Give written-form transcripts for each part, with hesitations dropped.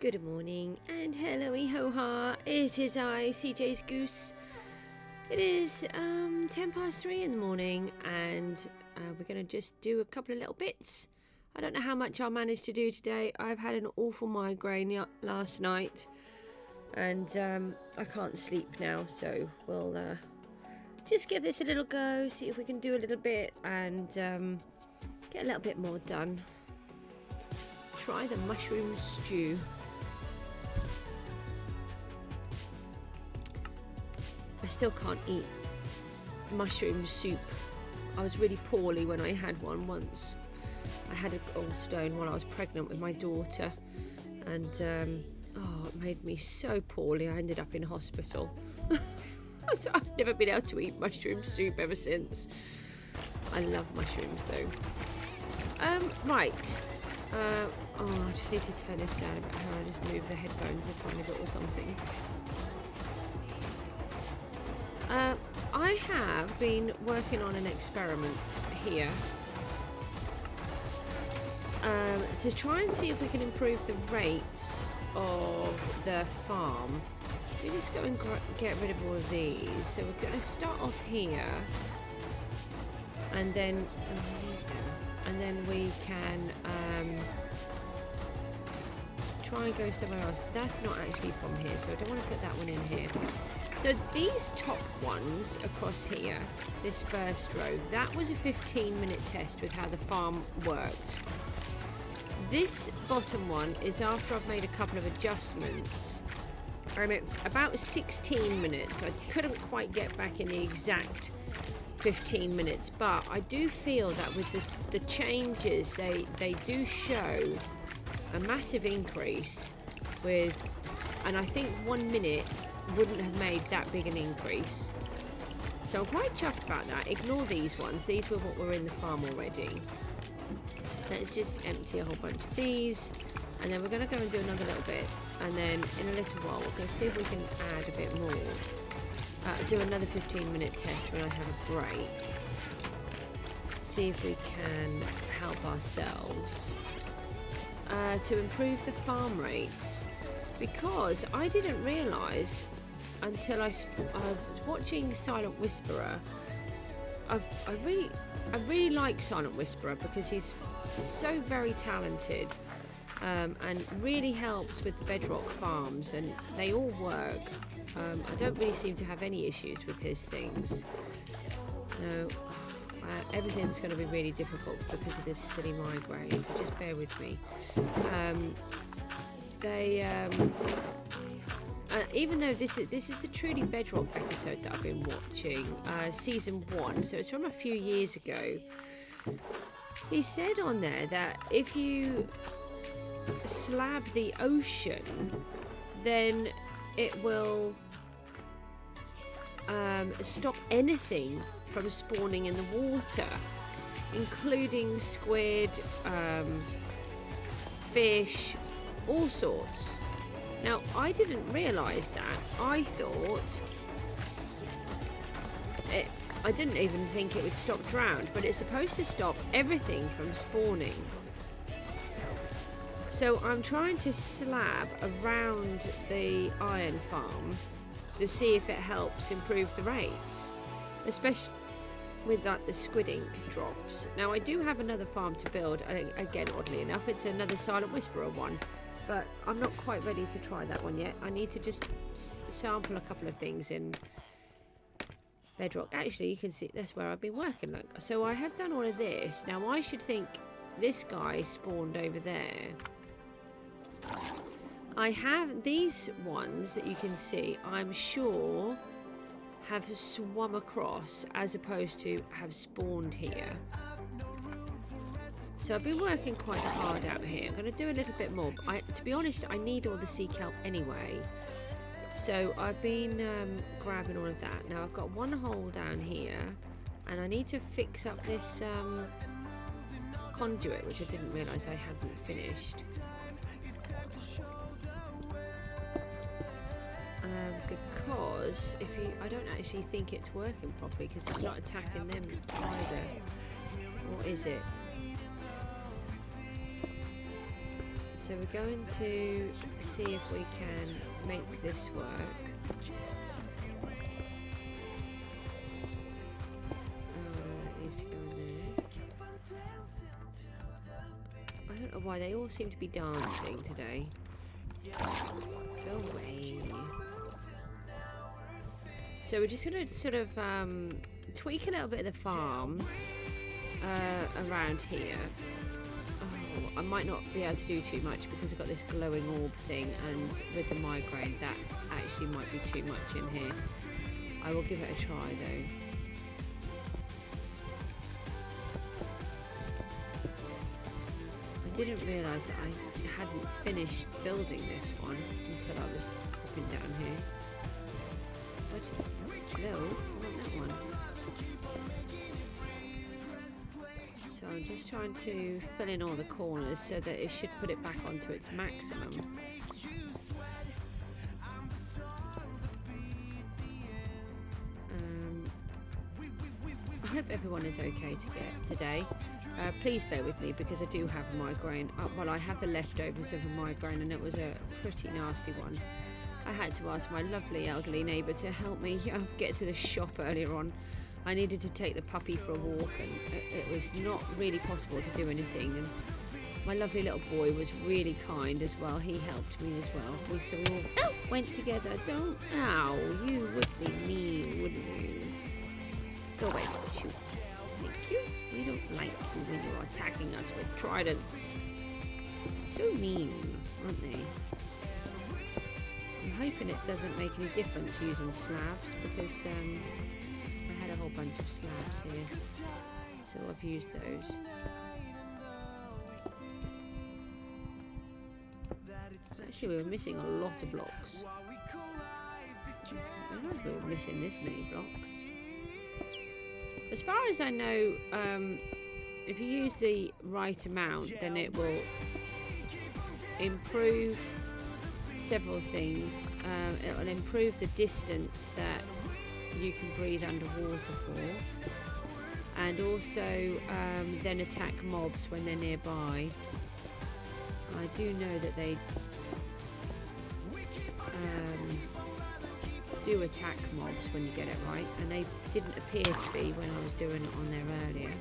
Good morning and hello ho-ha, it is I, CJSGOOSE. It is 3:10 in the morning and we're going to just do a couple of little bits. I don't know how much I'll manage to do today. I've had an awful migraine last night and I can't sleep now, so we'll just give this a little go, see if we can do a little bit and get a little bit more done. Try the mushroom stew. I still can't eat mushroom soup. I was really poorly when I had one once. I had a gallstone while I was pregnant with my daughter and oh, it made me so poorly I ended up in hospital. So I've never been able to eat mushroom soup ever since. I love mushrooms though. Right. Oh, I just need to turn this down a bit. How I just move the headphones a tiny bit or something. I have been working on an experiment here to try and see if we can improve the rates of the farm. We just go and get rid of all of these. So we're going to start off here, and then we can try and go somewhere else. That's not actually from here, so I don't want to put that one in here. So these top ones across here, this first row, that was a 15-minute test with how the farm worked. This bottom one is after I've made a couple of adjustments, and it's about 16 minutes. I couldn't quite get back in the exact 15 minutes, but I do feel that with the changes, they do show a massive increase with, and I think 1 minute wouldn't have made that big an increase. So I'm quite chuffed about that. Ignore these ones. These were what were in the farm already. Let's just empty a whole bunch of these, and then we're going to go and do another little bit, and then in a little while we'll go see if we can add a bit more. Do another 15-minute test when I have a break. See if we can help ourselves to improve the farm rates, because I didn't realise until I was watching Silent Wisperer. I really like Silent Whisperer because he's so very talented and really helps with the Bedrock farms, and they all work. I don't really seem to have any issues with his things. No, everything's going to be really difficult because of this silly migraine, so just bear with me. Even though this is the Truly Bedrock episode that I've been watching, season 1, so it's from a few years ago. He said on there that if you slab the ocean, then it will stop anything from spawning in the water, including squid, fish, all sorts. Now, I didn't realise that. I thought I didn't even think it would stop drowned, but it's supposed to stop everything from spawning. So I'm trying to slab around the iron farm to see if it helps improve the rates, especially with that the squid ink drops. Now I do have another farm to build, again oddly enough it's another Silent Whisperer one, but I'm not quite ready to try that one yet. I need to just sample a couple of things in Bedrock. Actually, you can see that's where I've been working. Look, so I have done all of this. Now I should think this guy spawned over there. I have these ones that you can see, I'm sure have swum across as opposed to have spawned here. So I've been working quite hard out here. I'm going to do a little bit more, but to be honest, I need all the sea kelp anyway. So I've been grabbing all of that. Now I've got one hole down here, and I need to fix up this conduit, which I didn't realise I hadn't finished. Because I don't actually think it's working properly because it's not attacking them either. Or is it? So So we're going to see if we can make this work. That is going there. I don't know why they all seem to be dancing today. Go away. So we're just going to sort of tweak a little bit of the farm around here. Oh, I might not be able to do too much because I've got this glowing orb thing, and with the migraine that actually might be too much in here. I will give it a try though. I didn't realise that I hadn't finished building this one until I was hopping down here. What? No, I want that one. So I'm just trying to fill in all the corners so that it should put it back onto its maximum. I hope everyone is okay today. Please bear with me because I do have a migraine. Well, I have the leftovers of a migraine, and it was a pretty nasty one. I had to ask my lovely elderly neighbour to help me get to the shop earlier on. I needed to take the puppy for a walk, and it was not really possible to do anything. And my lovely little boy was really kind as well. He helped me as well. So we all went together. Don't, ow, you would be mean, wouldn't you? Go away, shoot. Thank you. We don't like you when you're attacking us with tridents. So mean, aren't they? I'm hoping it doesn't make any difference using slabs, because I had a whole bunch of slabs here, so I've used those. Actually, we were missing a lot of blocks. I don't know if we were missing this many blocks. As far as I know, if you use the right amount, then it will improve several things. It will improve the distance that you can breathe underwater for, and also then attack mobs when they're nearby. I do know that they do attack mobs when you get it right, and they didn't appear to be when I was doing it on there earlier.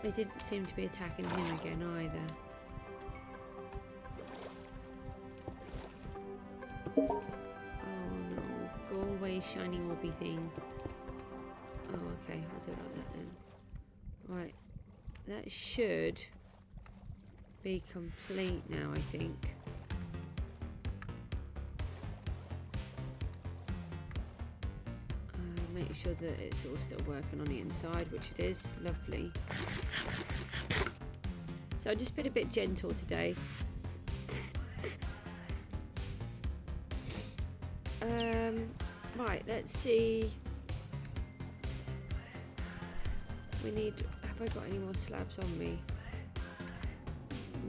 They didn't seem to be attacking him again either. Oh no, go away, shiny orby thing. Oh okay, I'll do it like that then. Right, that should be complete now, I think. Make sure that it's all still working on the inside, which it is. Lovely. So I've just been a bit gentle today. Right, let's see. We need, have I got any more slabs on me?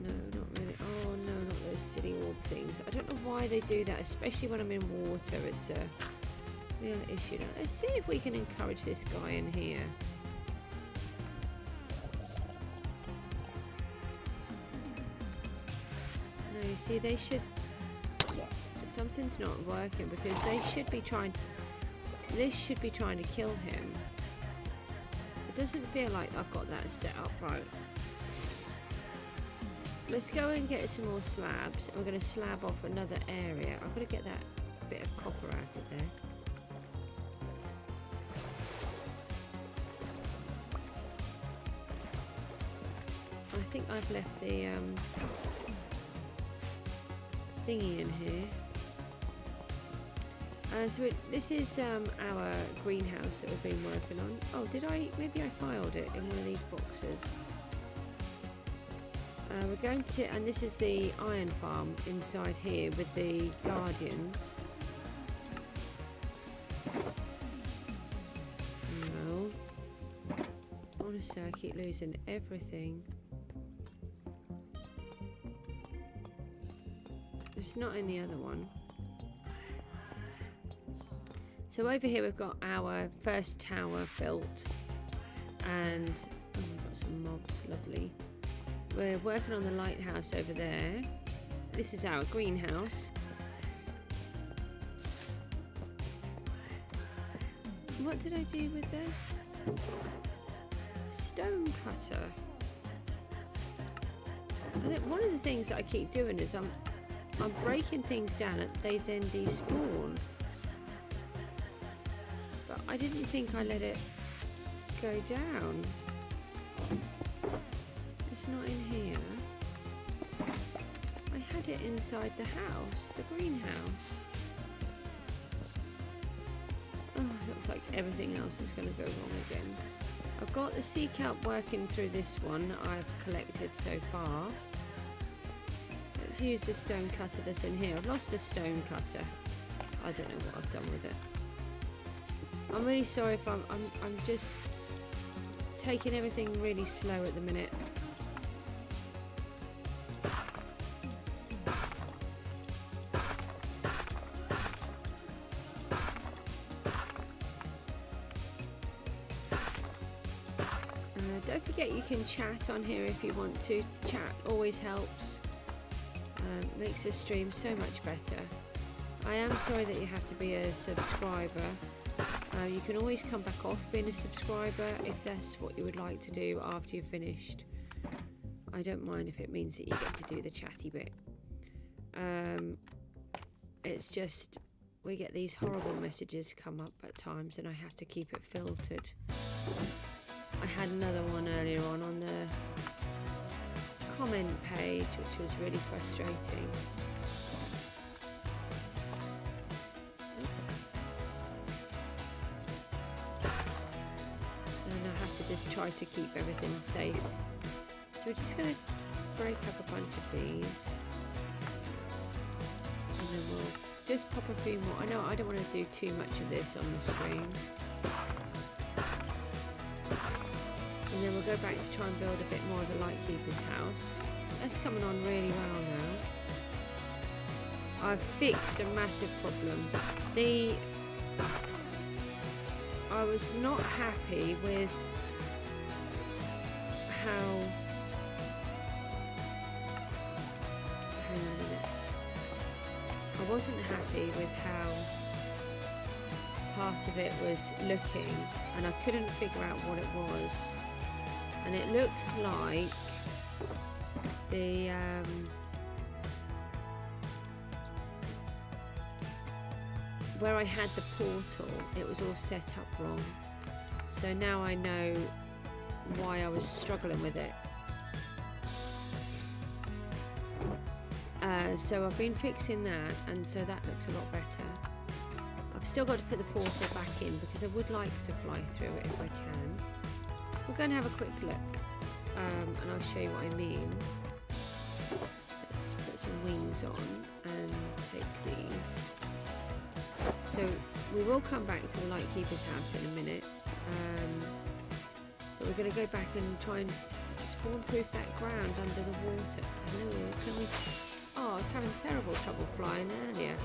No, not really. Oh no, not those silly orb things. I don't know why they do that, especially when I'm in water. It's a real issue. Now, let's see if we can encourage this guy in here. No, you see, they should. Something's not working because they should be trying. This should be trying to kill him. It doesn't feel like I've got that set up right. Let's go and get some more slabs. We're going to slab off another area. I've got to get that bit of copper out of there. I think I've left the thingy in here. So this is our greenhouse that we've been working on. Oh, did I? Maybe I filed it in one of these boxes. We're going to, and this is the iron farm inside here with the guardians. No. Honestly, I keep losing everything. It's not in the other one. So over here we've got our first tower built, and we've got some mobs, lovely. We're working on the lighthouse over there. This is our greenhouse. What did I do with the stone cutter? I think one of the things that I keep doing is I'm breaking things down and they then despawn. But I didn't think I let it go down. It's not in here. I had it inside the house, the greenhouse. Oh, looks like everything else is going to go wrong again. I've got the sea kelp working through this one I've collected so far. Let's use the stone cutter that's in here. I've lost a stone cutter. I don't know what I've done with it. I'm really sorry if I'm just taking everything really slow at the minute. Don't forget you can chat on here if you want to. Chat always helps. Makes the stream so much better. I am sorry that you have to be a subscriber. You can always come back off being a subscriber if that's what you would like to do after you've finished. I don't mind if it means that you get to do the chatty bit. It's just we get these horrible messages come up at times and I have to keep it filtered. I had another one earlier on the comment page, which was really frustrating. And I have to just try to keep everything safe. So we're just going to break up a bunch of these. And then we'll just pop a few more. I know I don't want to do too much of this on the screen. And then we'll go back to try and build a bit more of the Lightkeeper's house. That's coming on really well now. I've fixed a massive problem. I was not happy with how... Hang on a minute. I wasn't happy with how part of it was looking, and I couldn't figure out what it was. And it looks like the where I had the portal, it was all set up wrong. So now I know why I was struggling with it. So I've been fixing that, and so that looks a lot better. I've still got to put the portal back in because I would like to fly through it if I can. We're going to have a quick look, and I'll show you what I mean. Let's put some wings on and take these. So we will come back to the Lightkeeper's house in a minute, but we're going to go back and try and spawn-proof that ground under the water. Hello, can we... Oh, I was having terrible trouble flying earlier.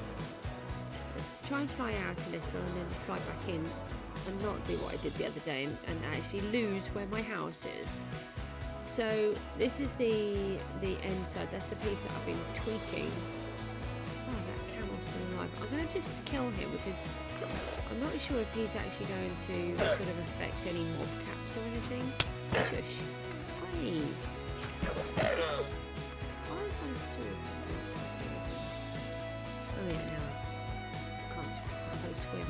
Let's try and fly out a little and then fly back in. And not do what I did the other day and actually lose where my house is. So this is the end side. That's the piece that I've been tweaking. Oh, that camel's still alive. I'm going to just kill him because I'm not sure if he's actually going to sort of affect any more caps or anything. Shush. Hey. Oh yeah, no. I can't swim.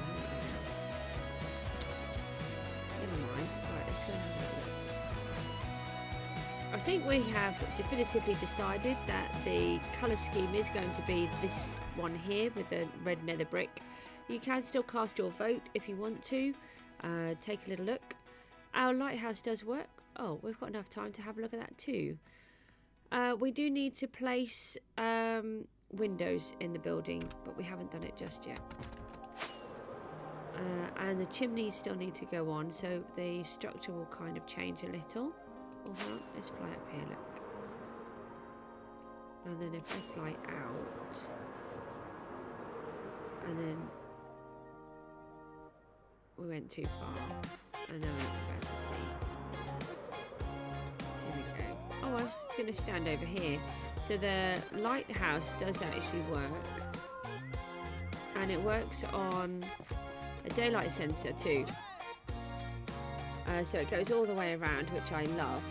Never mind. Right, let's go and have a look. I think we have definitively decided that the colour scheme is going to be this one here with the red nether brick. You can still cast your vote if you want to. Take a little look. Our lighthouse does work. Oh, we've got enough time to have a look at that too. We do need to place windows in the building, but we haven't done it just yet. And the chimneys still need to go on, so the structure will kind of change a little. Oh, hold on, let's fly up here, look. And then if I fly out, and then we went too far, and now we're about to see. Here we I was going to stand over here. So the lighthouse does actually work, and it works on a daylight sensor too. So it goes all the way around, which I love.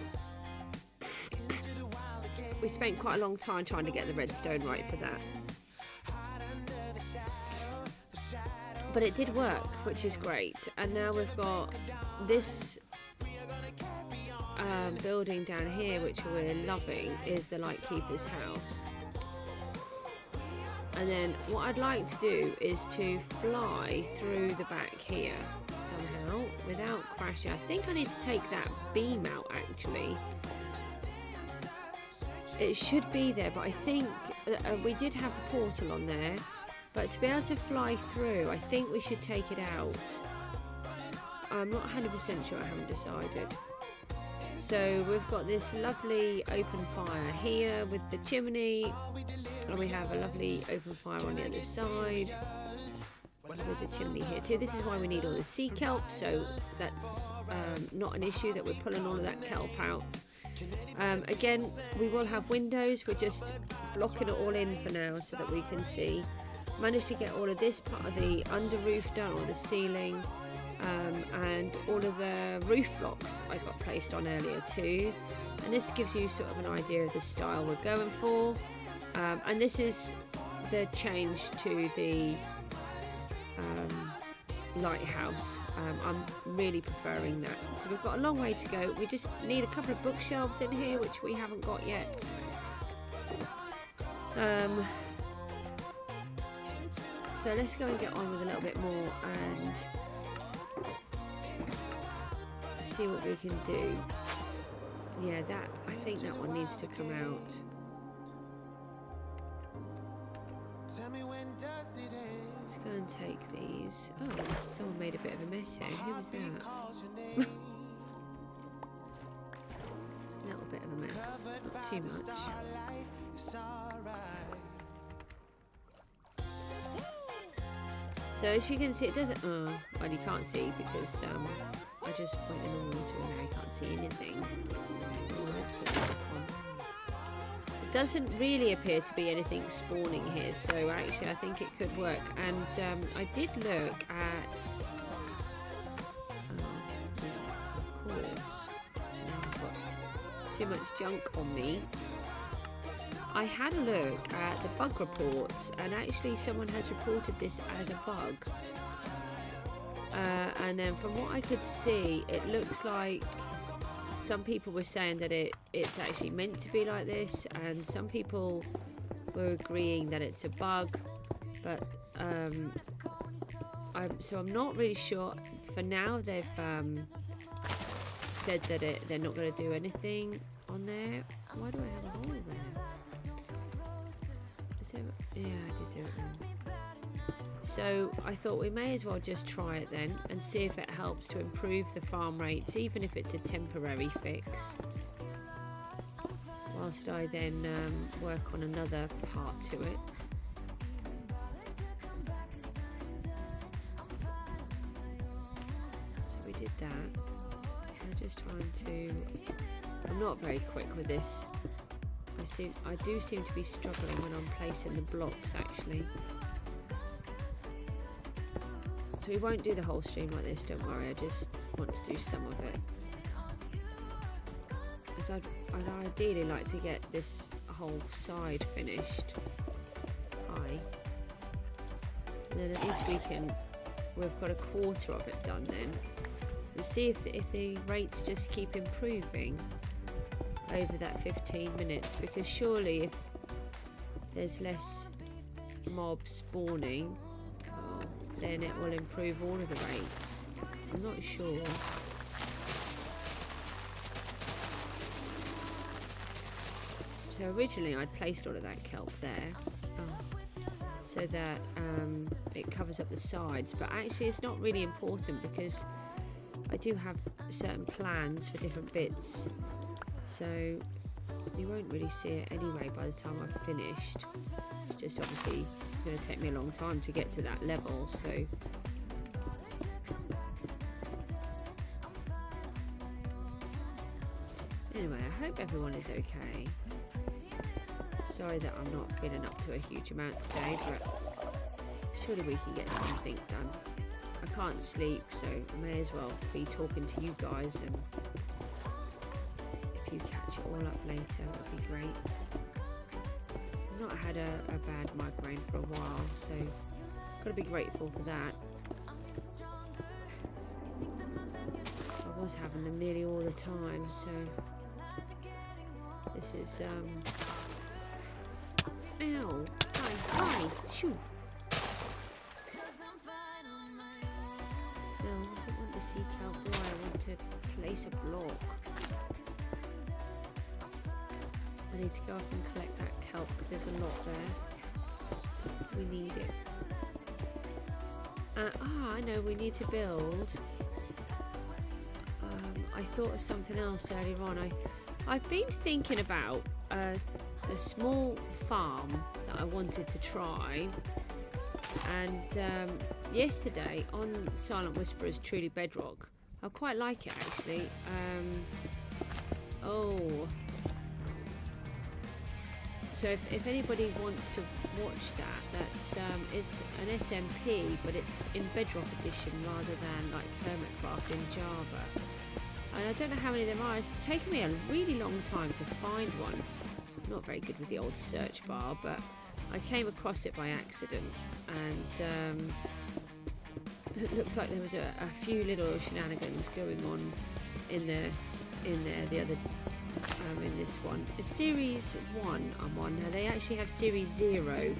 We spent quite a long time trying to get the redstone right for that. But it did work, which is great. And now we've got this building down here, which we're loving, is the Lightkeeper's house. And then what I'd like to do is to fly through the back here somehow without crashing. I think I need to take that beam out actually. It should be there, but I think we did have the portal on there, but to be able to fly through, I think we should take it out. I'm not 100% sure, I haven't decided. So we've got this lovely open fire here with the chimney, and we have a lovely open fire on the other side with the chimney here too. This is why we need all the sea kelp, so that's not an issue that we're pulling all of that kelp out. Again, we will have windows, we're just blocking it all in for now so that we can see. Managed to get all of this part of the under roof done, or the ceiling, and all of the roof blocks I got placed on earlier too. And this gives you sort of an idea of the style we're going for. And this is the change to the lighthouse. I'm really preferring that. So we've got a long way to go. We just need a couple of bookshelves in here, which we haven't got yet. So let's go and get on with a little bit more and see what we can do. Yeah, that, I think that one needs to come out. Let's go and take these. Oh, someone made a bit of a mess here. Who was that? A little bit of a mess, not too much. So as you can see, it doesn't. Oh, well, you can't see because I just went in the water and now you can't see anything. Oh, let's put that on. It doesn't really appear to be anything spawning here, so actually I think it could work. And I did look at. Of course, now I've got too much junk on me. I had a look at the bug reports, and actually someone has reported this as a bug. And then from what I could see, it looks like some people were saying that it's actually meant to be like this, and some people were agreeing that it's a bug. But I'm not really sure. For now, they've said that they're not going to do anything on there. Why do I have a hole there? Yeah, I did do it then. So I thought we may as well just try it then and see if it helps to improve the farm rates, even if it's a temporary fix, whilst I then work on another part to it. So we did that. I'm just trying to. I'm not very quick with this. I do seem to be struggling when I'm placing the blocks actually. So we won't do the whole stream like this, don't worry, I just want to do some of it. Because I'd ideally like to get this whole side finished high. And then at least we've got a quarter of it done then. And see if the rates just keep improving over that 15 minutes, because surely if there's less mobs spawning, then it will improve all of the rates. I'm not sure. So originally I'd placed all of that kelp there so that it covers up the sides, but actually it's not really important because I do have certain plans for different bits. So you won't really see it anyway by the time I've finished. It's just obviously going to take me a long time to get to that level, so anyway, I hope hope everyone is okay. Sorry that I'm not feeling up to a huge amount today, but surely we can get something done. I can't sleep, so I may as well be talking to you guys, and if you catch it all up later, that'd be great. I've not had a bad migraine for a while, so gotta be grateful for that. I was having them nearly all the time, so this is ow, hi, shoo. No, I don't want to see kelp, do I? I want to place a block. I need to go up and collect that kelp because there's a lot there. We need it. I know, we need to build. I thought of something else earlier on. I've been thinking about a small farm that I wanted to try, and yesterday on Silent Whisperer's Truly Bedrock, I quite like it actually. So if anybody wants to watch that, that's it's an SMP, but it's in Bedrock edition rather than like Hermitcraft in Java. And I don't know how many there are. It's taken me a really long time to find one. I'm not very good with the old search bar, but I came across it by accident, and it looks like there was a few little shenanigans going on in there the other in this one. It's series 1 I'm on now. They actually have series 0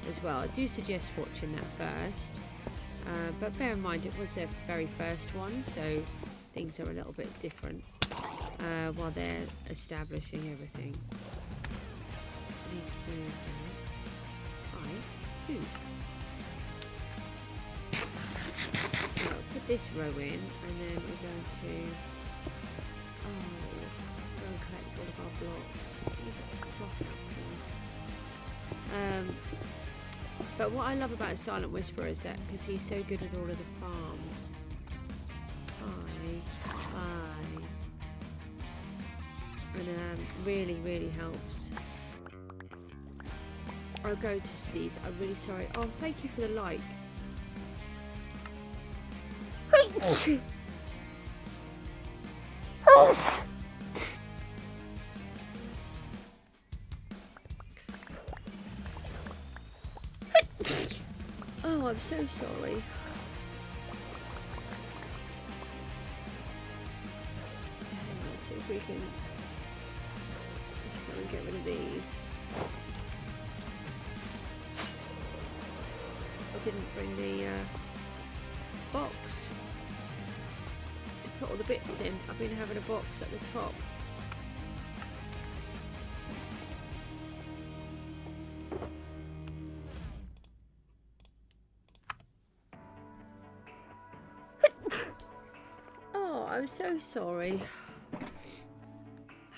as well. I do suggest watching that first, but bear in mind it was their very first one, so things are a little bit different while they're establishing everything. I'll put this row in, and then we're going to go and collect all of our blocks. But what I love about Silent Whisperer is that because he's so good with all of the farms. And really helps. I'll go to Steve's. I'm really sorry. Oh, thank you for the like. Oh, I'm so sorry. Let's see if we can just go and get rid of these. I didn't bring the box to put all the bits in. I've been having a box at the top. Oh, I'm so sorry.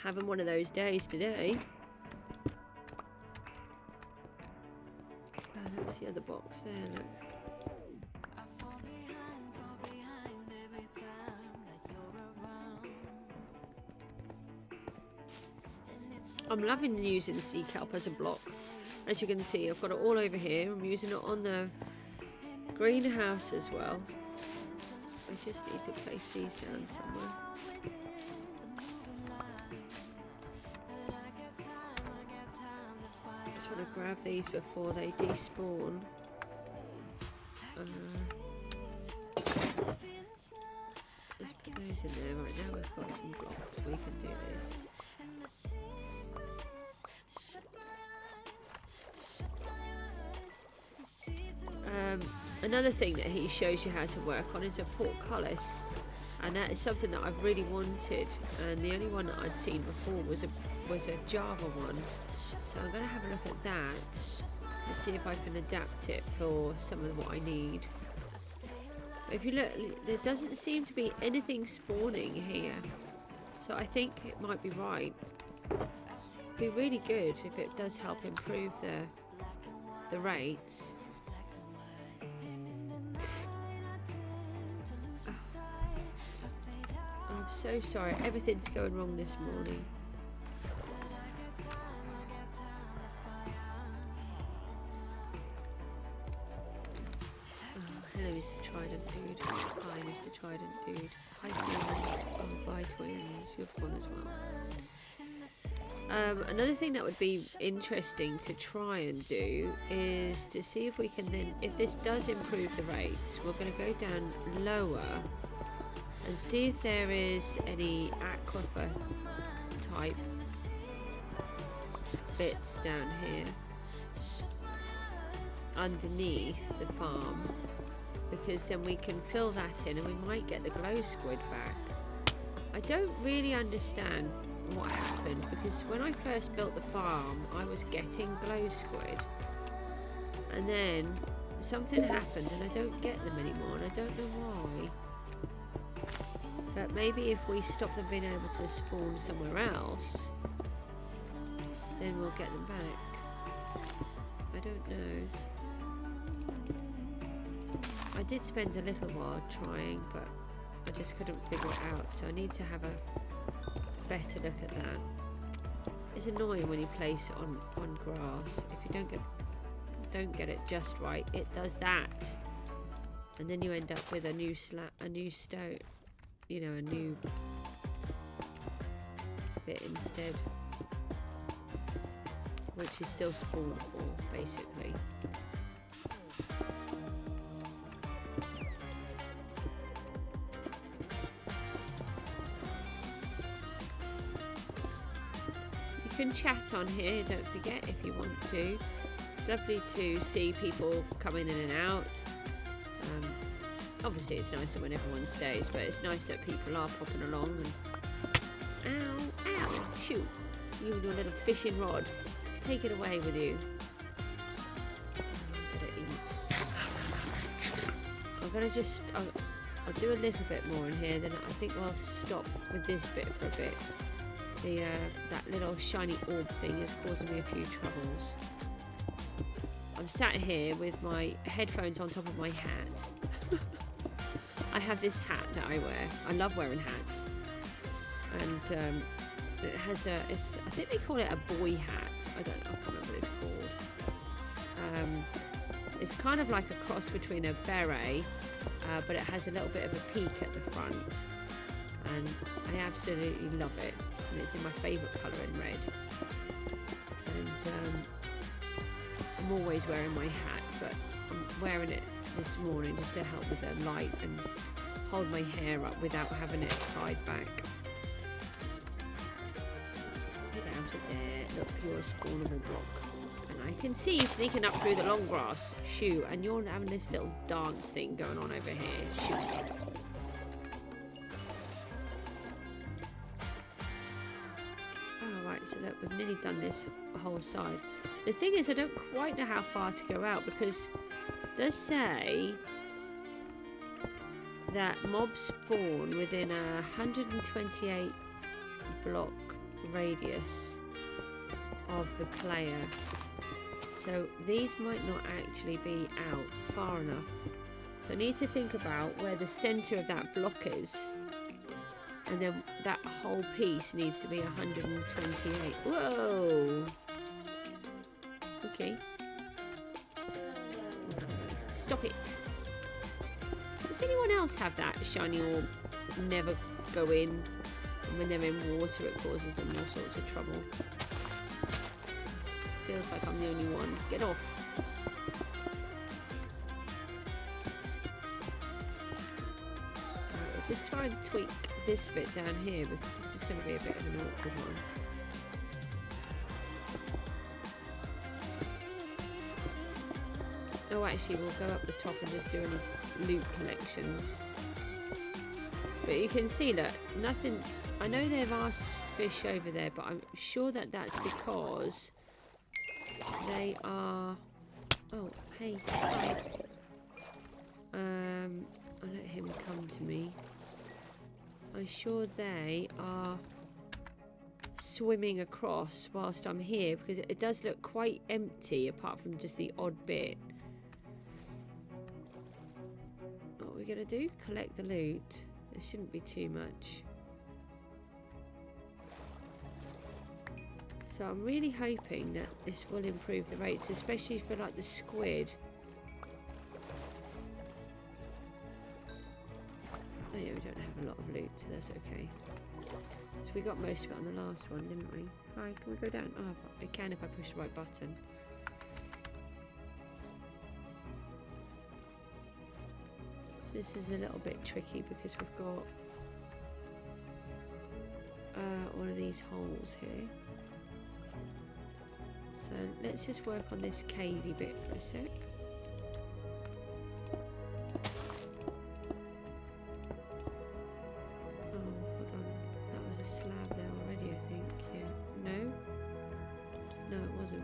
Having one of those days today. Oh, that's the other box there, look. I'm loving using sea kelp as a block. As you can see, I've got it all over here. I'm using it on the greenhouse as well. I just need to place these down somewhere. I just want to grab these before they despawn. Let's put those in there. Right now we've got some blocks. We can do this. Another thing that he shows you how to work on is a portcullis, and that is something that I've really wanted, and the only one that I'd seen before was a Java one, so I'm going to have a look at that to see if I can adapt it for some of what I need. If you look, there doesn't seem to be anything spawning here, so I think it might be right. It'd be really good if it does help improve the rates. I'm so sorry, everything's going wrong this morning. Hello, Mr. Trident Dude. Hi, Mr. Trident Dude. Hi, twins. Oh, bye, twins. You've gone as well. Another thing that would be interesting to try and do is to see if we can then, if this does improve the rates, we're going to go down lower and see if there is any aquifer type bits down here underneath the farm, because then we can fill that in and we might get the glow squid back. I don't really understand what happened, because when I first built the farm I was getting glow squid and then something happened and I don't get them anymore, and I don't know why. But maybe if we stop them being able to spawn somewhere else, then we'll get them back. I don't know. I did spend a little while trying, but I just couldn't figure it out, so I need to have a better look at that. It's annoying when you place it on grass. If you don't get it just right, it does that, and then you end up with a new stone, you know, a new bit instead, which is still spawnable basically. You can chat on here, don't forget, if you want to. It's lovely to see people coming in and out. Obviously it's nicer when everyone stays, but it's nice that people are popping along and ow, shoot, you and your little fishing rod, take it away with you. I'm gonna just I'll do a little bit more in here, then I think we'll stop with this bit for a bit. That little shiny orb thing is causing me a few troubles. I'm sat here with my headphones on top of my hat. I have this hat that I wear. I love wearing hats, and it has I think they call it a boy hat. I can't remember what it's called. It's kind of like a cross between a beret, but it has a little bit of a peak at the front, and I absolutely love it. And it's in my favourite colour in red. And I'm always wearing my hat, but I'm wearing it this morning just to help with the light and hold my hair up without having it tied back. Get out of there. Look, you're a spawnable block. And I can see you sneaking up through the long grass. Shoo. And you're having this little dance thing going on over here. Shoo. Alright, so look, we've nearly done this whole side. The thing is, I don't quite know how far to go out, because it does say that mobs spawn within a 128 block radius of the player. So these might not actually be out far enough. So I need to think about where the centre of that block is. And then that whole piece needs to be 128. Whoa! Okay. Stop it. Does anyone else have that shiny orb never go in? And when they're in water it causes them all sorts of trouble. Feels like I'm the only one. Get off. Right, we'll just try and tweak this bit down here, because this is going to be a bit of an awkward one. Oh, actually we'll go up the top and just do any loot collections. But you can see that nothing. I know there are fish over there, but I'm sure that that's because they are. Oh, hey. Hi. I'll let him come to me. I'm sure they are swimming across whilst I'm here, because it does look quite empty apart from just the odd bit. What are we going to do? Collect the loot. There shouldn't be too much. So I'm really hoping that this will improve the rates, especially for like the squid. Oh yeah, we don't have a lot of loot, so that's okay. So we got most of it on the last one, didn't we? Hi, can we go down? Oh, I can if I push the right button. So this is a little bit tricky because we've got one of these holes here. So let's just work on this cavey bit for a sec.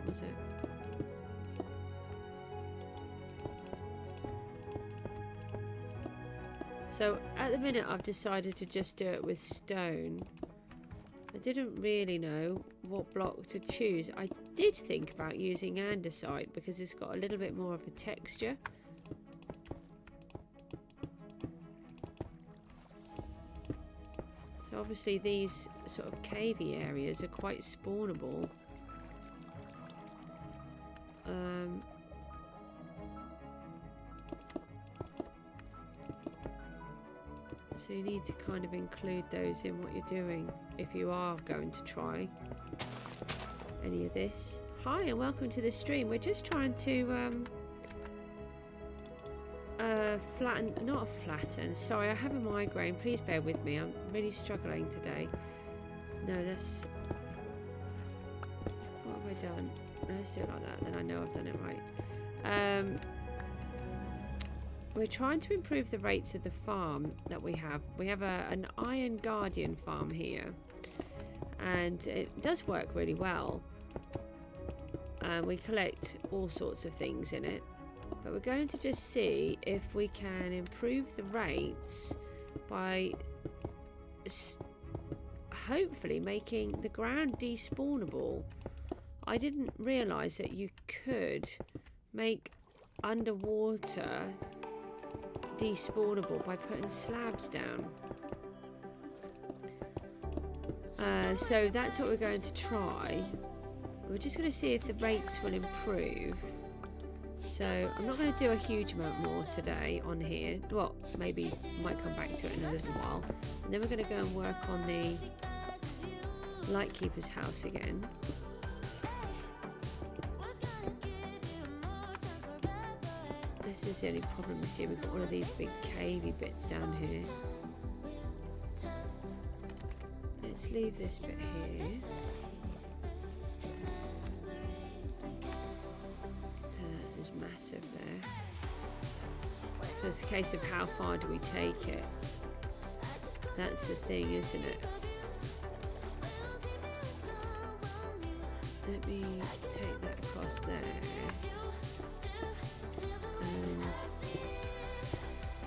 Was it? So at the minute I've decided to just do it with stone. I didn't really know what block to choose. I did think about using andesite because it's got a little bit more of a texture. So obviously these sort of cavey areas are quite spawnable. So you need to kind of include those in what you're doing if you are going to try any of this. Hi and welcome to the stream. We're just trying to flatten. Sorry, I have a migraine. Please bear with me. I'm really struggling today. No, that's... What have I done? Let's do it like that, then I know I've done it right. We're trying to improve the rates of the farm that we have. We have an Iron Guardian farm here, and it does work really well. We collect all sorts of things in it, but we're going to just see if we can improve the rates by hopefully making the ground despawnable. I didn't realise that you could make underwater despawnable by putting slabs down. So that's what we're going to try. We're just going to see if the rates will improve. So I'm not going to do a huge amount more today on here. Well, maybe might come back to it in a little while. And then we're going to go and work on the Lightkeeper's house again. This is the only problem we see. We've got one of these big cavey bits down here. Let's leave this bit here. There's massive there. So it's a case of how far do we take it? That's the thing, isn't it? Let me take that across there.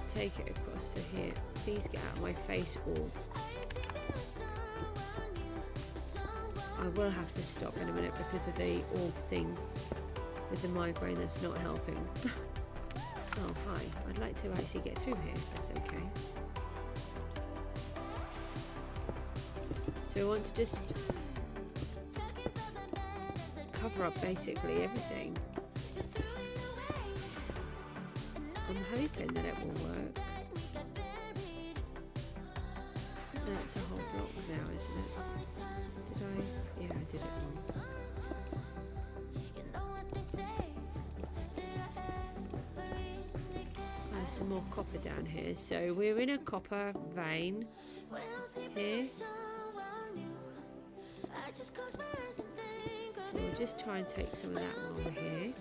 Take it across to here. Please get out of my face, orb. I will have to stop in a minute because of the orb thing with the migraine that's not helping. Oh, hi. I'd like to actually get through here, if that's okay. So we want to just cover up basically everything. I'm hoping that it will work. That's a whole block now, isn't it? Did I? Yeah, I did it wrong. I have some more copper down here. So we're in a copper vein here. So we'll just try and take some of that while we're here.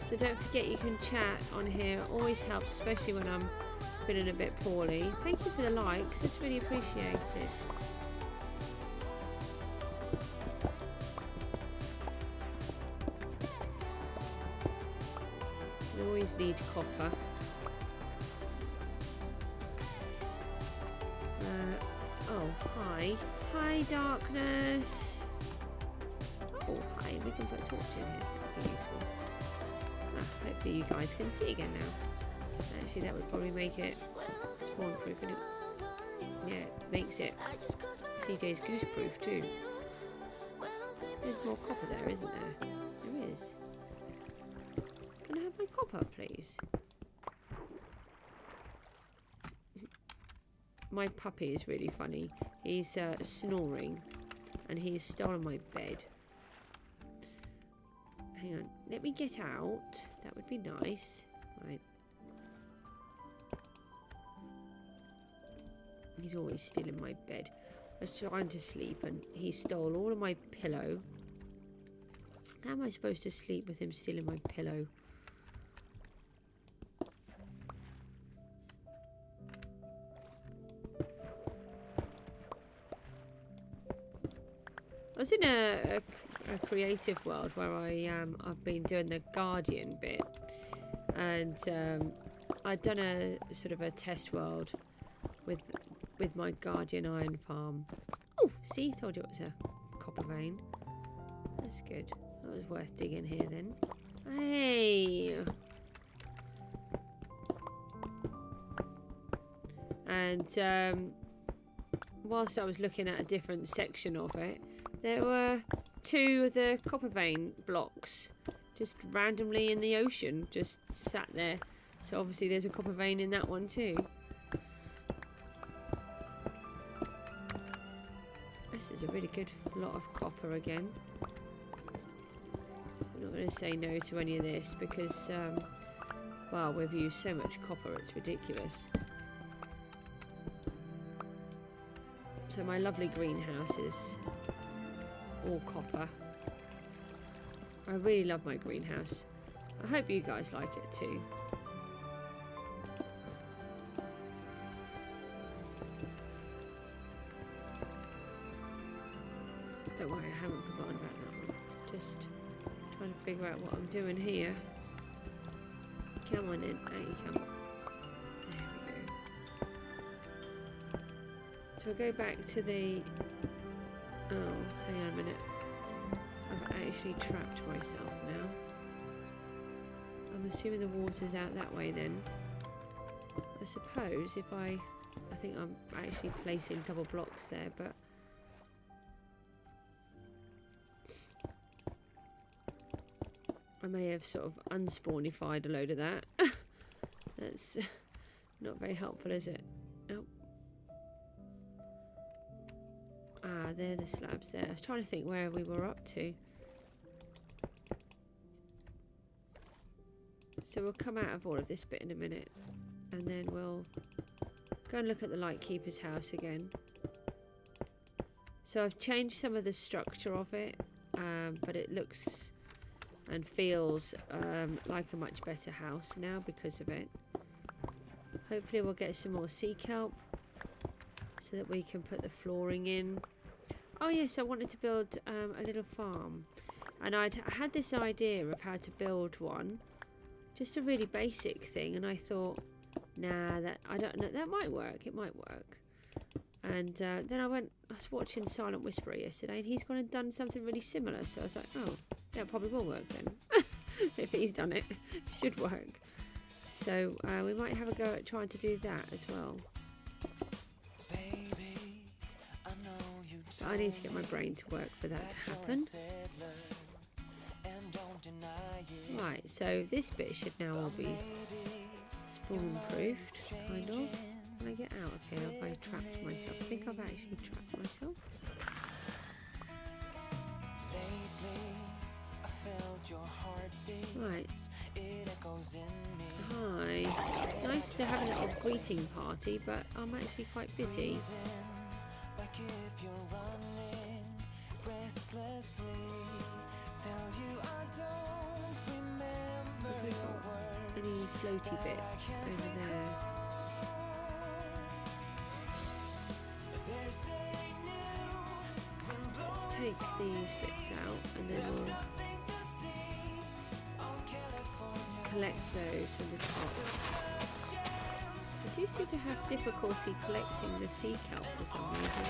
So don't forget you can chat on here, always helps, especially when I'm feeling a bit poorly. Thank you for the likes, it's really appreciated. We always need copper. Oh, hi. Hi, darkness. Oh, hi, we can put a torch in here, that would be useful. Hopefully you guys can see again now. Actually, that would probably make it spawn proof, wouldn't it? Yeah, it makes it CJ's goose proof too. There's more copper there, isn't there? There is. Can I have my copper, please? My puppy is really funny. He's snoring and he's stolen my bed. Hang on, let me get out. That would be nice. Right. He's always stealing my bed. I was trying to sleep and he stole all of my pillow. How am I supposed to sleep with him stealing my pillow? I was in a creative world where I've been doing the Guardian bit, and I'd done a sort of a test world with my Guardian iron farm. Oh, see, told you it was a copper vein. That's good. That was worth digging here then. Hey. And whilst I was looking at a different section of it, there were 2 of the copper vein blocks just randomly in the ocean, just sat there. So obviously there's a copper vein in that one too. This is a really good lot of copper again. So I'm not going to say no to any of this because, well, we've used so much copper, it's ridiculous. So my lovely greenhouse is all copper. I really love my greenhouse. I hope you guys like it too. Don't worry, I haven't forgotten about that one. Just trying to figure out what I'm doing here. Come on in, out you come. There we go. So we'll go back to the... Oh, hang on a minute. I've actually trapped myself now. I'm assuming the water's out that way then. I suppose if I think I'm actually placing double blocks there, but I may have sort of unspawnified a load of that. That's not very helpful, is it? Nope. Ah, they're the slabs there. I was trying to think where we were up to. So we'll come out of all of this bit in a minute, and then we'll go and look at the Lightkeeper's house again. So I've changed some of the structure of it, but it looks and feels like a much better house now because of it. Hopefully we'll get some more sea kelp so that we can put the flooring in. Oh yes, I wanted to build a little farm, and I had this idea of how to build one, just a really basic thing, and I thought, nah, I don't know, that might work, it might work. And then I was watching Silent Whisperer yesterday, and he's gone and done something really similar, so I was like, oh, yeah, it probably will work then. If he's done it, it should work. So we might have a go at trying to do that as well. But I need to get my brain to work for that to happen. Right, so this bit should now all be spawn-proofed, kind of. Can I get out of here? Have I trapped myself? I think I've actually trapped myself. Right. Hi. It's nice to have a little greeting party, but I'm actually quite busy. Have we got any floaty bits over there? Let's take these bits out and then we'll collect those from the top. I do seem to have difficulty collecting the sea kelp for some reason,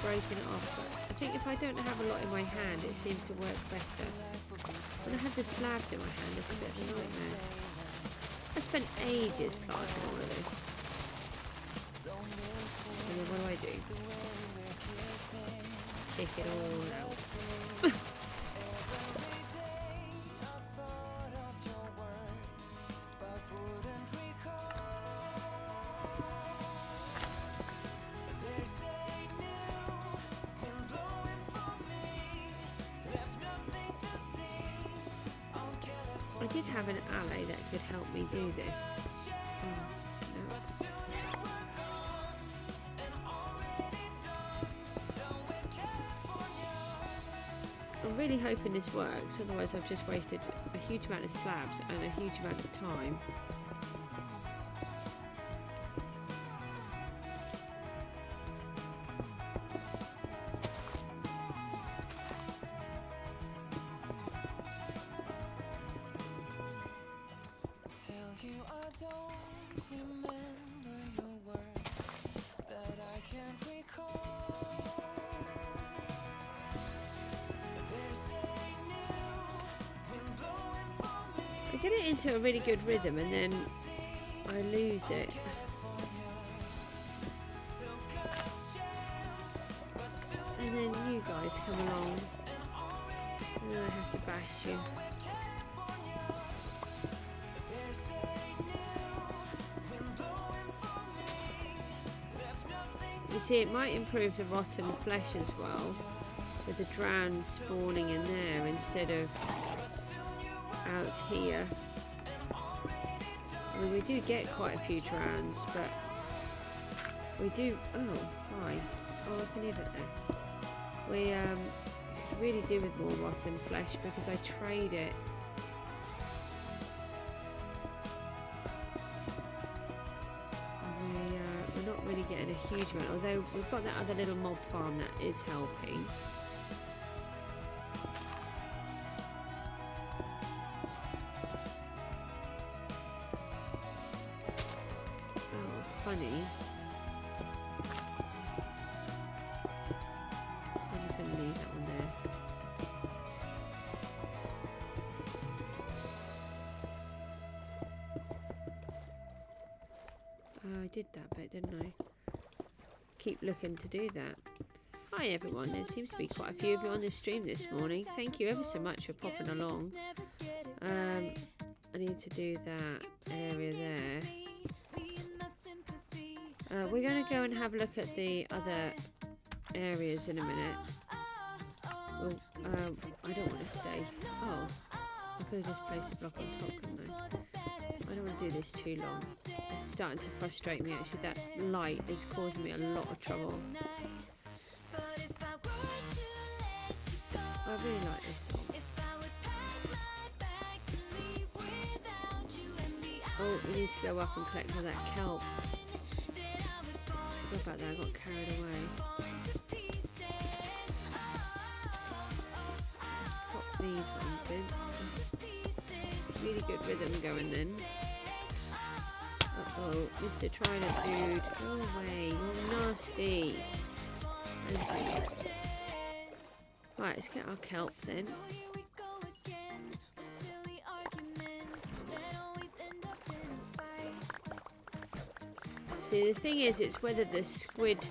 breaking it off, but I think if I don't have a lot in my hand it seems to work better. When I have the slabs in my hand it's a bit of a nightmare. I spent ages planting all of this. And then what do? Kick it all out. have an Allay that could help me do this. Oh, no. I'm really hoping this works, otherwise I've just wasted a huge amount of slabs and a huge amount of time. I get it into a really good rhythm and then I lose it. And then you guys come along and then I have to bash you. You see, it might improve the rotten flesh as well, with the drown spawning in there instead of out here. I mean, we do get quite a few drowns, but we do. Oh, hi. Oh, I can leave it there. We could really do with more rotten flesh because I trade it. We're not really getting a huge amount, although we've got that other little mob farm that is helping. Oh, funny. I'm just going to leave that one there. Oh, I did that bit, didn't I? Keep looking to do that. Hi everyone, there seems to be quite a few of you on the stream this morning. Thank you ever so much for popping along. I need to do that area there. We're going to go and have a look at the other areas in a minute. Well, I don't want to stay. Oh, I could have just placed a block on top, couldn't I? I don't want to do this too long. It's starting to frustrate me actually. That light is causing me a lot of trouble. I really like this song. Oh, we need to go up and collect all that kelp. What about that? I got carried away. Let's pop these ones in. Really good rhythm going then. Uh-oh, Mr. Trident dude, go away, you're nasty. Right, let's get our kelp then. See, the thing is, it's whether the squid,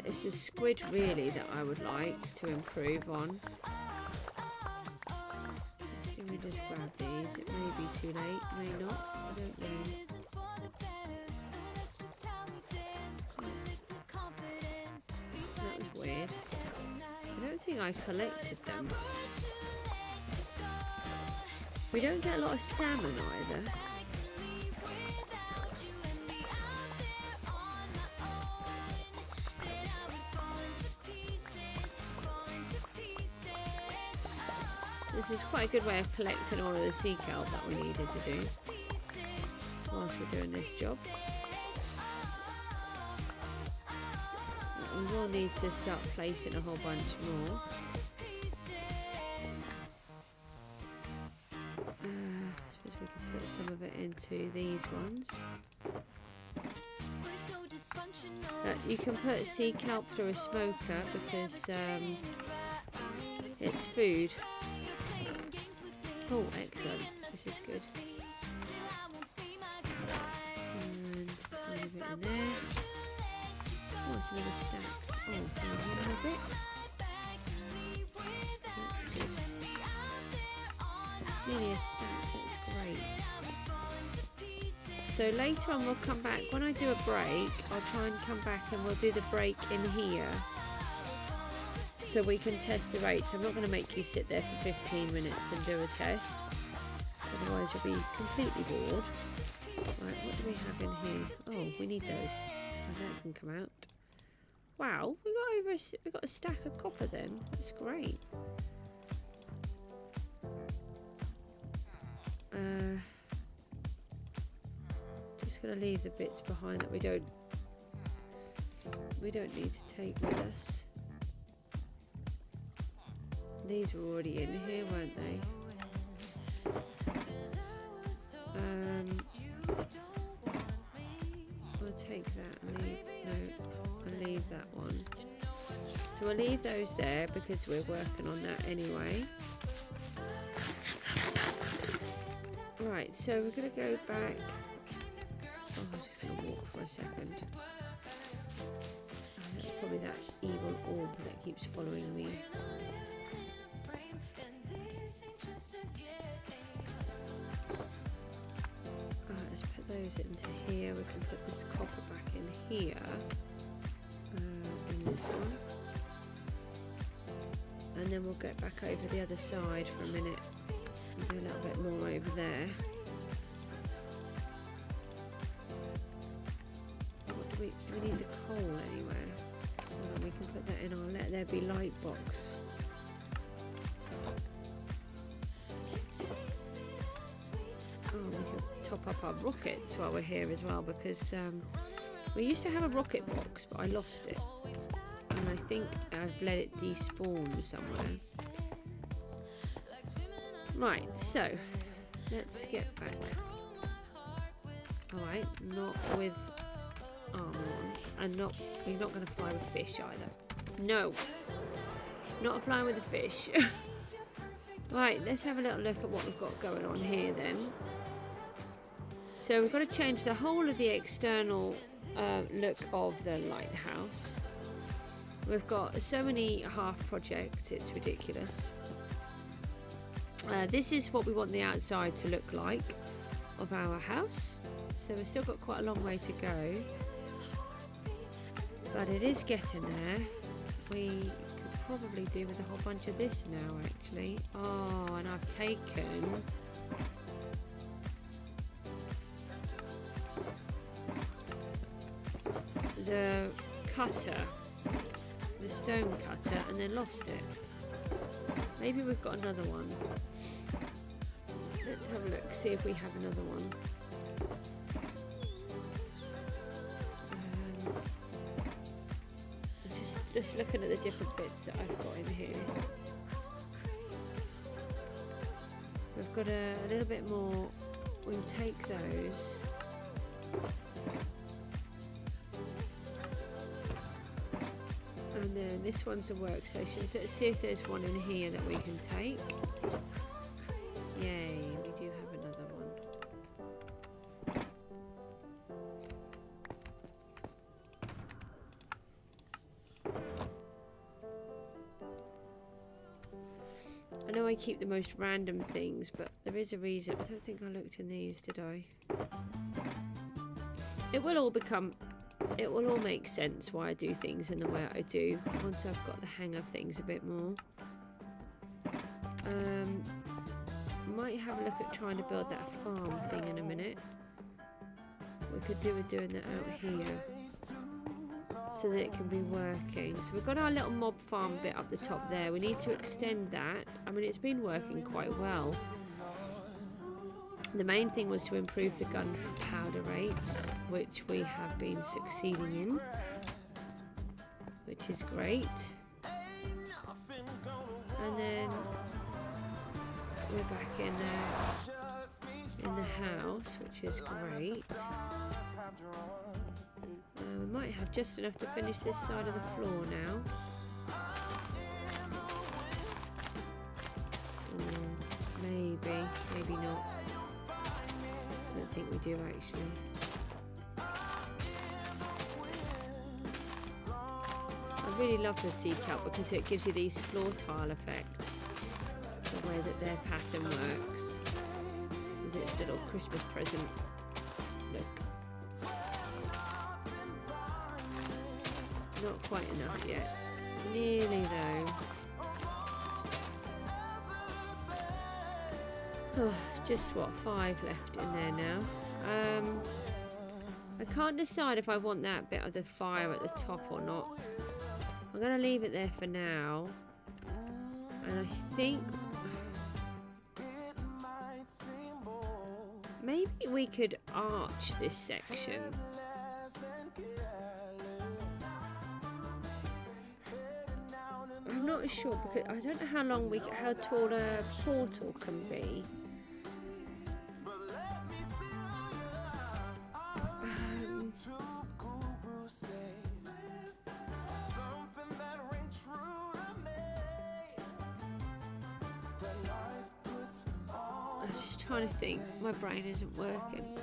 it's the squid really that I would like to improve on. Let's see if we just grab these. It may be too late, may not, I don't know. That was weird. I don't think I collected them. We don't get a lot of salmon either. This is quite a good way of collecting all of the sea kelp that we needed to do whilst we're doing this job. We will need to start placing a whole bunch more. I suppose we can put some of it into these ones. You can put sea kelp through a smoker because it's food. Oh, excellent. This is good. And a little bit in there. Oh, it's another stack. Oh, a little bit. That's good. Nearly a stack. That's great. So later on we'll come back. When I do a break, I'll try and come back and we'll do the break in here, so we can test the rates. I'm not going to make you sit there for 15 minutes and do a test. otherwise you'll be completely bored. Right, what do we have in here? Oh, we need those. Oh, that can come out. Wow, we got a stack of copper then. That's great. Just gonna leave the bits behind that we don't need to take with us. These were already in here, weren't they? We'll take that and leave that one. So we'll leave those there because we're working on that anyway. Right, so we're going to go back. Oh, I'm just going to walk for a second. Oh, that's probably that evil orb that keeps following me. Let's put those into here. We can put this copper back in here. In this one. And then we'll get back over the other side for a minute. Do a little bit more over there. What do we need the coal anywhere? Hold on, we can put that in our let there be light box. Oh, we can top up our rockets while we're here as well, because we used to have a rocket box, but I lost it. And I think I've let it despawn somewhere. Right, so let's get back. Alright, not with armor on. And you're not going to fly with fish either. No, not flying with the fish. Right, let's have a little look at what we've got going on here then. So we've got to change the whole of the external look of the lighthouse. We've got so many half projects, it's ridiculous. This is what we want the outside to look like of our house. So we've still got quite a long way to go. But it is getting there. We could probably do with a whole bunch of this now, actually. Oh, and I've taken... the cutter. The stone cutter, and then lost it. Maybe we've got another one. Let's have a look, see if we have another one. Just looking at the different bits that I've got in here. We've got a little bit more. We'll take those. And then this one's a workstation, so let's see if there's one in here that we can take. Yay, we do have another one. I know I keep the most random things, but there is a reason. I don't think I looked in these, did I? It will all make sense why I do things in the way I do once I've got the hang of things a bit more. Might have a look at trying to build that farm thing in a minute. We could do with doing that out here so that it can be working. So we've got our little mob farm bit up the top there. We need to extend that. I mean, it's been working quite well. The main thing was to improve the gunpowder rates, which we have been succeeding in, which is great. And then we're back in the house, which is great. We might have just enough to finish this side of the floor now. Maybe not. I don't think we do actually. I really love the sea kelp because it gives you these floor tile effects. The way that their pattern works with its little Christmas present look. Not quite enough yet. Nearly though. Oh, just what, 5 left in there now. I can't decide if I want that bit of the fire at the top or not. I'm going to leave it there for now. And I think maybe we could arch this section. I'm not sure because I don't know how tall a portal can be. I'm just trying to think. My brain isn't working.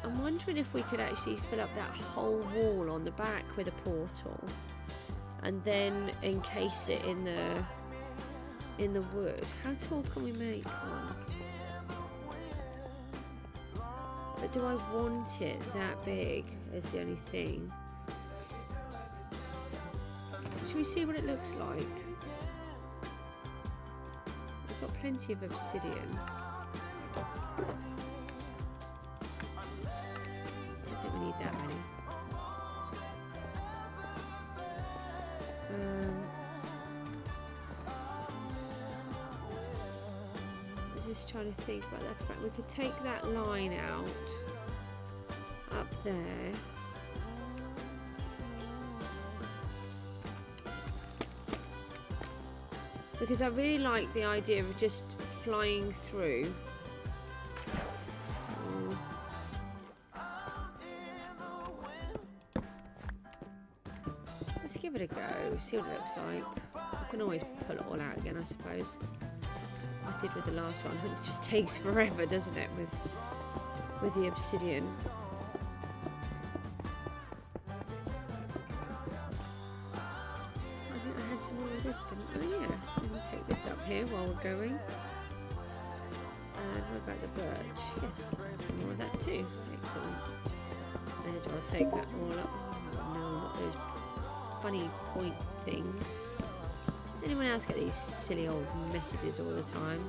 I'm wondering if we could actually fill up that whole wall on the back with a portal, and then encase it in the wood. How tall can we make one? But do I want it that big? Is the only thing. Should we see what it looks like? We've got plenty of obsidian. That many. I'm just trying to think about that fact. We could take that line out up there. Because I really like the idea of just flying through. Give it a go, see what it looks like. I can always pull it all out again, I suppose. I did with the last one. It just takes forever, doesn't it, with the obsidian. I think I had some more of this, didn't I? Oh yeah. Let me take this up here while we're going. And what about the birch? Yes, some more of that too. Excellent. May as well take that all up. Oh, no, not those funny point things. Anyone else get these silly old messages all the time?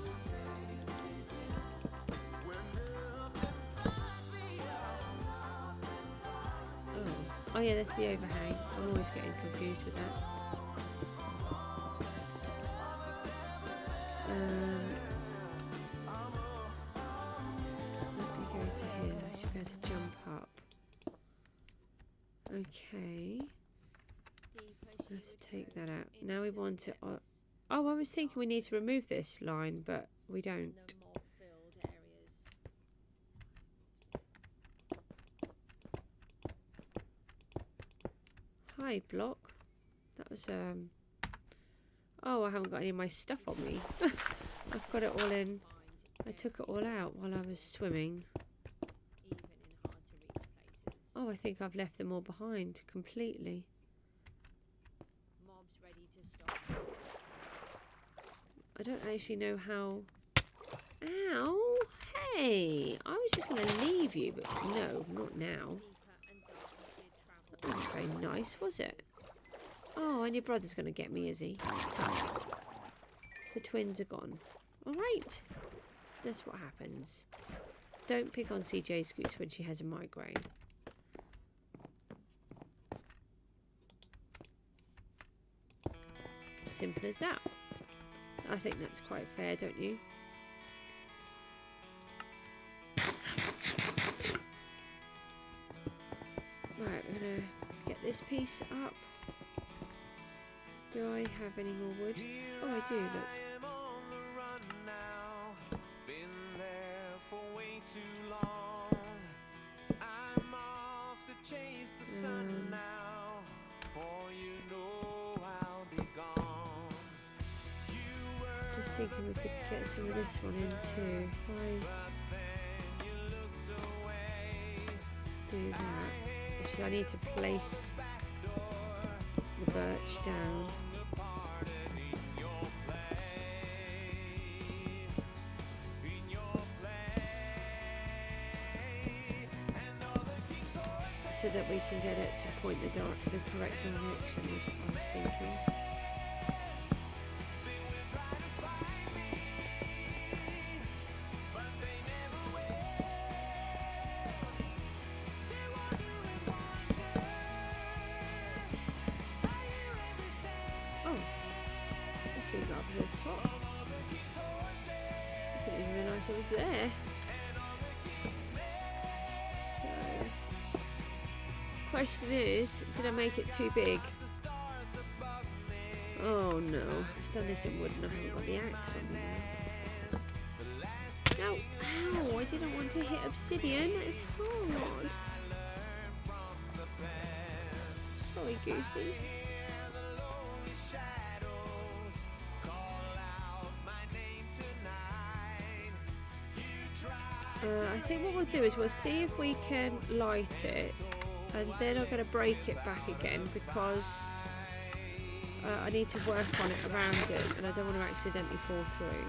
Oh yeah, that's the overhang. I'm always getting confused with that. Let me go to here. I should be able to jump up. Okay. Let's take that out. Now we want to... Oh, I was thinking we need to remove this line, but we don't. Hi, block. That was... Oh, I haven't got any of my stuff on me. I've got it all in. I took it all out while I was swimming. Oh, I think I've left them all behind completely. I don't actually know how... Ow! Hey! I was just going to leave you, but no, not now. That wasn't very nice, was it? Oh, and your brother's going to get me, is he? Tough. The twins are gone. Alright. That's what happens. Don't pick on CJSGOOSE when she has a migraine. Simple as that. I think that's quite fair, don't you? Right, I'm gonna get this piece up. Do I have any more wood? Oh, I do, look. Thinking we could get some of this one in too. If I do that, actually I need to place the birch down. So that we can get it to point the correct direction is what I was thinking. realised I was there. So, question is, did I make it too big? Oh no, I've done this in wood and I haven't got the axe on me now. No, ow, I didn't want to hit obsidian, it's hard. Sorry, Goosey. I think what we'll do is we'll see if we can light it, and then I'm going to break it back again because I need to work on it around it and I don't want to accidentally fall through.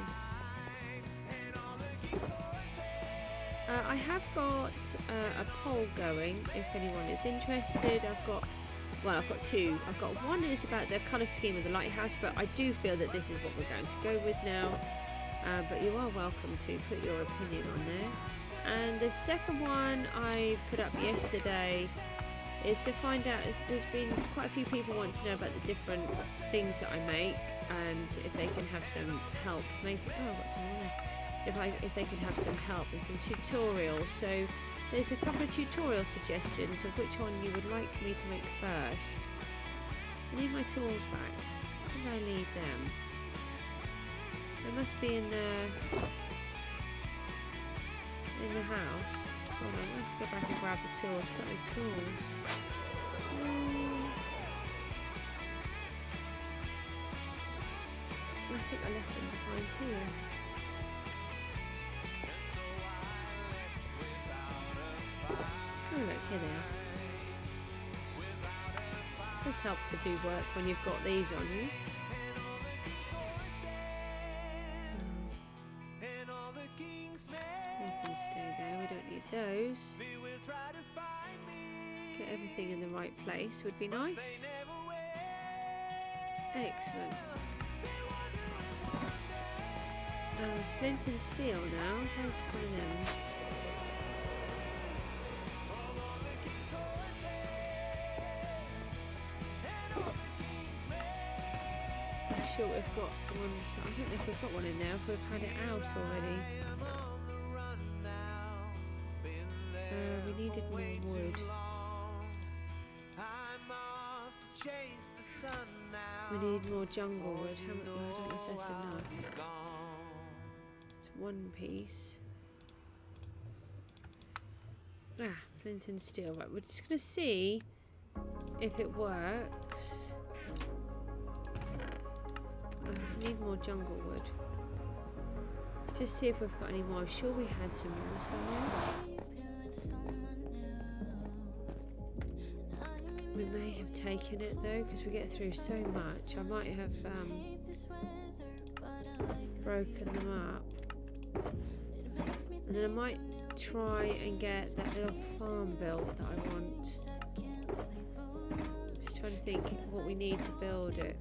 I have got a poll going if anyone is interested. I've got two. I've got one is about the colour scheme of the lighthouse, but I do feel that this is what we're going to go with now. But you are welcome to put your opinion on there. And the second one I put up yesterday is to find out if there's been quite a few people want to know about the different things that I make and if they can have some help. Maybe, oh, I've got some more there. If they can have some help and some tutorials. So there's a couple of tutorial suggestions of which one you would like me to make first. I need my tools back. Where did I leave them? They must be in the house. Hold on, let's go back and grab the tools. Got no tools. I think I left them behind here. Oh look, here they are. This helps to do work when you've got these on you. They can stay there, we don't need those. Get everything in the right place would be nice. Excellent. Flint and steel now, where's one of them? Sure we've got one, I don't know if we've got one in there, if we've had it out already. We needed more wood. We need more jungle wood. I don't know if that's enough. It's one piece. Flint and steel. Right, we're just going to see if it works. Need more jungle wood. Let's just see if we've got any more. I'm sure we had some more somewhere. We may have taken it though, because we get through so much. I might have broken them up. And then I might try and get that little farm built that I want. Just trying to think what we need to build it.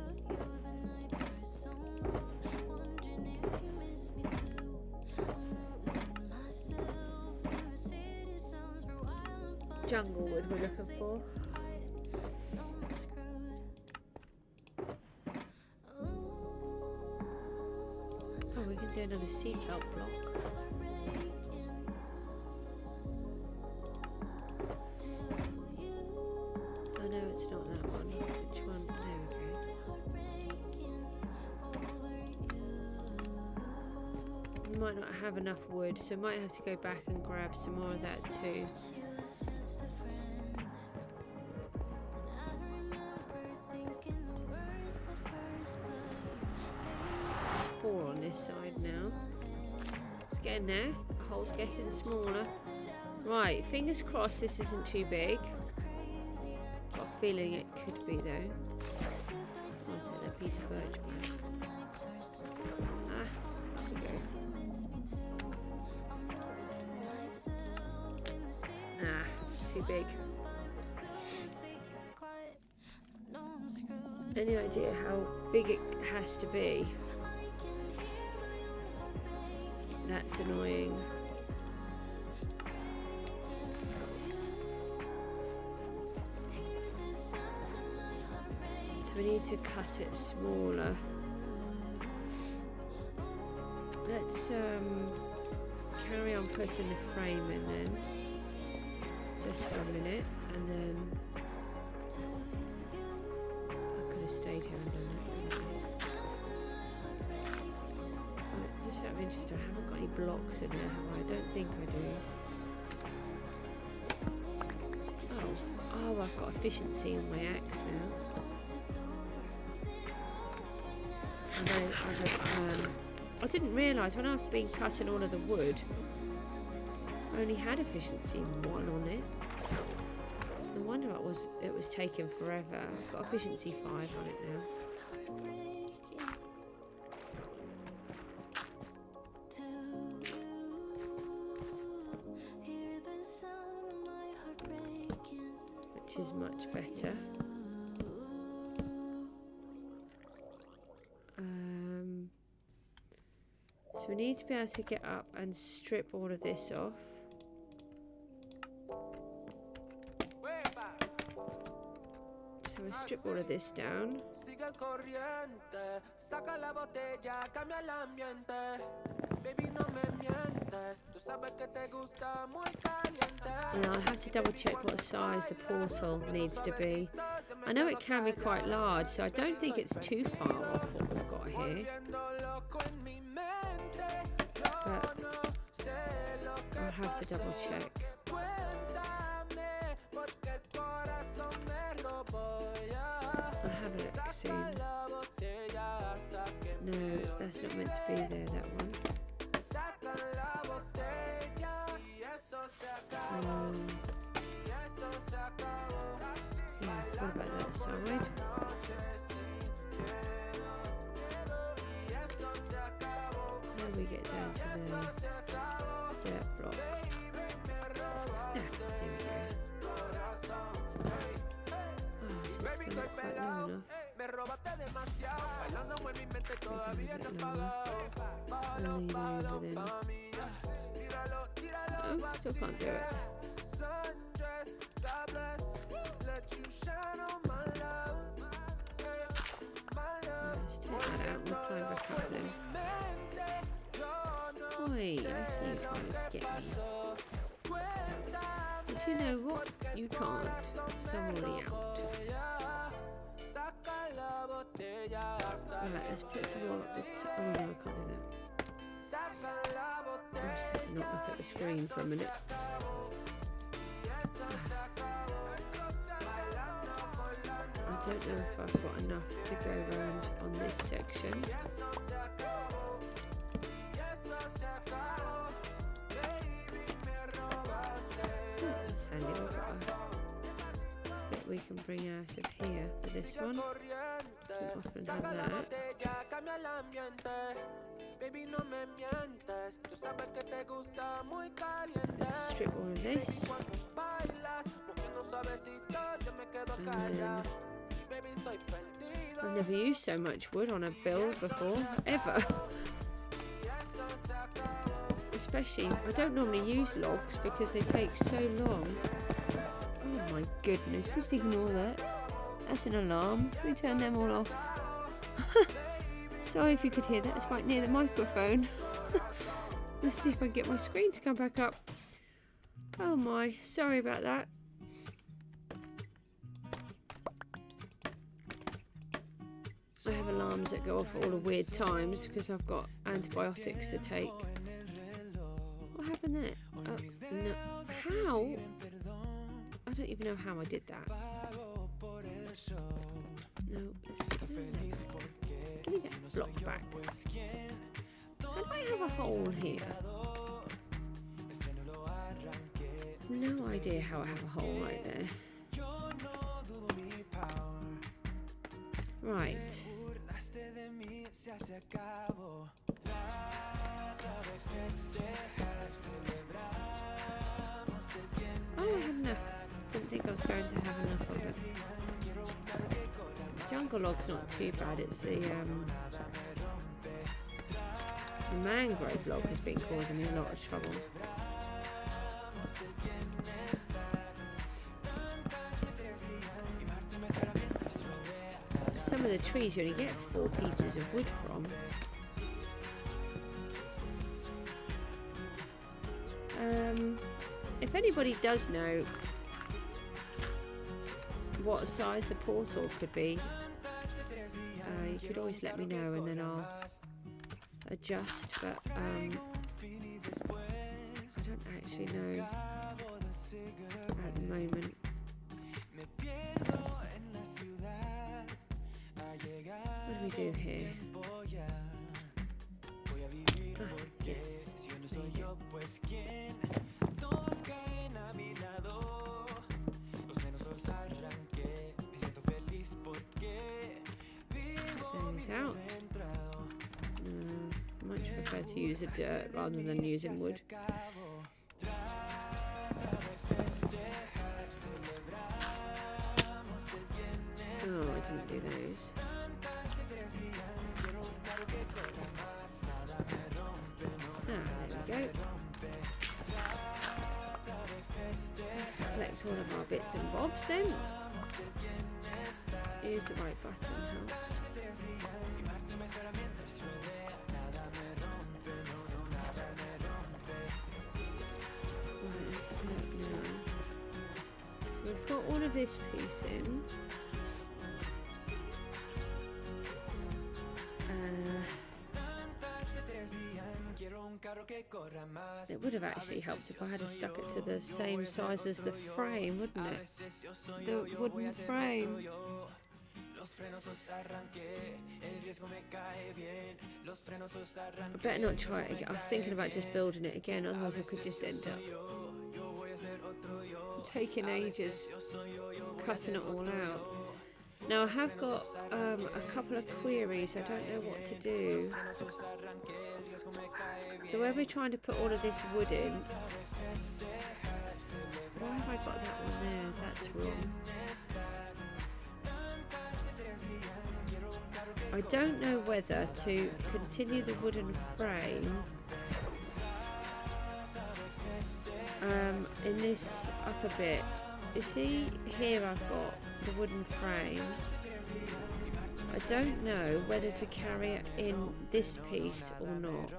Jungle wood we're looking for. Oh, we can do another sea kelp block. Oh no, it's not that one. Which one? There we go. We might not have enough wood, so might have to go back and grab some more of that too. On this side now. It's getting there. The hole's getting smaller. Right, fingers crossed this isn't too big. Got a feeling it could be though. I'll take that piece of birch bark. There we go. Too big. Any idea how big it has to be? That's annoying. So we need to cut it smaller. Let's carry on putting the frame in then, just for a minute, and then I could have stayed here and done that. Just out of interest, I haven't got any blocks in there, have I? I don't think I do. Oh, I've got efficiency in my axe now. I didn't realise when I've been cutting all of the wood, I only had efficiency 1 on it. No wonder it was taking forever. I've got efficiency 5 on it now. Which is much better. So we need to be able to get up and strip all of this off. So we strip all of this down. And I'll have to double check what size the portal needs to be. I know it can be quite large, so I don't think it's too far off what we've got here. But I'll have to double check. I'll have a look soon. No, that's not meant to be there, that one. Yeah, what about that side? How do we get down to the dirt block? Yeah, here we go. Oh, so it's still not quite long enough. Oh, still can't do it. Let's take that out and climb back up there. Oi, I see you trying to get me. But you know what? You can't. So I'm already out. Alright, let's put some more up the top. Oh no, I can't do that. I just have to not look at the screen for a minute. I don't know if I've got enough to go around on this section. That's handy. We've got a bit we can bring out of here for this one. Don't often have that. Let's strip all of this. And then I've never used so much wood on a build before, ever. Especially, I don't normally use logs because they take so long. Oh my goodness, just ignore that. That's an alarm. We turn them all off. Sorry if you could hear that, it's right near the microphone. Let's see if I can get my screen to come back up. Oh my, sorry about that. I have alarms that go off at all the weird times because I've got antibiotics to take. What happened there? No. How? I don't even know how I did that. No, give me that block back. How do I have a hole here? No idea how I have a hole right there. Right. Oh, I have enough. Didn't think I was going to have enough of it. Jungle log's not too bad. It's the mangrove log has been causing me a lot of trouble. Some of the trees you only get 4 pieces of wood from. If anybody does know what size the portal could be, you could always let me know and then I'll adjust, but I don't actually know at the moment. What do we do here? Yes. Those out. Much prefer to use a dirt rather than using wood. Oh, I didn't do those. There we go. Let's collect all of our bits and bobs then. Use the right button helps. Right, let's have a look now. So we've got all of this piece in. It would have actually helped if I had stuck it to the same size as the frame, wouldn't it? The wooden frame. I better not try it again. I was thinking about just building it again, otherwise I could just end up taking ages cutting it all out. Now I have got a couple of queries. I don't know what to do. So where we're trying to put all of this wood in, why have I got that one there? That's wrong. I don't know whether to continue the wooden frame in this upper bit. You see here I've got the wooden frame. I don't know whether to carry it in this piece or not,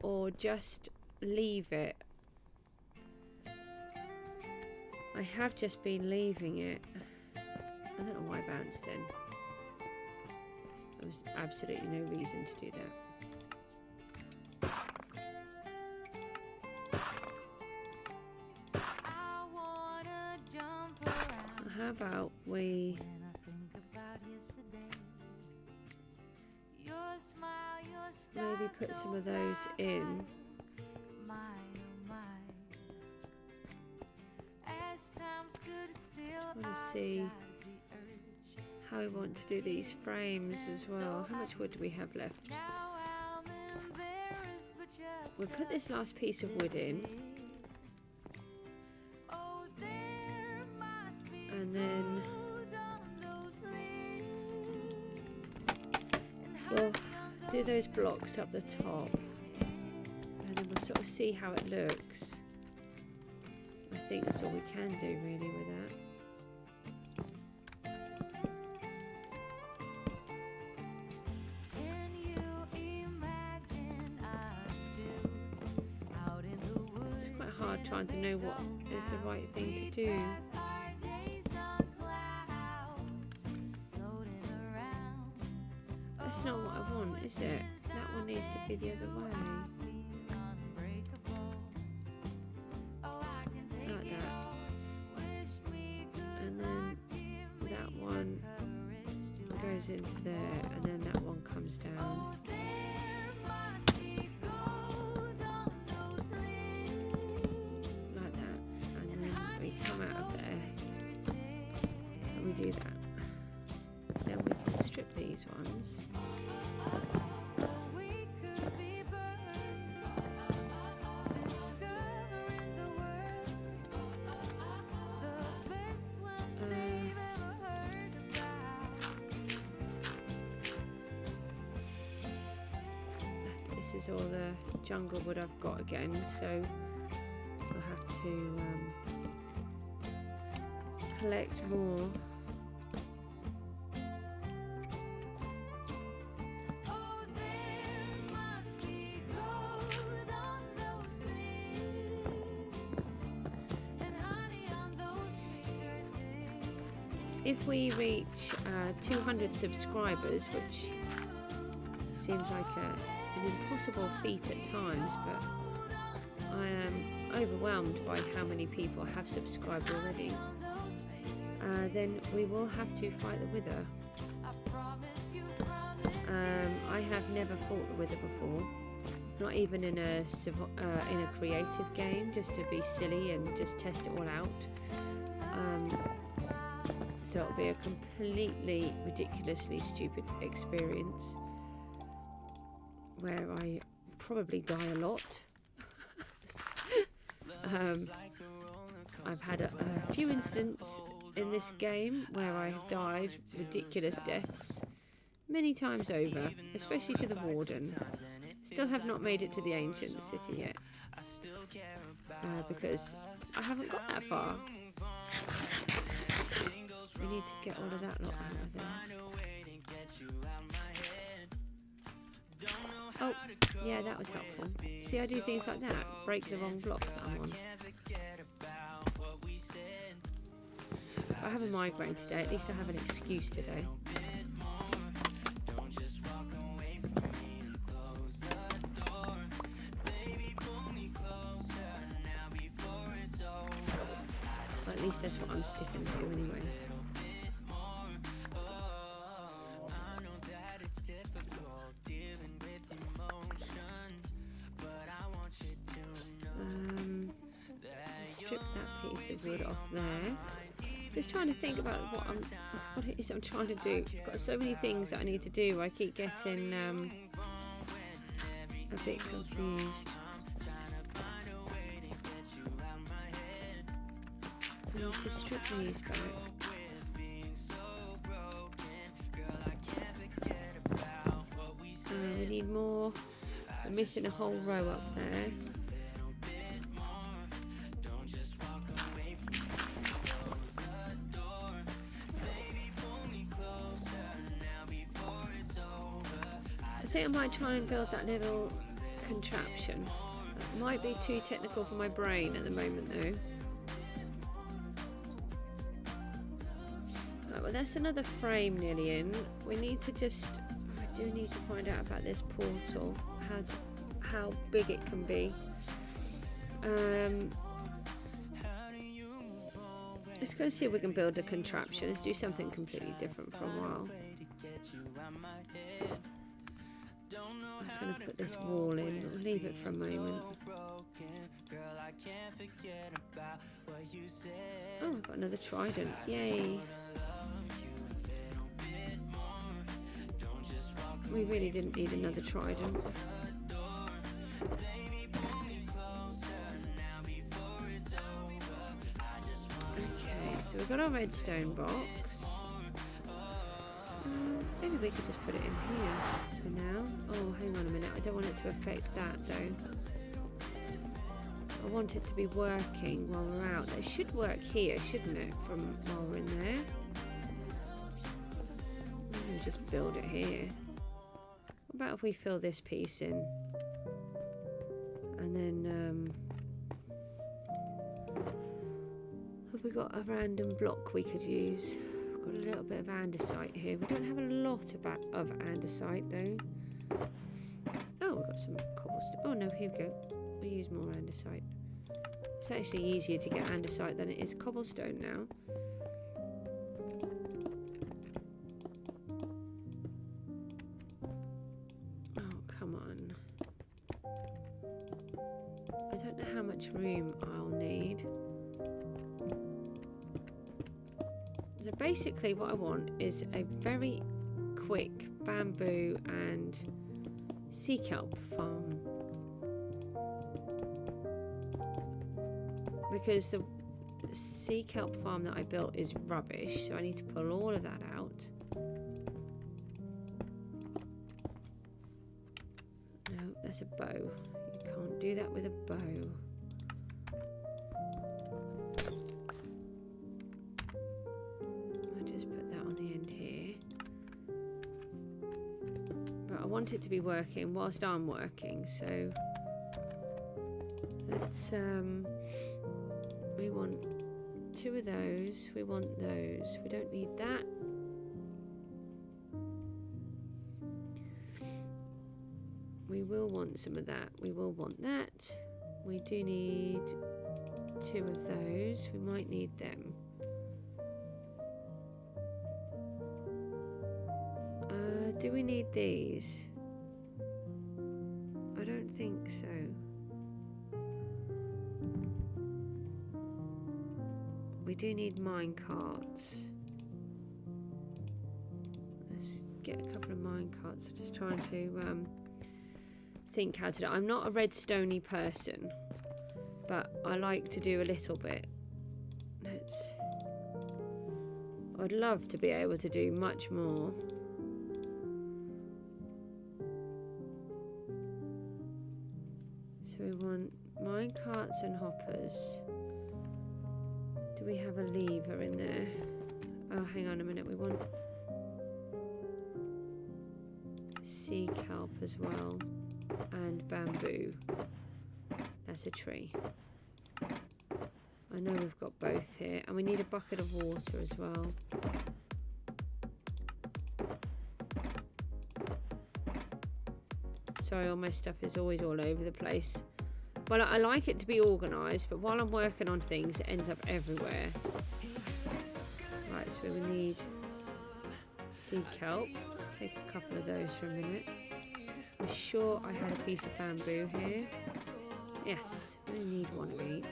or just leave it. I have just been leaving it. I don't know why I bounced then. There was absolutely no reason to do that. How about we maybe put some of those in. I want to see how we want to do these frames as well. How much wood do we have left? We'll put this last piece of wood in. And then we'll do those blocks up the top, and then we'll sort of see how it looks. I think that's all we can do really with that. It's quite hard trying to know what is the right thing to do. That's not what I want, is it? That one needs to be the other way. Like that. And then that one goes into there, and then that one comes down. Like that. And then we come out of there, and we do that. Then we can strip these ones. This is all the jungle wood I've got again, so I'll have to collect more. if we reach 200 subscribers, which seems like an impossible feat at times, but I am overwhelmed by how many people have subscribed already, then we will have to fight the Wither. I have never fought the Wither before, not even in a creative game, just to be silly and just test it all out. So it'll be a completely ridiculously stupid experience where I probably die a lot. I've had a few instances in this game where I have died ridiculous deaths many times over, especially to the Warden. Still have not made it to the Ancient City yet, because I haven't got that far. We need to get all of that lot out of there. Oh, yeah, that was helpful. See, I do things like that. Break the wrong block that I'm on. I have a migraine today. At least I have an excuse today. Well, at least that's what I'm sticking to anyway. Strip that piece of wood off there. Just trying to think about what it is I'm trying to do. I've got so many things that I need to do. I keep getting a bit confused. I need to strip these back. We need more. I'm missing a whole row up there. I think I might try and build that little contraption. It might be too technical for my brain at the moment though. Right, well that's another frame nearly in. We need to I do need to find out about this portal, how big it can be. Let's go see if we can build a contraption. Let's do something completely different for a while. I'm just going to put this wall in. We'll leave it for a moment. Oh, I've got another trident. Yay. We really didn't need another trident. Okay, so we've got our redstone box. Maybe we could just put it in here for now. Oh, hang on a minute. I don't want it to affect that though. I want it to be working while we're out. It should work here, shouldn't it, from while we're in there? Maybe just build it here. What about if we fill this piece in? And then, have we got a random block we could use? We've got a little bit of andesite here. We don't have a lot of andesite though. Oh, we've got some cobblestone. Oh no, here we go. We'll use more andesite. It's actually easier to get andesite than it is cobblestone now. Oh, come on. I don't know how much room I'll need. So basically what I want is a very quick bamboo and sea kelp farm. Because the sea kelp farm that I built is rubbish, so I need to pull all of that out. No, that's a bow. You can't do that with a bow. I'll just put that on the end here. But I want it to be working whilst I'm working, so let's we want 2 of those. We want those. We don't need that. We will want some of that. We will want that. We do need 2 of those. We might need them. Do we need these? I don't think so. We do need mine carts. Let's get a couple of mine carts. I'm just trying to think how to do it. I'm not a redstone-y person, but I like to do a little bit. I'd love to be able to do much more. So we want mine carts and hoppers. Do we have a lever in there? Oh, hang on a minute. We want sea kelp as well, and bamboo. That's a tree. I know we've got both here, and we need a bucket of water as well. Sorry, all my stuff is always all over the place. Well, I like it to be organised, but while I'm working on things, it ends up everywhere. Right, so we need sea kelp. Let's take a couple of those for a minute. I'm sure I had a piece of bamboo here. Yes, we only need 1 of each.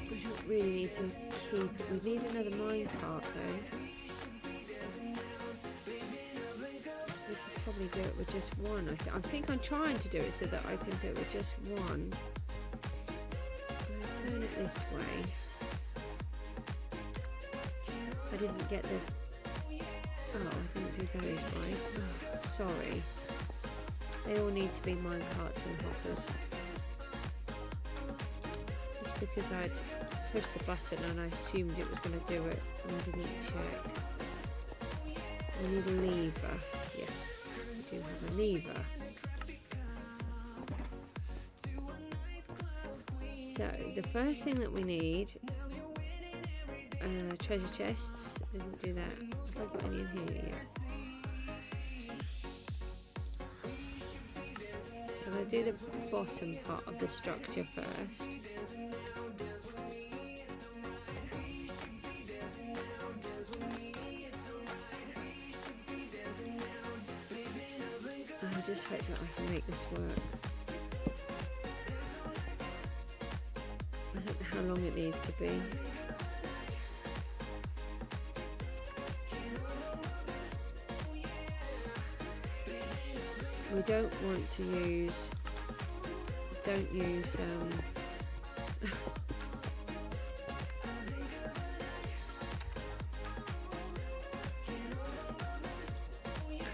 We don't really need to keep... We need another mine cart though. We could probably do it with just 1. I think I'm trying to do it so that I can do it with just 1. I'm going to turn it this way. I didn't get the... Oh, I didn't do those right. Oh, sorry. They all need to be mine carts and hoppers. Just because I'd pushed the button and I assumed it was going to do it and I didn't check. We need a lever. Yes, we do have a lever. So, the first thing that we need... treasure chests. Didn't do that. Have I got any in here yet? So I'm going to do the bottom part of the structure first. And I just hope that I can make this work. I don't know how long it needs to be. We don't want to use, don't use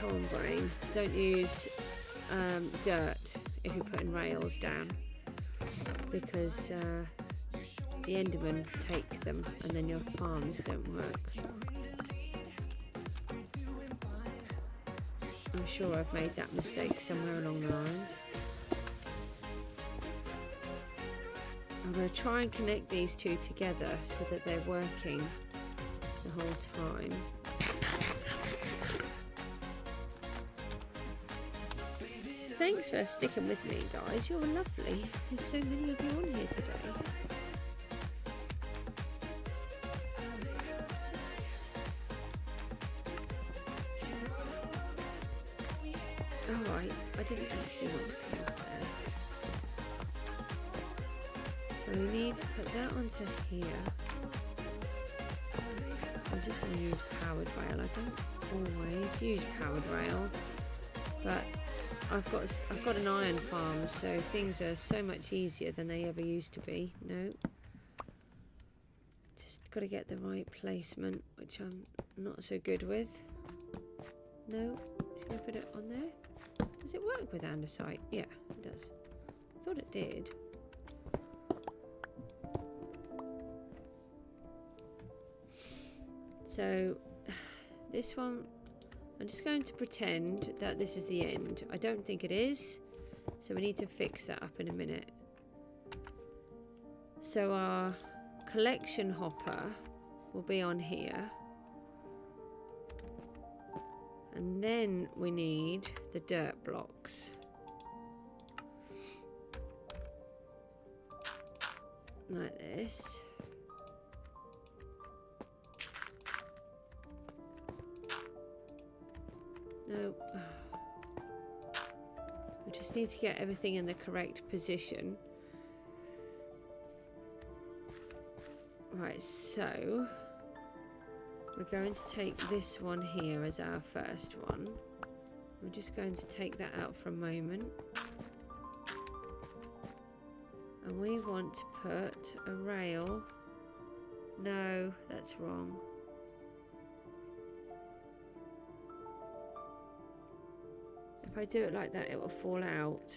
corn brain, don't use dirt if you're putting rails down, because the Endermen take them and then your farms don't work. I'm sure I've made that mistake somewhere along the lines. I'm going to try and connect these 2 together so that they're working the whole time. Thanks for sticking with me, guys. You're lovely. There's so many of you on here today. Alright, I didn't actually want to come up there. So we need to put that onto here. I'm just going to use powered rail. I don't always use powered rail, but I've got an iron farm, so things are so much easier than they ever used to be. No. Just got to get the right placement, which I'm not so good with. No. Should we put it on there? Does it work with andesite? Yeah, it does. I thought it did. So, this one, I'm just going to pretend that this is the end. I don't think it is, so we need to fix that up in a minute. So our collection hopper will be on here. And then we need the dirt blocks. Like this. No. I just need to get everything in the correct position. Right, so we're going to take this one here as our first one. We're just going to take that out for a moment. And we want to put a rail. No, that's wrong. If I do it like that, it will fall out.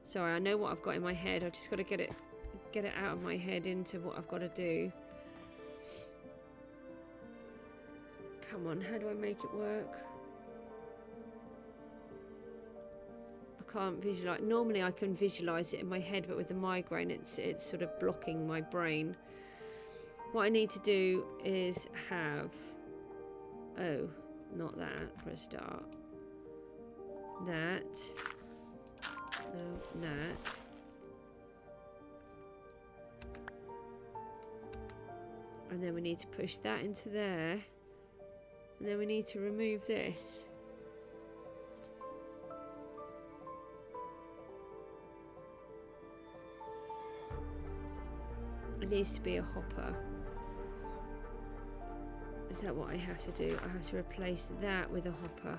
Sorry, I know what I've got in my head. I've just got to get it out of my head into what I've got to do. Come on, how do I make it work? I can't visualize. Normally I can visualize it in my head, but with the migraine it's sort of blocking my brain. What I need to do is have, oh, not that for a start. That. No, that. And then we need to push that into there. And then we need to remove this. It needs to be a hopper. Is that what I have to do? I have to replace that with a hopper.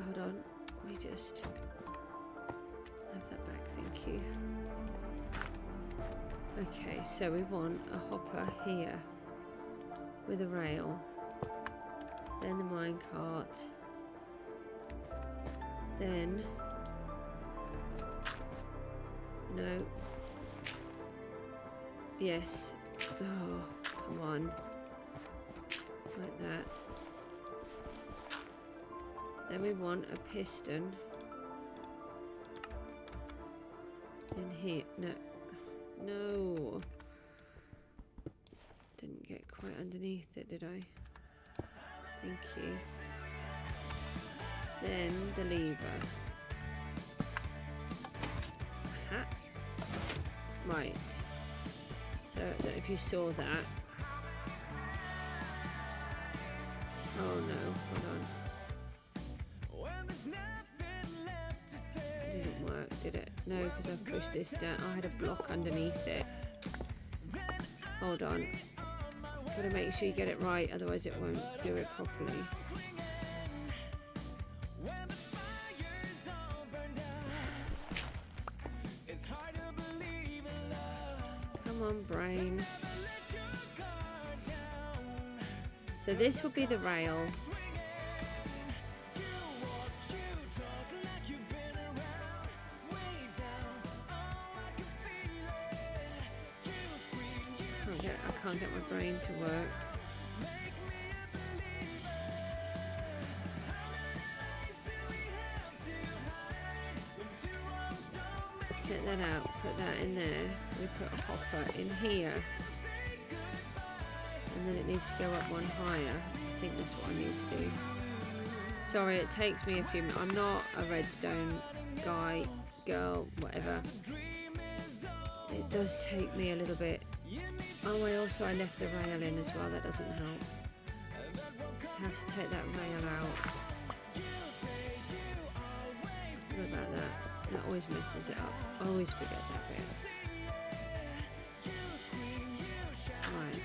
Hold on. Let me just have that back. Thank you. Okay, so we want a hopper here with a rail, then the minecart, then no, yes, oh come on, like that. Then we want a piston in here. No, didn't get quite underneath it, did I? Thank you. Then the lever. Aha. Right. So I don't know if you saw that. Oh no, hold on. It didn't work, did it? No, because I've pushed this down. I had a block underneath it. Hold on. Gotta make sure you get it right, otherwise it won't do it properly. Come on, brain. So this will be the rail. I can't get my brain to work. Get that out, put that in there. We put a hopper in here. And then it needs to go up one higher. I think that's what I need to do. Sorry, it takes me a few minutes. I'm not a redstone guy, girl, whatever. It does take me a little bit. Oh, I left the rail in as well. That doesn't help. I have to take that rail out. What about that? That always messes it up. I always forget that bit. Right.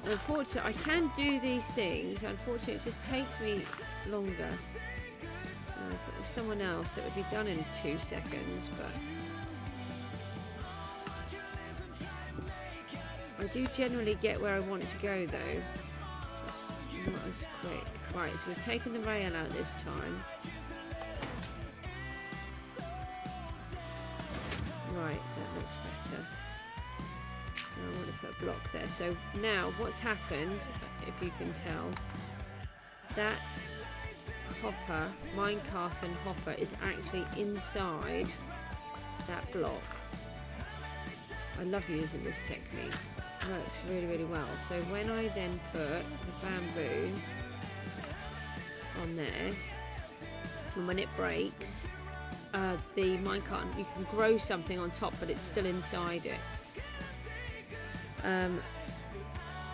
Unfortunately, I can do these things. Unfortunately, it just takes me longer. If it was someone else, it would be done in 2 seconds, but I do generally get where I want to go, though. It's not as quick. Right, so we've taken the rail out this time. looks better. Now I want to put a block there. So now what's happened, if you can tell, that hopper, minecart and hopper is actually inside that block. I love using this technique. It works really, really well. So when I then put the bamboo on there, and when it breaks, the minecart, you can grow something on top, but it's still inside it.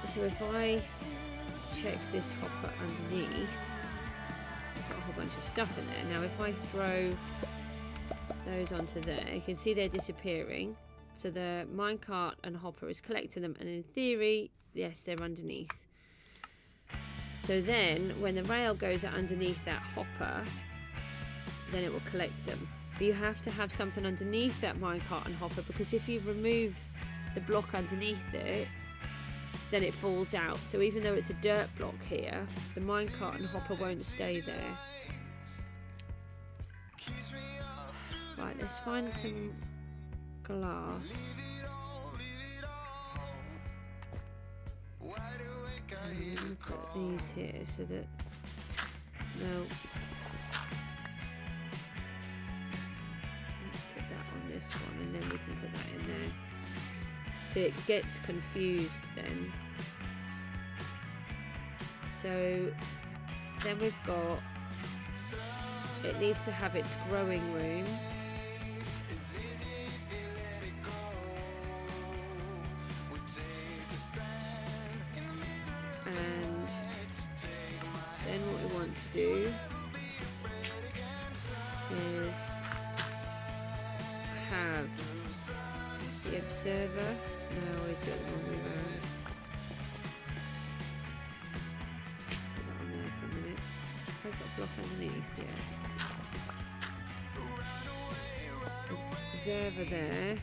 So if I check this hopper underneath, I've got a whole bunch of stuff in there. Now if I throw those onto there, you can see they're disappearing. So the minecart and hopper is collecting them, and in theory, yes, they're underneath. So then when the rail goes underneath that hopper, then it will collect them. But you have to have something underneath that minecart and hopper, because if you remove the block underneath it, then it falls out. So even though it's a dirt block here, the minecart and hopper won't stay there. Right, let's find some glass. And put these here so that no. Let's put that on this one, and then we can put that in there. So it gets confused then. So then we've got, it needs to have its growing room. And then what we want to do is have the observer. No, I always do it the wrong way around. Put that on there for a minute. I've got a block underneath, yeah. Observer there.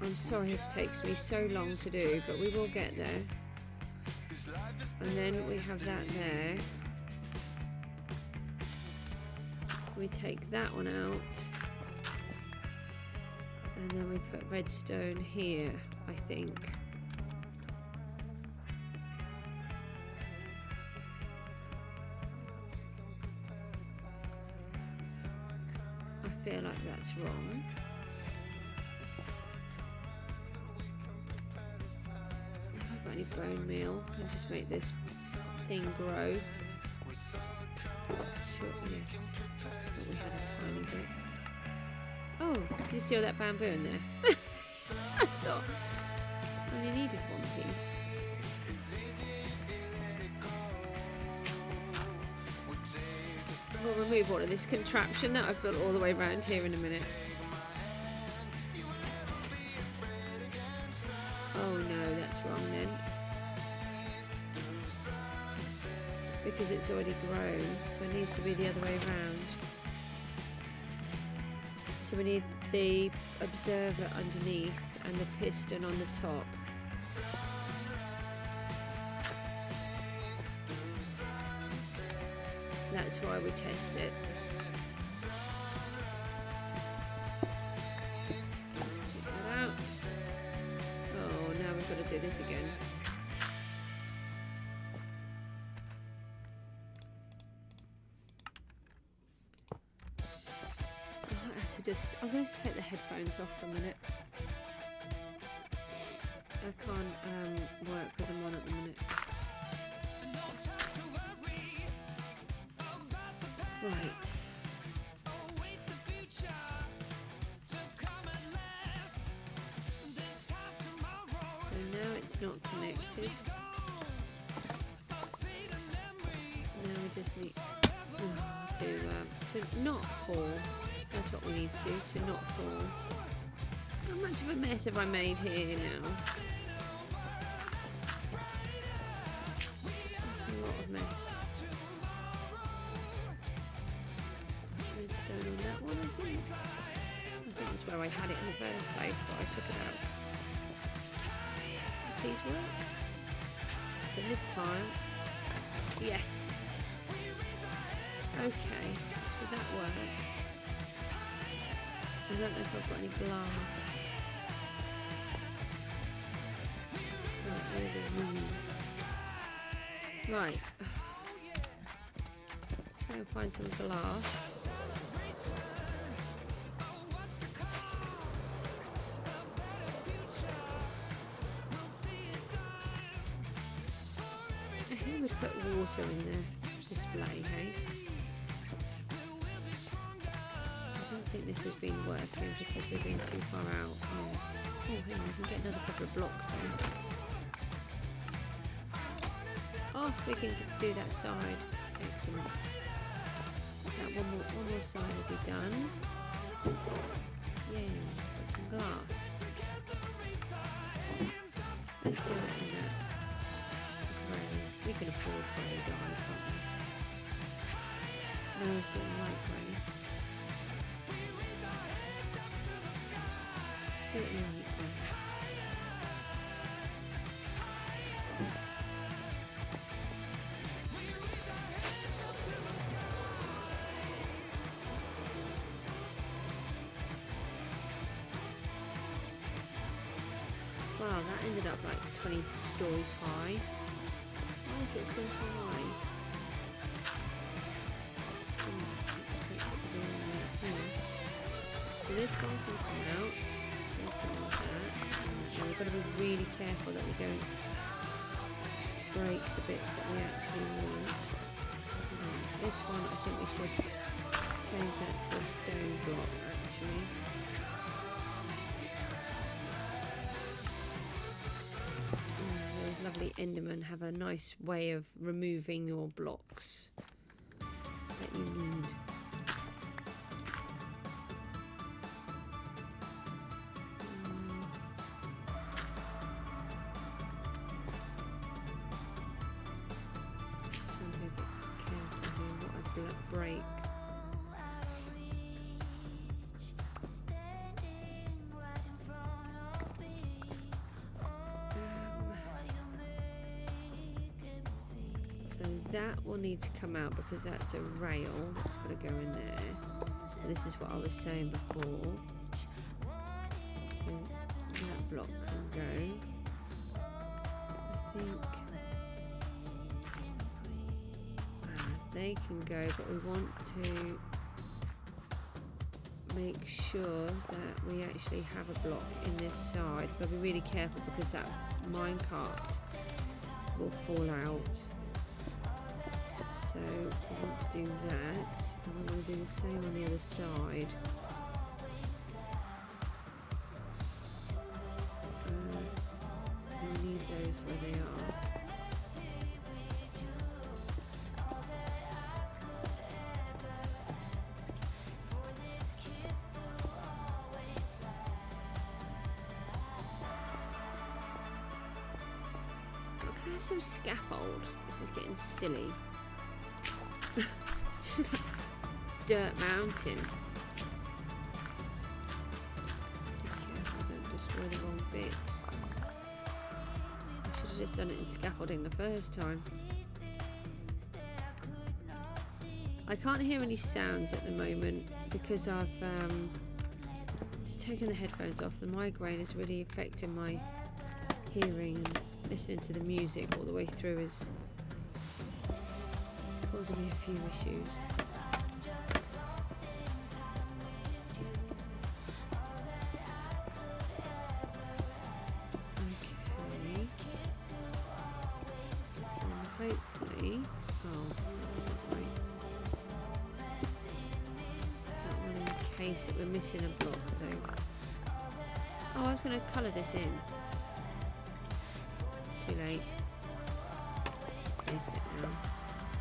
I'm sorry this takes me so long to do, but we will get there. And then we have that there. We take that one out. And then we put redstone here, I think. I feel like that's wrong. Have I got any bone meal? I'll just make this thing grow. Sure, yes. But we had a tiny bit. Oh, did you see all that bamboo in there? I thought I only needed one piece. We'll remove all of this contraption that I've built all the way around here in a minute. Oh no, that's wrong then. Because it's already grown, so it needs to be the other way around. So we need the observer underneath and the piston on the top. That's why we test it. Just take that out. Oh, now we've got to do this again. I'm going to take the headphones off for a minute. I can't work with them on at the minute. Right. So now it's not connected. Now we just need to not fall. That's what we need to do, to not fall. How much of a mess have I made here now? That's a lot of mess. Redstone on that one, I think. I think that's where I had it in the first place, but I took it out. Please work. So this time, yes. Okay, so that works. I don't know if I've got any glass. Oh, there's a room. Right. Let's go and find some glass. Who would put water in the display, hey? I don't think this has been working because we've been too far out. Oh, hang on, we can get another couple of blocks there. Oh, we can do that side. Excellent. That one more side will be done. Yay, got some glass. Let's do it in that. We can afford grey dye, can't we? No, it's doing light grey. Do it in light grey. Wow, that ended up like 20 stories high. Why is it so high? So this one can come out. Something like that. And we've got to be really careful that we don't break the bits that we actually want. This one, I think we should change that to a stone block actually. Lovely Endermen have a nice way of removing your blocks that you need. Just trying to be a bit careful here what I break. That will need to come out because that's a rail that's got to go in there. So this is what I was saying before. So that block can go. I think they can go, but we want to make sure that we actually have a block in this side. But be really careful because that minecart will fall out. So we want to do that, and we want to do the same on the other side. We need those where they are. Oh, can I have some scaffold? This is getting silly. It's just like dirt mountain. Be careful, don't destroy the wrong bits. I should have just done it in scaffolding the first time. I can't hear any sounds at the moment because I've just taken the headphones off. The migraine is really affecting my hearing, and listening to the music all the way through is causing me a few issues. Okay. And hopefully, oh, that's not right. That one in case that we're missing a block though. Oh, I was going to colour this in. Too late. Missed it now.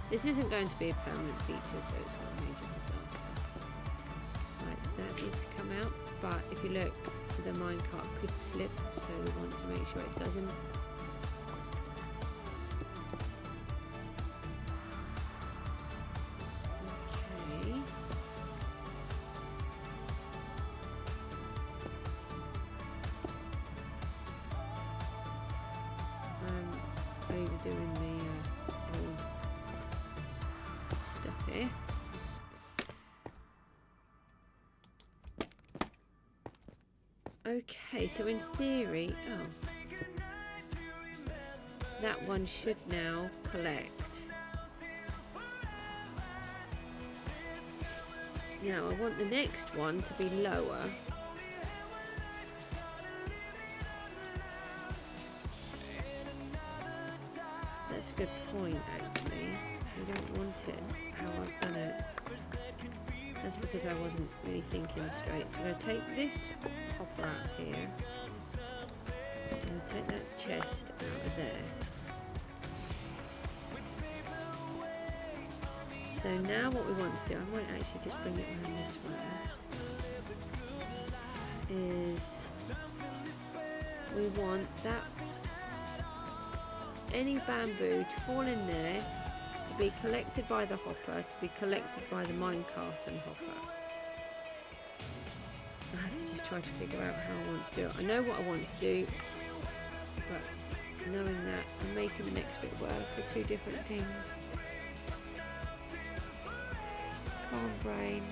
This isn't going to be a permanent feature, so it's not a major disaster. Right, that needs to come out, but if you look, the minecart could slip, so we want to make sure it doesn't. Okay. I'm overdoing the old stuff here. Okay, so in theory, that one should now collect. Now I want the next one to be lower. That's a good point, actually. I don't want it how I've done it. That's because I wasn't really thinking straight. So I'm going to take this hopper out here. I'm going to take that chest out of there. So now what we want to do, I might actually just bring it around this way, is we want that, any bamboo to fall in there, to be collected by the hopper, to be collected by the minecart and hopper. I have to just try to figure out how I want to do it. I know what I want to do, but knowing that and making the next bit work are two different things. Calm brain.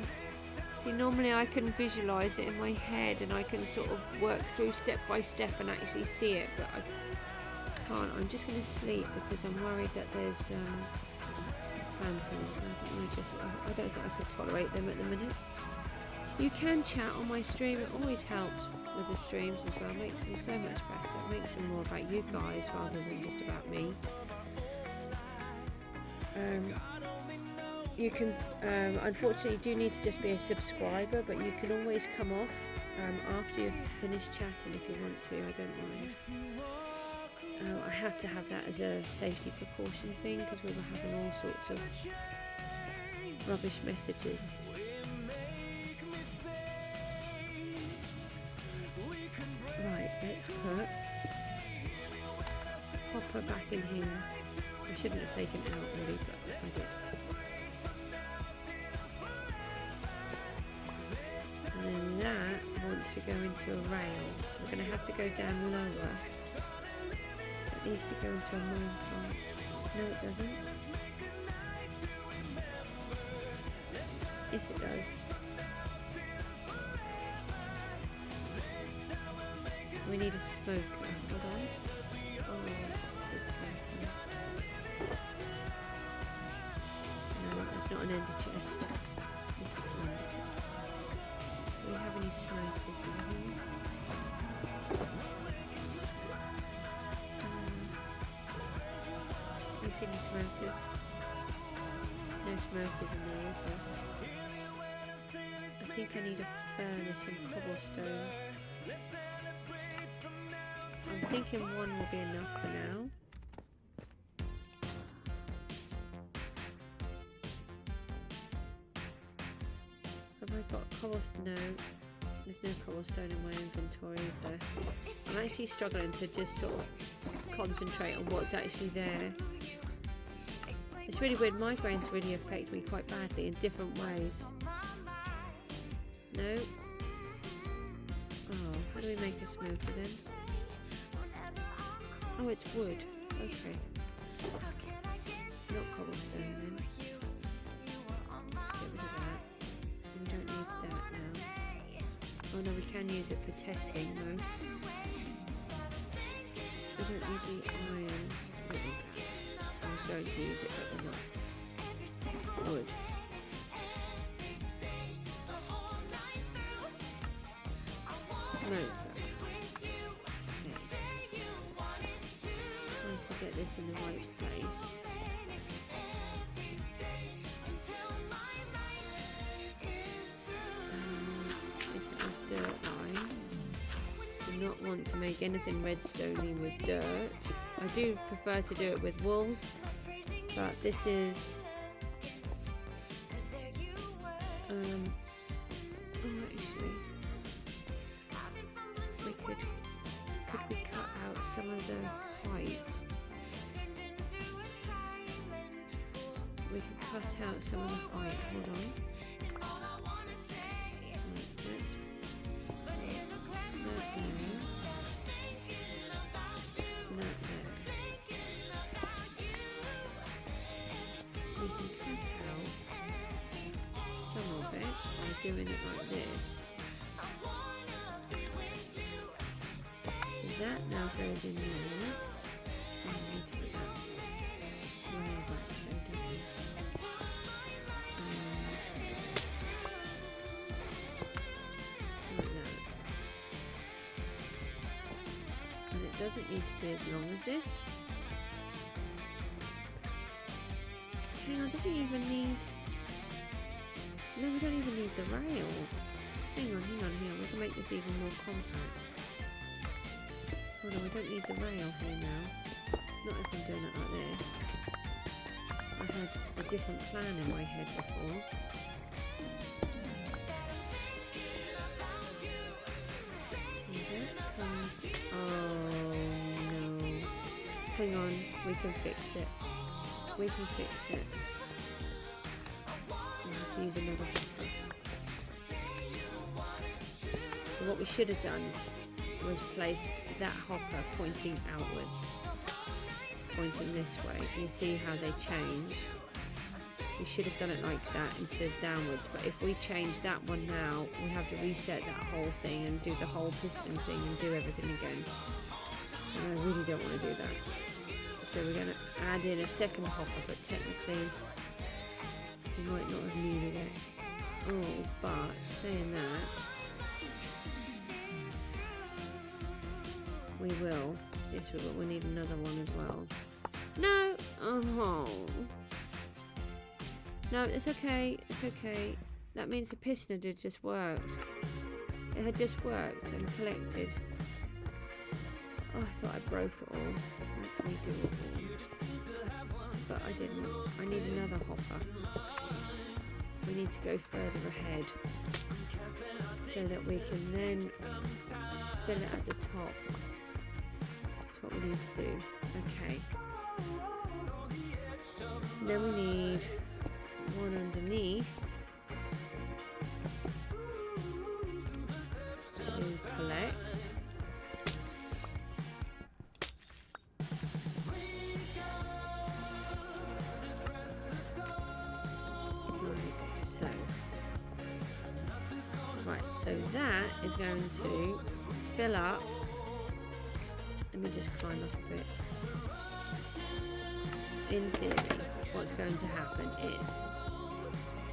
See, normally I can visualise it in my head and I can sort of work through step by step and actually see it, but I can't. I'm just going to sleep because I'm worried that there's phantoms. I don't think I could tolerate them at the minute. You can chat on my stream. It always helps with the streams as well. It makes them so much better. It makes them more about you guys rather than just about me. You can, unfortunately, you do need to just be a subscriber, but you can always come off after you've finished chatting if you want to. I don't mind. I have to have that as a safety precaution thing because we were having all sorts of rubbish messages. Right, let's put hopper back in here. I shouldn't have taken it out really, but I did. And then that wants to go into a rail, so we're going to have to go down lower. It needs to go into a minecart. No, it doesn't. Yes, it does. We need a smoker. Hold on. Oh, it's careful. No, that's not an ender chest. This is an ender chest. Do we have any smokers in here? Do you see any smokers? No smokers in there, is there? I think I need a furnace and cobblestone. I'm thinking one will be enough for now. Have I got cobblestone? No, there's no cobblestone in my inventory, is there? I'm actually struggling to just sort of concentrate on what's actually there. It's really weird, migraines really affect me quite badly in different ways. No? Oh, how do we make a smoker then? Oh, it's wood. Okay. Not cobblestone then. Let's get rid of that. We don't need that now. Oh no, we can use it for testing though. We don't need the iron. I was going to use it, but we're not. Wood. Smoke. Get this in the right place. If it was dirt line, I do not want to make anything redstone with dirt. I do prefer to do it with wool, but this is actually could we cut out some of the white? We can cut out some of the white. Hold on. Right, let's put that there. That there. We can cut out some of it by doing it like this. goes in there. Oh, I need to get that rail back there, don't we? Like that. And it doesn't need to be as long as this. Hang on, do we even need... No, we don't even need the rail. Hang on. We can make this even more compact. Hold on, we don't need the rail here now. Not if I'm doing it like this. I had a different plan in my head before. Oh no. Hang on, we can fix it. We can fix it. I have to use another hopper. So what we should have done was place that hopper pointing outwards, pointing this way. You see how they change? We should have done it like that instead of downwards, but if we change that one now, we have to reset that whole thing and do the whole piston thing and do everything again. And I really don't want to do that. So we're going to add in a second hopper, but technically we might not have needed it. Oh, but saying that, we will. Yes, we will. We need another one as well. No! Oh. No, it's okay. It's okay. That means the piston had just worked. It had just worked and collected. Oh, I thought I broke it all. That's redo it all. But I didn't. I need another hopper. We need to go further ahead so that we can then fill it at the top. That's what we need to do. Okay. Then we need one underneath to collect. So that is going to fill up. Let me just climb up a bit. In theory, what's going to happen is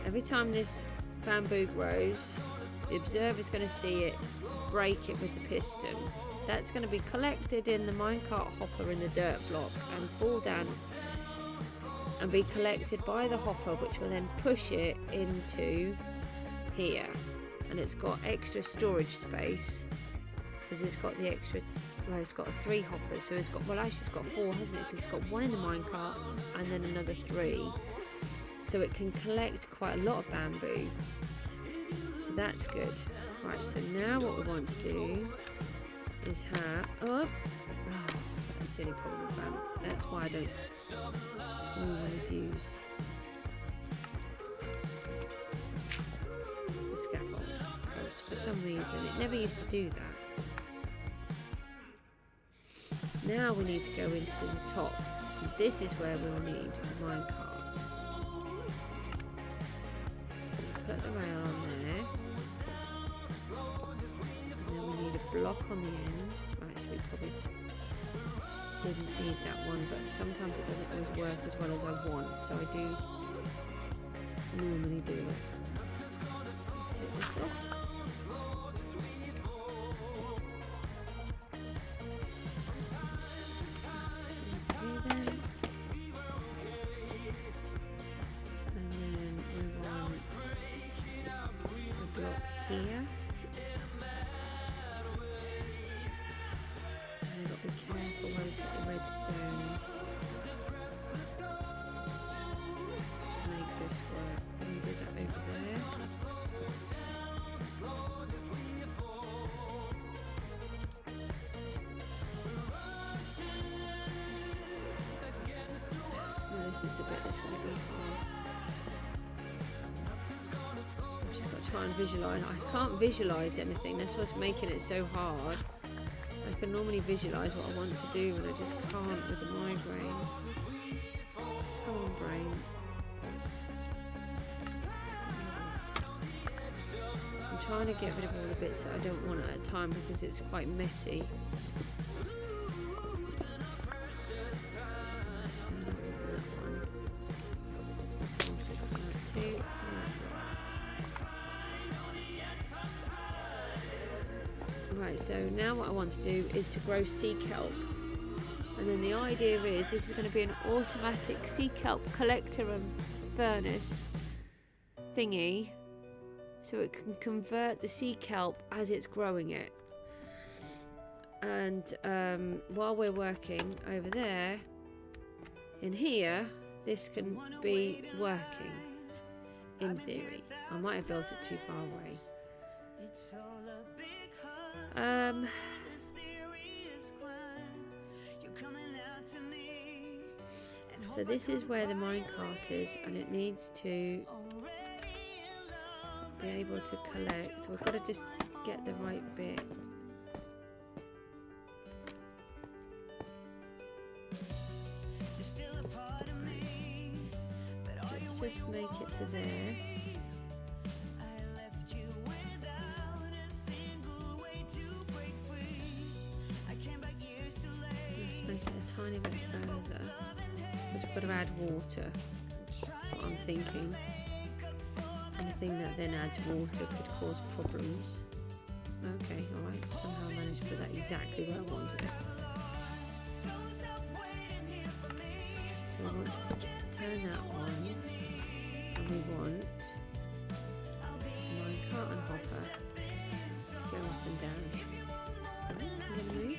every time this bamboo grows, the observer's going to see it break it with the piston. That's going to be collected in the minecart hopper in the dirt block and fall down and be collected by the hopper, which will then push it into here. And it's got extra storage space because it's got the extra, well, it's got 3 hoppers, so it's got, well, actually it's got 4, hasn't it? Because it's got 1 in the minecart and then another 3, so it can collect quite a lot of bamboo, so that's good. Right, so now what we want to do is have, oh, that's a silly problem with bamboo. That's why I don't always use the scaffold, because for some reason it never used to do that. Now we need to go into the top. And this is where we'll need a minecart. So we'll put the rail on there. And then we need a block on the end. Right, so we probably didn't need that one, but sometimes it doesn't always work as well as I want, so I do normally do it. Let's take this off. Here. And you've got to be careful where we put the redstone to make this work. I'm going to do that over there. Now this is the bit that's going to be hard. Try and visualise. I can't visualise anything. That's what's making it so hard. I can normally visualise what I want to do, and I just can't with the migraine. Come on, brain. I'm trying to get rid of all the bits that I don't want at a time because it's quite messy. Right, so now what I want to do is to grow sea kelp. And then the idea is this is going to be an automatic sea kelp collector and furnace thingy. So it can convert the sea kelp as it's growing it. And while we're working over there, in here, this can be working, in theory. I might have built it too far away. So this is where the minecart is, and it needs to be able to collect. We've got to just get the right bit. Let's just make it to there. Let's make it a tiny bit further. Because we've got to add water. That's what I'm thinking. Anything that then adds water could cause problems. Okay, alright. Somehow I managed to put that exactly where I wanted it. So I want to turn that on. And we want minecart and hopper to go up and down. I'm going to move.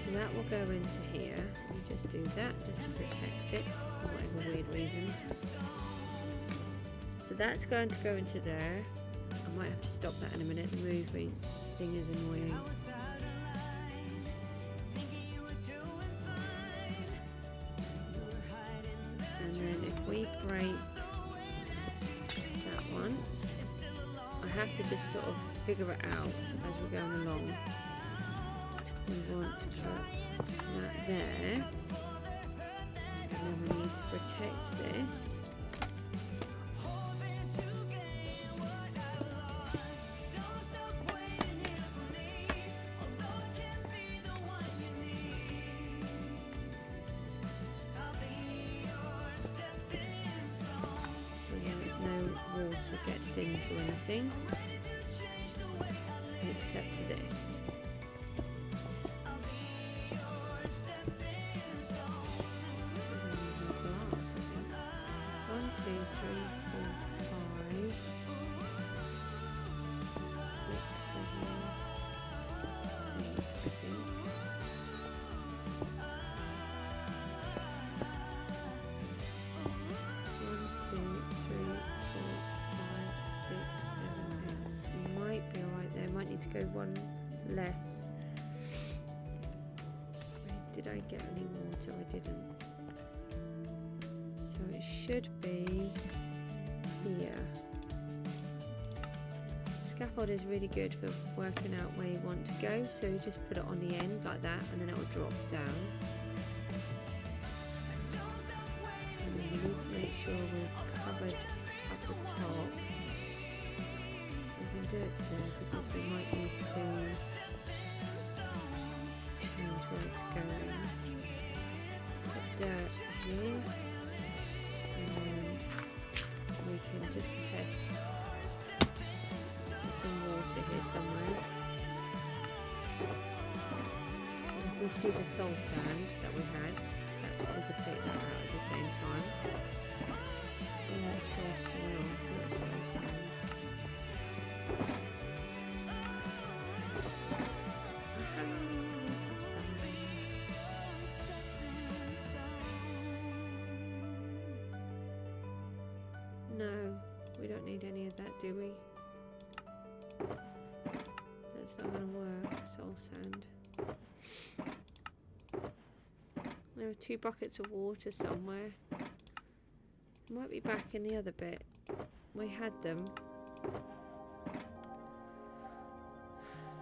So that will go into here. We just do that just to protect it for whatever weird reason. So that's going to go into there. I might have to stop that in a minute. The moving thing is annoying. And then if we break that one, I have to just sort of figure it out as we're going along. We want to put that there, and then we need to protect this. So that no water gets into anything except this. Go one less. Did I get any water? I didn't. So it should be here. Scaffold is really good for working out where you want to go. So you just put it on the end like that, and then it will drop down. And then we need to make sure we're covered at the top. Do it today because we might need to change where it's going. Put dirt here, and then we can just test. There's some water here somewhere. And if we see the soul sand that we had, we could take that out at the same time. Oh, that's all soil. I thought it was soul sand. No, we don't need any of that, do we? That's not going to work. Soul sand. There are 2 buckets of water somewhere. Might be back in the other bit. We had them.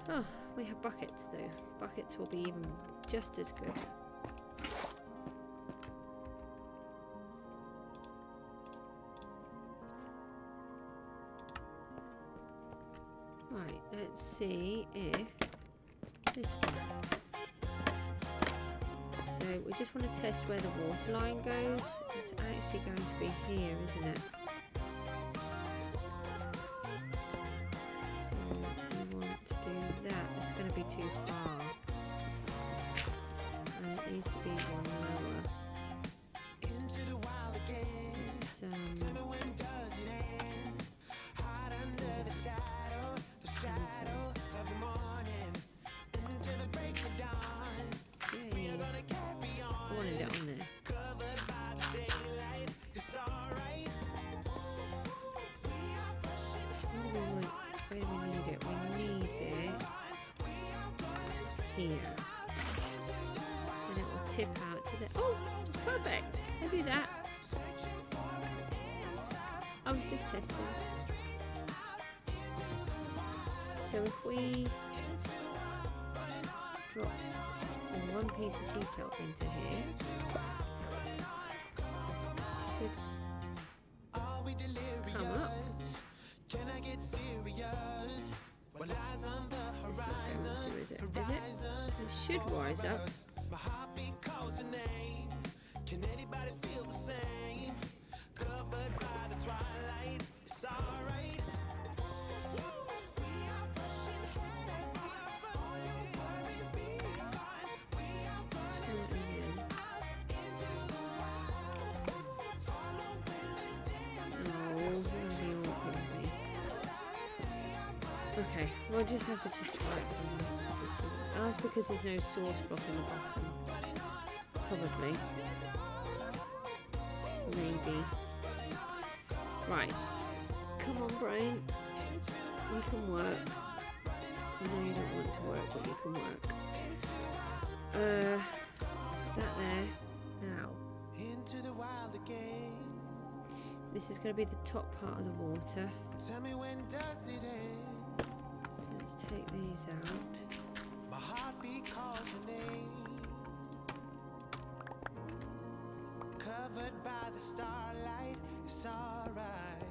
Oh, we have buckets though. Buckets will be even just as good. Right, let's see if this works. So we just want to test where the water line goes. It's actually going to be here, isn't it? So here. And it will tip out to the... Oh, it's perfect. I do that. I was just testing. So if we drop one piece of sea kelp into here, should come up. Is it? It should rise up. Can anybody feel the same? Covered by the twilight, it's alright. Okay, we'll just have to just try it. Oh, that's because there's no sauce block on the bottom. Probably. Maybe. Right. Come on, brain. You can work. I know you don't want to work, but you can work. That there. Now. Into the wild again. This is going to be the top part of the water. Tell me when does it end? Let's take these out. My heartbeat calls your name. Covered by the starlight, it's alright.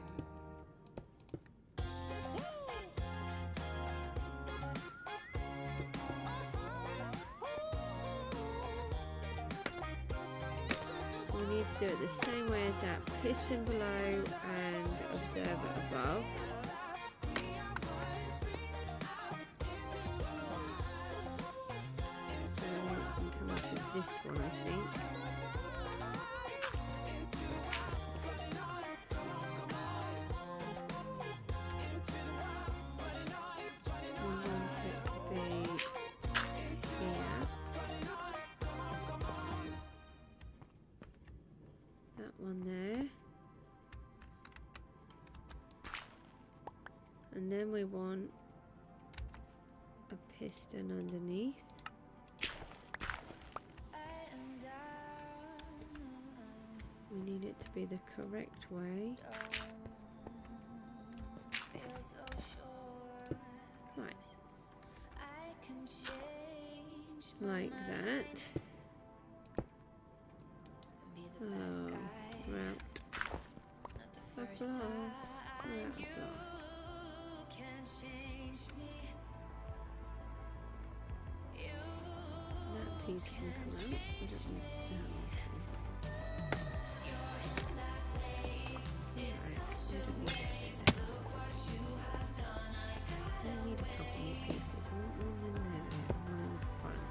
So we need to do it the same way as that. Piston below and observer above. So we can come up with this one, I think. One there, and then we want a piston underneath. We need it to be the correct way. Right, like that. Oh, route. A blast. Route blast. That piece can come out. I don't need that one. I need a couple more pieces. One in there and one in the front.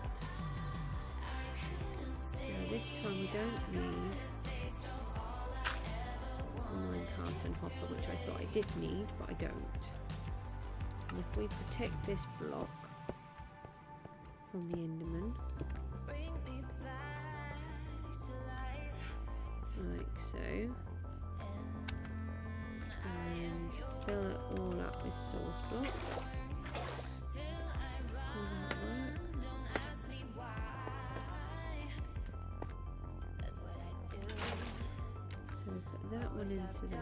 Now this time we don't need a carton hopper, which I thought I did need, but I don't. And if we protect this block from the Enderman, like so, and fill it all up with sauce blocks. Will that work? So put that one into there.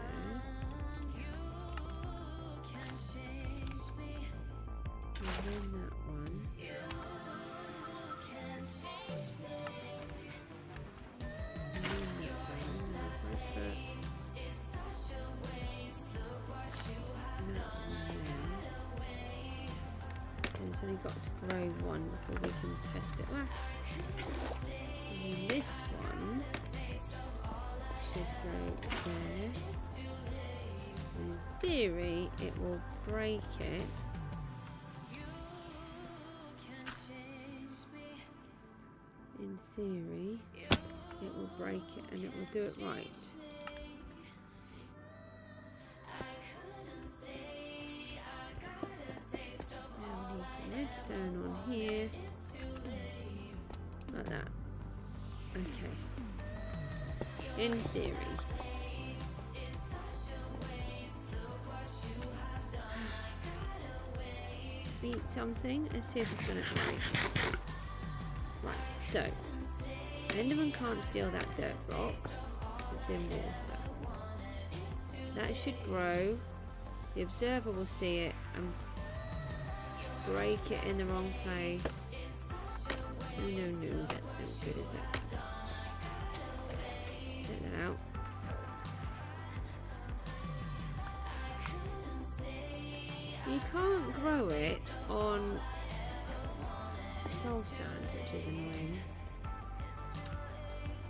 And then that one. And then that one. Now if I put that one there. And it's only got to grow one before we can test it. Ah. And then this one should go there. In theory, it will break it. In theory, it will break it and it will do it right. Now we need some redstone on here. Like that. Okay. In theory. Eat something. Let's see if it's going to break. So, Enderman can't steal that dirt block. It's in water. That should grow. The observer will see it and break it in the wrong place. No, that's no good, is it? Take that out. You can't grow it on soul sand, which is annoying.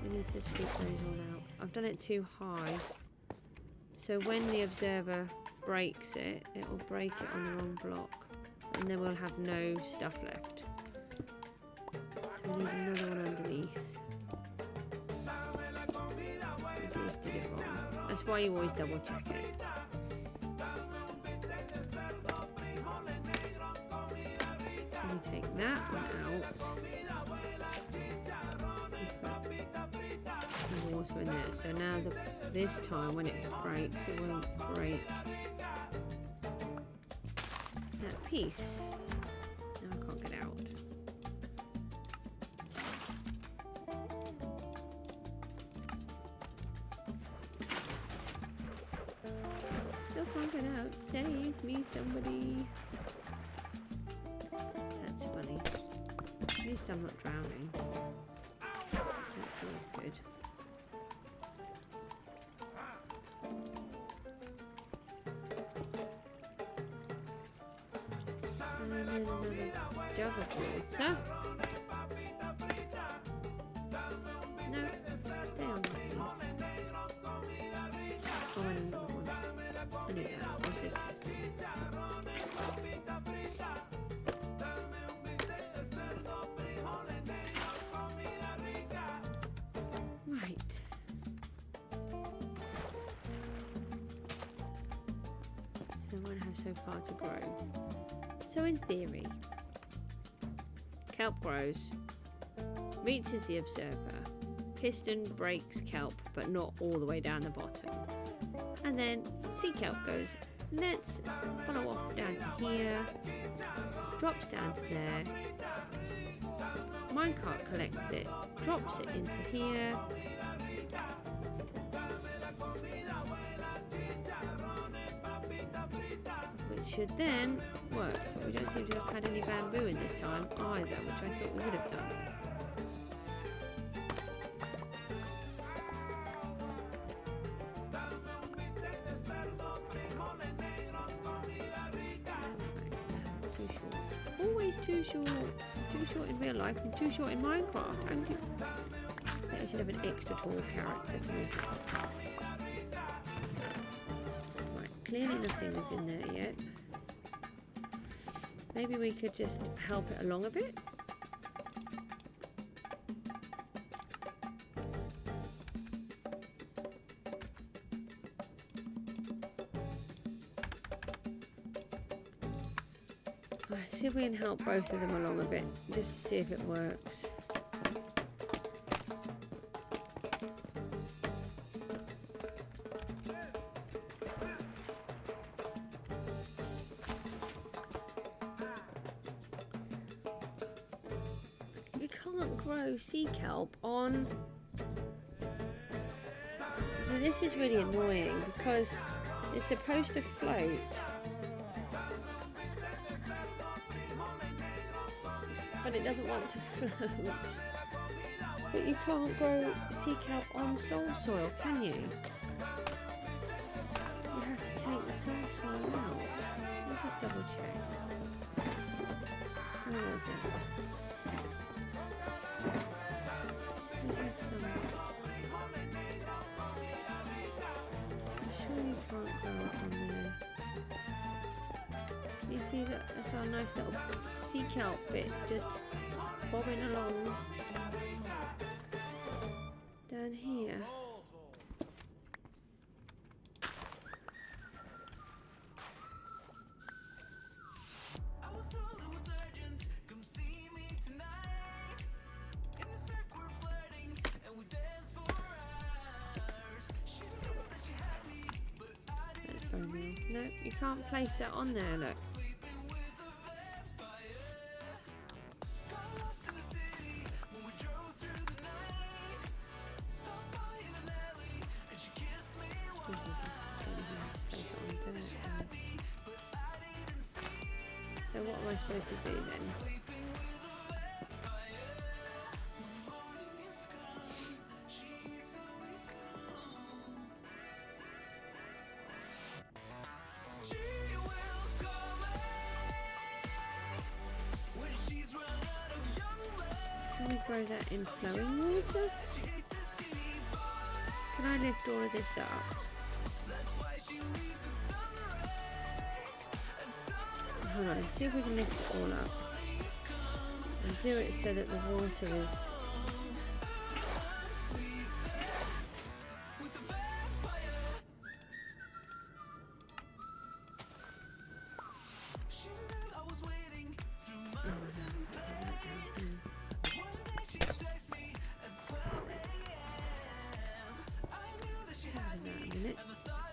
We need to scoop those all out. I've done it too high. So when the observer breaks it, it will break it on the wrong block. And then we'll have no stuff left. So we need another one underneath. I just did it wrong. That's why you always double check it. Take that one out. The water in there. So now this time when it breaks, it won't break that piece. Now I can't get out. Still can't get out. Save me, somebody. Funny. At least I'm not drowning. That feels good. And then another jug of water. No, stay on that, please. Oh, and another one. I knew that. I was just testing. So far to grow. So in theory, kelp grows, reaches the observer, piston breaks kelp but not all the way down the bottom, and then sea kelp goes, let's follow off down to here, drops down to there, minecart collects it, drops it into here, should then work, but we don't seem to have had any bamboo in this time either, which I thought we would have done. Too short. Always too short. Too short in real life and too short in Minecraft. And I should have an extra tall character to make it. Right, clearly nothing is in there yet. Maybe we could just help it along a bit. Right, see if we can help both of them along a bit, just to see if it works. Grow sea kelp on. This is really annoying because it's supposed to float, but it doesn't want to float. But you can't grow sea kelp on soul soil, can you? You have to take the soul soil out. Let's just double check. Where was it? You see that? That's our nice little sea kelp bit just bobbing along down here. No, you can't place that on there, look. I supposed to do then? Can we grow that in flowing water? Can I lift all of this up? Hold on, let's see if we can lift it all up and do it so that the water is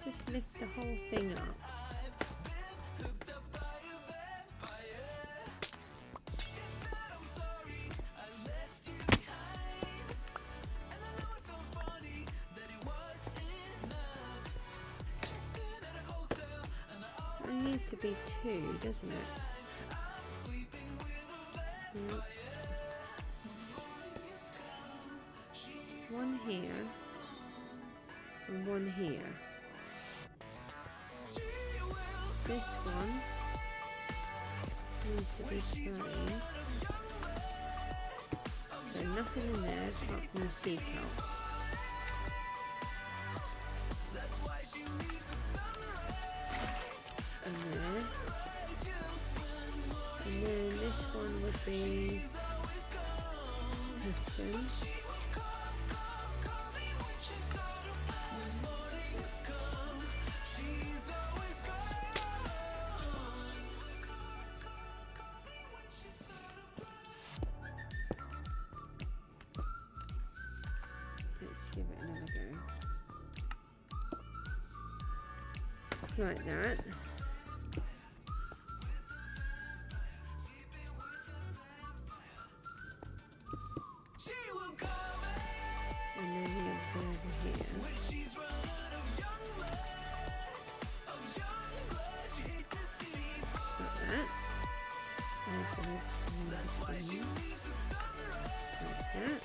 just lift the whole thing up. It needs to be two, doesn't it? Yep. One here and one here. This one needs to be plain. So nothing in there apart from the sea kelp. And there. And then this one would be piston. Let's give it another go. Like that. And then the observer here. Like that. And the head's like that.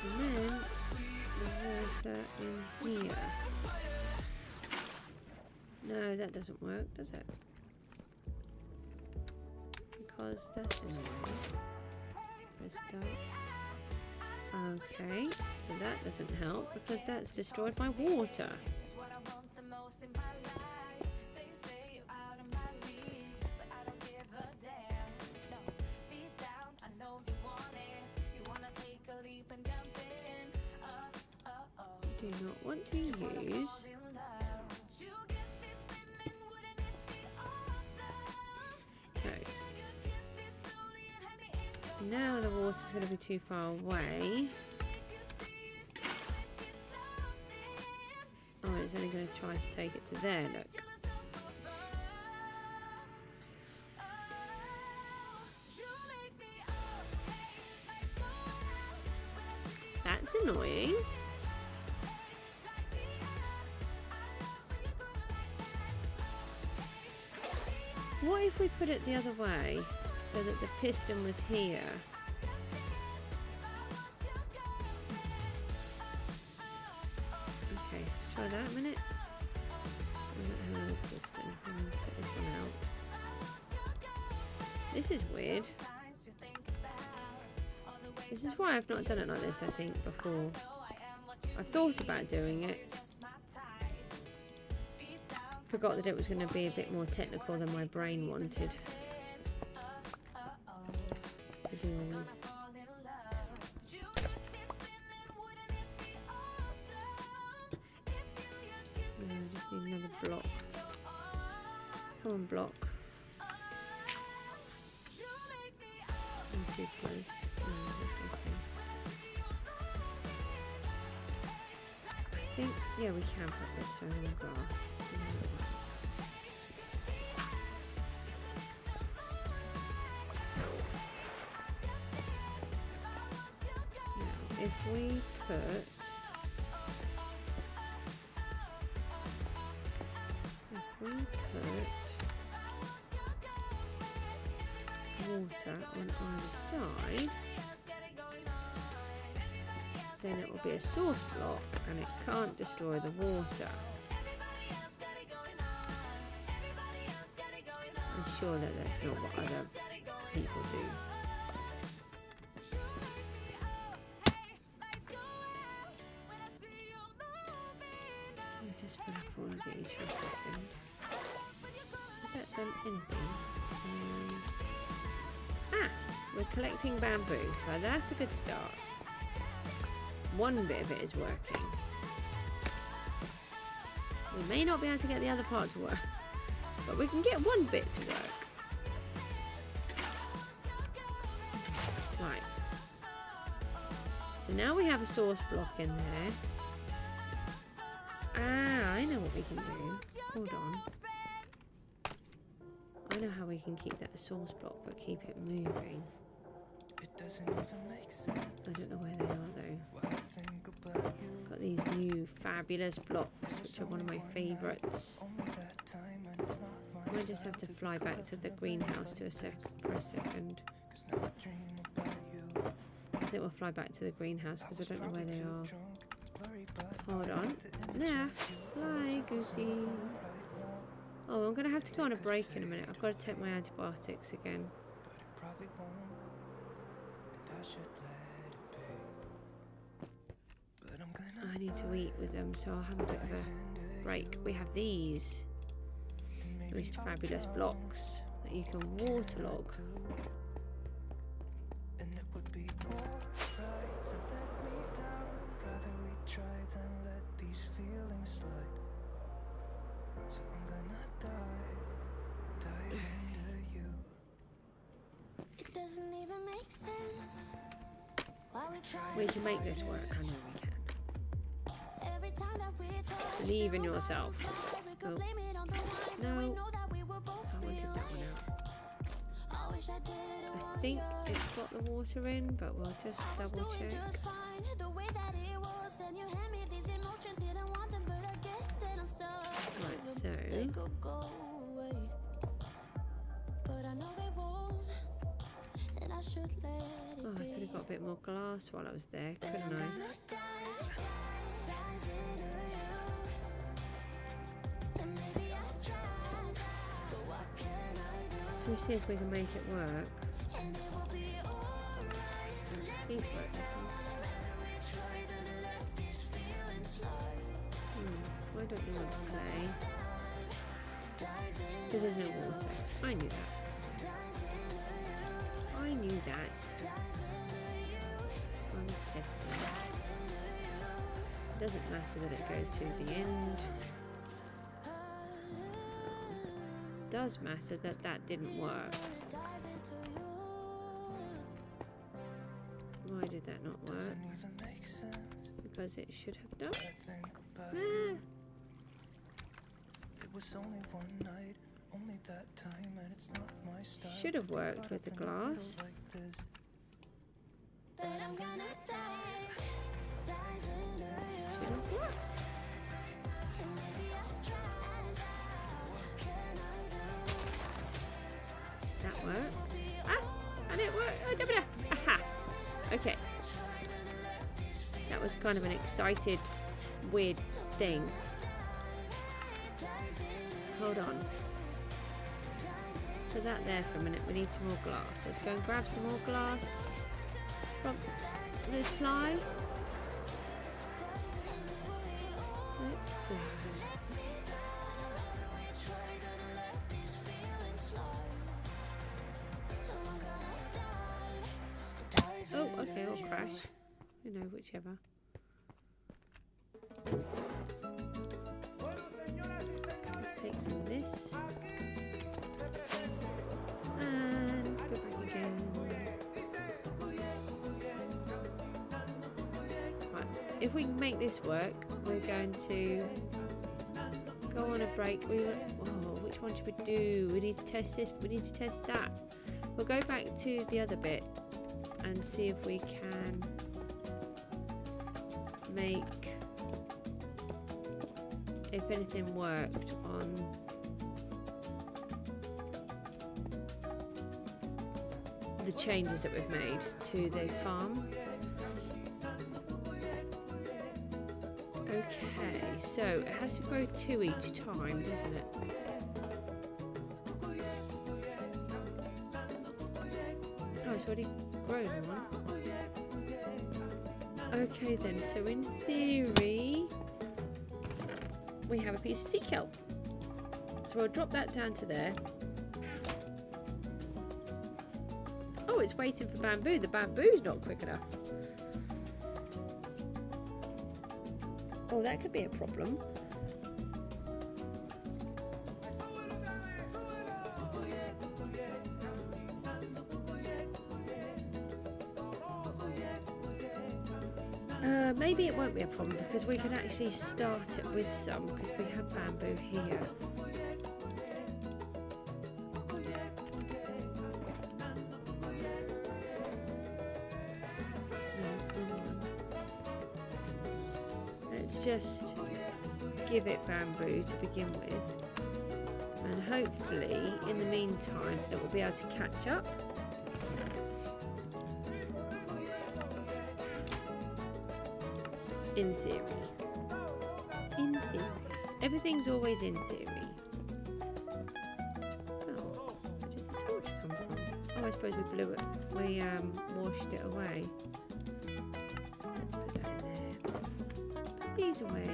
And then the water in here. No, that doesn't work, does it? Because that's in there. Press start. Okay, so that doesn't help because that's destroyed my water. Do not want to use those. Now the water's going to be too far away. Oh, it's only going to try to take it to there, look. That's annoying. What if we put it the other way so that the piston was here? Okay, let's try that a minute. We don't have another piston. I'm going to set this one out. This is weird. This is why I've not done it like this, I think, before. I thought about doing it. Forgot that it was going to be a bit more technical than my brain wanted. To do all this. I just need another block. Come on, block. I'm too close. No, that's okay. I think, yeah, we can put this stone on the grass. Now, if we put then it will be a source block and it can't destroy the water. I'm sure that that's not what other people do. I'll just put up all of these for a second. Has that done anything? We're collecting bamboo, so that's a good start. One bit of it is working. We may not be able to get the other part to work, but we can get one bit to work. Right. So now we have a source block in there. Ah, I know what we can do. Hold on. I know how we can keep that source block, but keep it moving. I don't know where they are though. Got these new fabulous blocks, which are one of my favourites. I might just have to fly back to the greenhouse for a second. I think we'll fly back to the greenhouse because I don't know where they are. Hold on. There. Fly, Goosey. Oh, I'm going to have to go on a break in a minute. I've got to take my antibiotics again. I need to eat with them, so I'll have a bit of a break. We have these fabulous blocks that you can waterlog. We can make this work. I know we can. Believe in yourself. Oh. No. I wanted that one out. I think it's got the water in, but we'll just double check. Right, so... Oh, I could have got a bit more glass while I was there, couldn't I? Shall we see if we can make it work? These work, why don't you want to play? Because there's no water. I knew that. I knew that. I was testing. It doesn't matter that it goes to the end. It does matter that that didn't work. Why did that not work? Because it should have done. Ah. Should have worked with the glass. That worked. Ah, and it worked. Oh, da-ba-da. Aha. Okay. That was kind of an excited, weird thing. Hold on. Put that there for a minute. We need some more glass. Let's go and grab some more glass from this fly. Let's fly. Oh, okay, or crash. You know, whichever. Let's take some of this. And go back again. Right, if we can make this work, we're going to go on a break. Which one should we do? We need to test this, we need to test that. We'll go back to the other bit and see if we can make, if anything worked on the changes that we've made to the farm. Okay, so it has to grow 2 each time, doesn't it? Oh, it's already grown one. Okay then, so in theory, we have a piece of sea kelp. So we'll drop that down to there. Oh, it's waiting for bamboo. The bamboo's not quick enough. Oh, that could be a problem. Maybe it won't be a problem because we can actually start it with some because we have bamboo here. Let's just give it bamboo to begin with, and hopefully in the meantime it will be able to catch up. In theory. In theory. Everything's always in theory. Oh, where did the torch come from? Oh, I suppose we blew it. We washed it away. Let's put that in there. Put these away.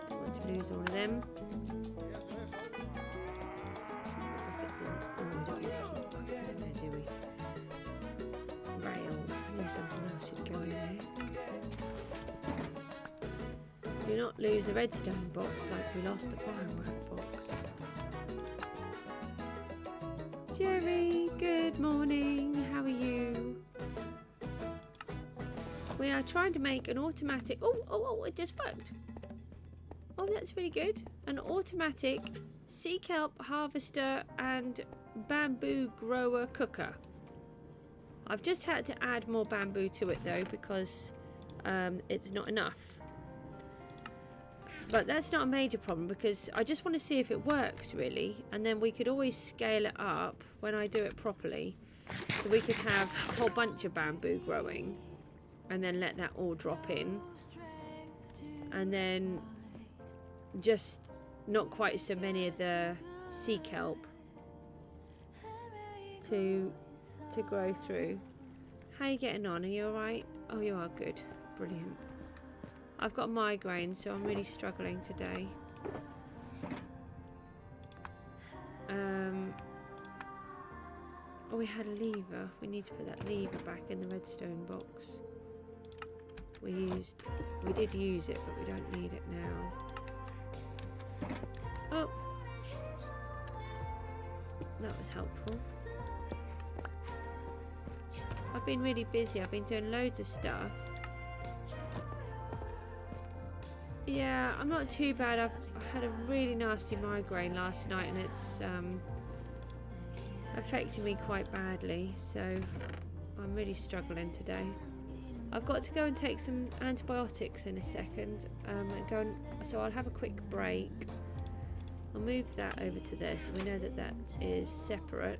Don't want to lose all of them. Oh, we don't need to keep buckets in there, do we? Rails. I knew something else should go in there. Do not lose the redstone box like we lost the firework box. Jerry, good morning. How are you? We are trying to make an automatic... Oh, it just worked. Oh, that's really good. An automatic sea kelp harvester and bamboo grower cooker. I've just had to add more bamboo to it though because it's not enough. But that's not a major problem because I just want to see if it works really, and then we could always scale it up when I do it properly. So we could have a whole bunch of bamboo growing and then let that all drop in, and then just not quite so many of the sea kelp to grow through. How are you getting on? Are you alright? Oh, you are good. Brilliant. I've got migraine, so I'm really struggling today. Oh, we had a lever. We need to put that lever back in the redstone box. We did use it, but we don't need it now. Oh, that was helpful. I've been really busy. I've been doing loads of stuff. Yeah, I'm not too bad. I had a really nasty migraine last night and it's affecting me quite badly, so I'm really struggling today. I've got to go and take some antibiotics in a second, so I'll have a quick break. I'll move that over to there so we know that that is separate.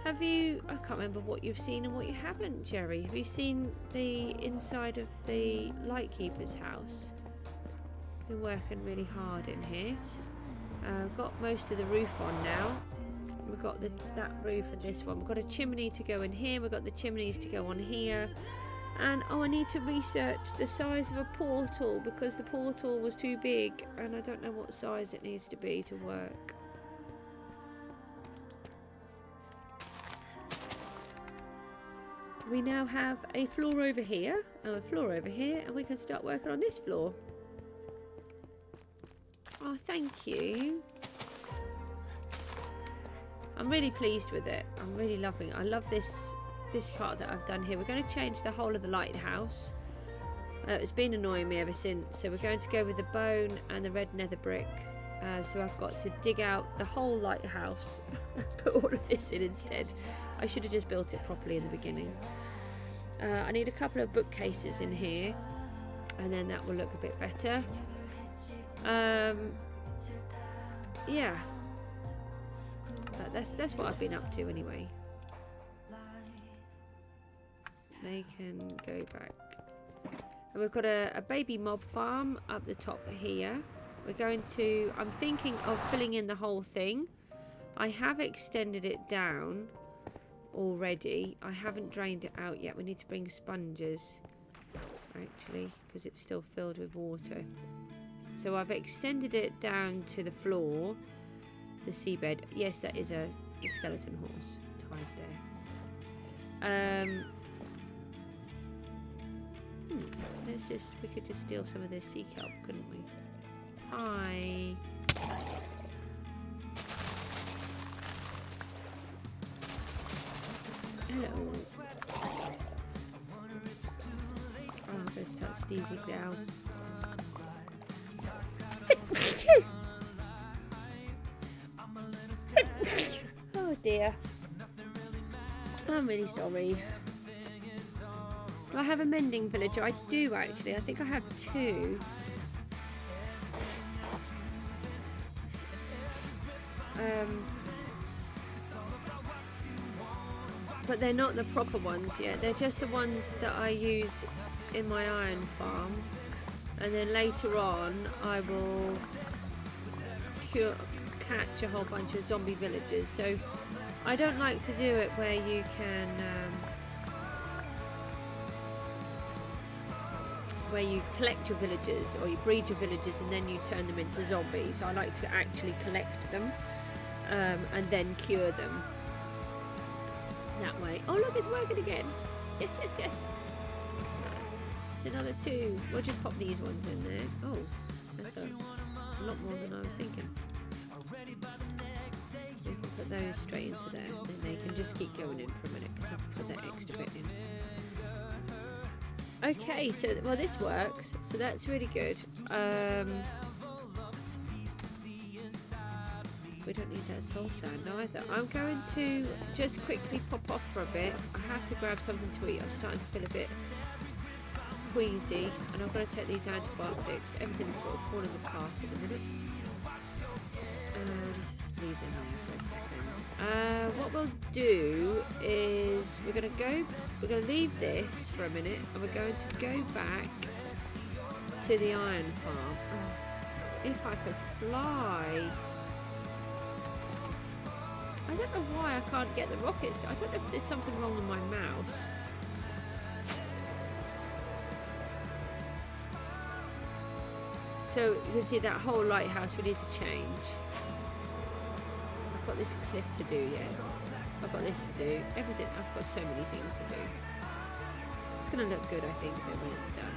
I can't remember what you've seen and what you haven't, Jerry. Have you seen the inside of the Lightkeeper's house? Been working really hard in here. Got most of the roof on now. We've got that roof and this one. We've got a chimney to go in here. We've got the chimneys to go on here. And I need to research the size of a portal because the portal was too big and I don't know what size it needs to be to work. We now have a floor over here and a floor over here, and we can start working on this floor. Oh, thank you. I'm really pleased with it. I'm really loving it. I love this part that I've done here. We're going to change the whole of the lighthouse. It's been annoying me ever since, so we're going to go with the bone and the red nether brick. So I've got to dig out the whole lighthouse and put all of this in instead. I should have just built it properly in the beginning. I need a couple of bookcases in here and then that will look a bit better. Yeah, that's what I've been up to anyway. They can go back. And we've got a baby mob farm up the top here. We're going to, I'm thinking of filling in the whole thing. I have extended it down already. I haven't drained it out yet. We need to bring sponges, actually, because it's still filled with water. So I've extended it down to the floor, the seabed. Yes, that is a skeleton horse tied there. We could just steal some of this sea kelp, couldn't we? Hi. Hello. Oh, I'm going to start sneezing now. Oh dear. I'm really sorry. Do I have a mending villager? I do actually. I think I have 2. But they're not the proper ones yet. They're just the ones that I use in my iron farm. And then later on, I will catch a whole bunch of zombie villagers. So I don't like to do it where you can... where you collect your villagers, or you breed your villagers and then you turn them into zombies. I like to actually collect them and then cure them that way. Oh look, it's working again. Yes, yes, yes. It's another 2. We'll just pop these ones in there. Oh, that's a lot more than I was thinking. We can put those straight into there, and then they can just keep going in for a minute because I've put that extra bit in. Okay, so well this works, so that's really good. We don't need that soul sand either. I'm going to just quickly pop off for a bit. I have to grab something to eat. I'm starting to feel a bit queasy, and I've got to take these antibiotics. Everything's sort of falling apart at the minute. Just leave them there for a second. What we'll do is we're going to leave this for a minute, and we're going to go back to the iron farm. Oh, if I could fly. I don't know why I can't get the rockets. I don't know if there's something wrong with my mouse. So you can see that whole lighthouse we need to change. I've got this cliff to do yet. I've got this to do. Everything. I've got so many things to do. It's going to look good, I think, though, when it's done.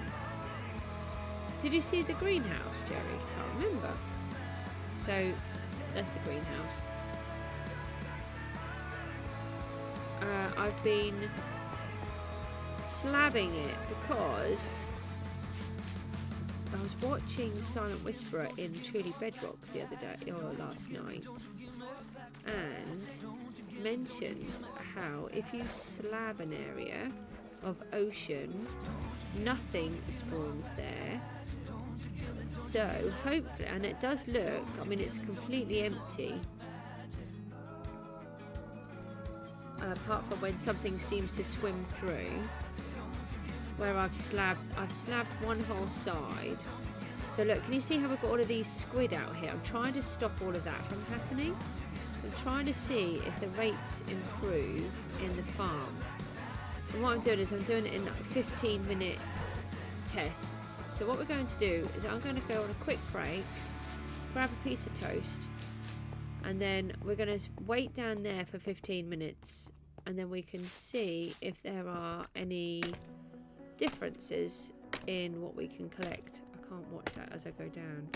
Did you see the greenhouse, Jerry? Can't remember. So that's the greenhouse. I've been slabbing it because I was watching Silent Whisperer in Truly Bedrock the other day, or last night, and mentioned how if you slab an area of ocean, nothing spawns there. So hopefully, and it does look, I mean it's completely empty. Apart from when something seems to swim through, where I've slabbed one whole side. So look, can you see how we've got all of these squid out here? I'm trying to stop all of that from happening. I'm trying to see if the rates improve in the farm. And what I'm doing is I'm doing it in 15-minute tests. So what we're going to do is I'm going to go on a quick break, grab a piece of toast, and then we're going to wait down there for 15 minutes, and then we can see if there are any differences in what we can collect. I can't watch that as I go down.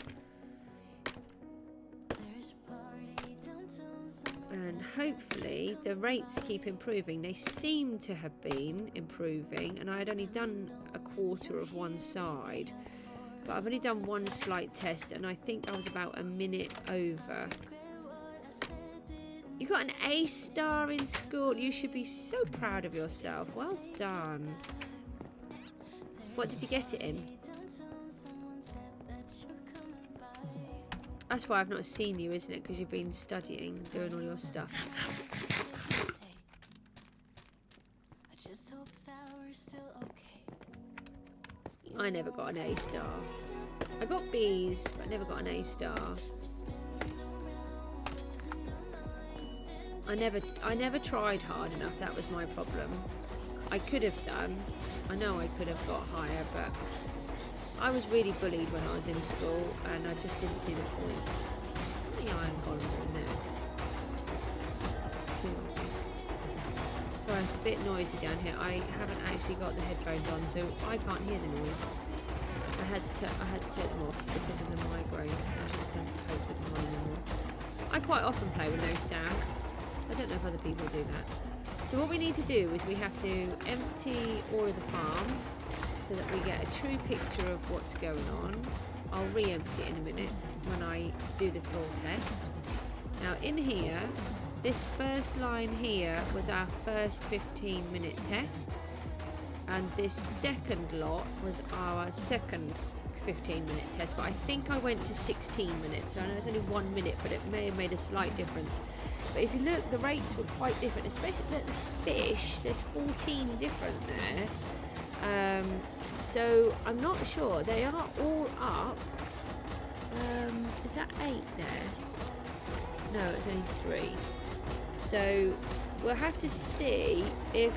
And hopefully the rates keep improving. They seem to have been improving, and I had only done a quarter of one side, but I've only done one slight test, and I think I was about a minute over. You got an A star in school. You should be so proud of yourself. Well done. What did you get it in? That's why I've not seen you, isn't it? Because you've been studying and doing all your stuff. I never got an A star. I got B's, but I never got an A star. I never tried hard enough. That was my problem. I could have done. I know I could have got higher, but I was really bullied when I was in school, and I just didn't see the point. The iron golem in there. Sorry, it's a bit noisy down here. I haven't actually got the headphones on, so I can't hear the noise. I had to take them off because of the migraine. I just couldn't cope with them anymore. I quite often play with no sound. I don't know if other people do that. So what we need to do is we have to empty all of the farm so that we get a true picture of what's going on. I'll re-empty it in a minute when I do the full test. Now in here, this first line here was our first 15-minute test, and this second lot was our second 15-minute test, but I think I went to 16 minutes. So I know it's only 1 minute, but it may have made a slight difference. But if you look, the rates were quite different, especially the fish. There's 14 different there. So I'm not sure. They are all up. Is that 8 there? No, it's only 3. So we'll have to see if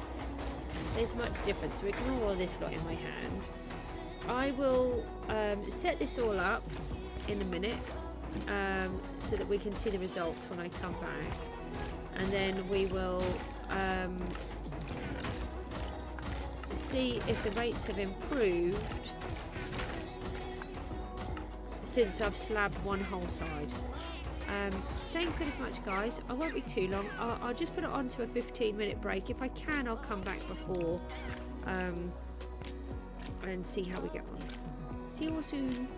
there's much difference. So ignore all this lot in my hand. I will set this all up in a minute so that we can see the results when I come back, and then we will see if the rates have improved since I've slabbed one whole side. Thanks ever so much, guys. I won't be too long. I'll just put it on to a 15-minute break. If I can, I'll come back before and see how we get on. See you all soon.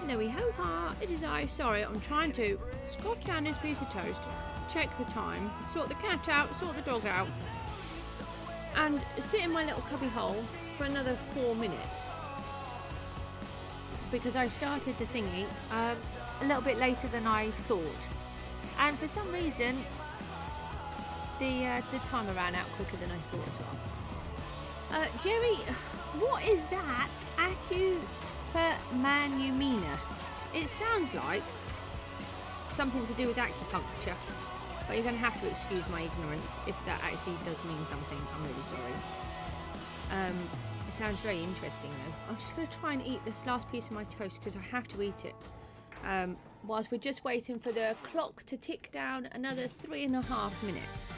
Hello, ho-ha, it is I. Sorry, I'm trying to scoff down this piece of toast, check the time, sort the cat out, sort the dog out, and sit in my little cubby hole for another 4 minutes. Because I started the thingy a little bit later than I thought. And for some reason, the timer ran out quicker than I thought as well. Jerry, what is that? Acupuncture. It sounds like something to do with acupuncture, but you're going to have to excuse my ignorance if that actually does mean something. I'm really sorry. It sounds very interesting though. I'm just going to try and eat this last piece of my toast because I have to eat it. Whilst we're just waiting for the clock to tick down another 3.5 minutes.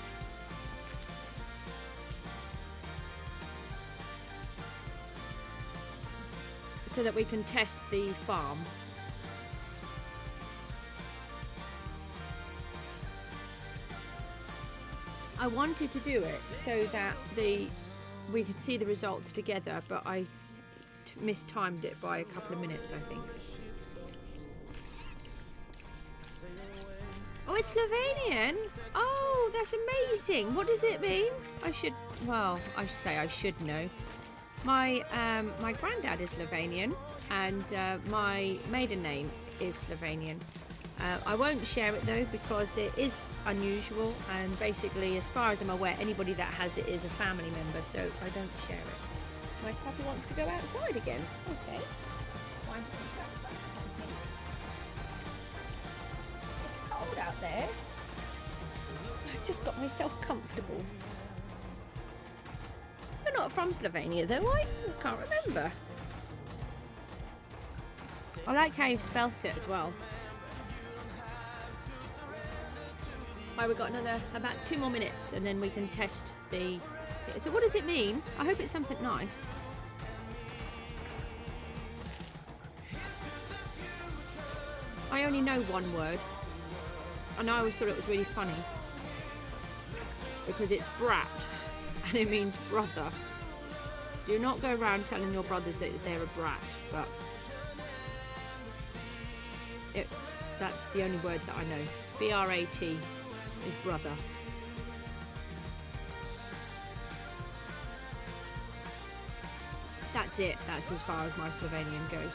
So that we can test the farm. I wanted to do it so that we could see the results together, but I mistimed it by a couple of minutes, I think. Oh, it's Slovenian. Oh, that's amazing. What does it mean? I should know. My granddad is Slovenian, and my maiden name is Slovenian. I won't share it though because it is unusual, and basically, as far as I'm aware, anybody that has it is a family member, so I don't share it. My puppy wants to go outside again. Okay. It's cold out there. I've just got myself comfortable. You're not from Slovenia though, I can't remember. I like how you've spelt it as well. Right, we've got about 2 more minutes and then we can test the... So what does it mean? I hope it's something nice. I only know one word. And I always thought it was really funny. Because it's brat. And it means brother. Do not go around telling your brothers that they're a brat, but that's the only word that I know. B-R-A-T is brother. That's it. That's as far as my Slovenian goes.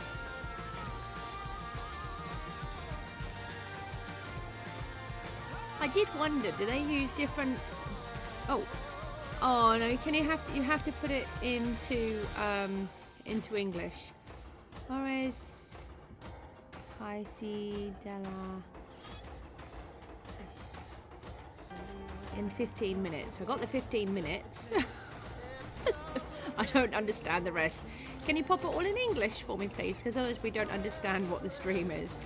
I did wonder, do they use different... Oh no! You have to put it into English. Ores Kaisi della in 15 minutes. I got the 15 minutes. I don't understand the rest. Can you pop it all in English for me, please? Because otherwise we don't understand what the stream is.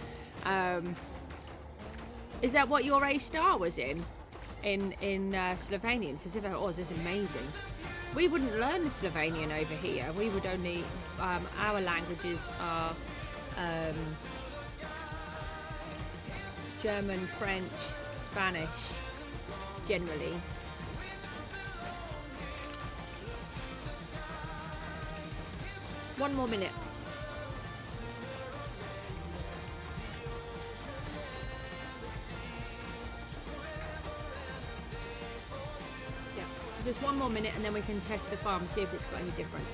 Is that what your A star was in Slovenian? Because if it was, it's amazing. We wouldn't learn Slovenian over here. We would only our languages are German, French, Spanish generally. One more minute. Just one more minute and then we can test the farm and see if it's got any difference.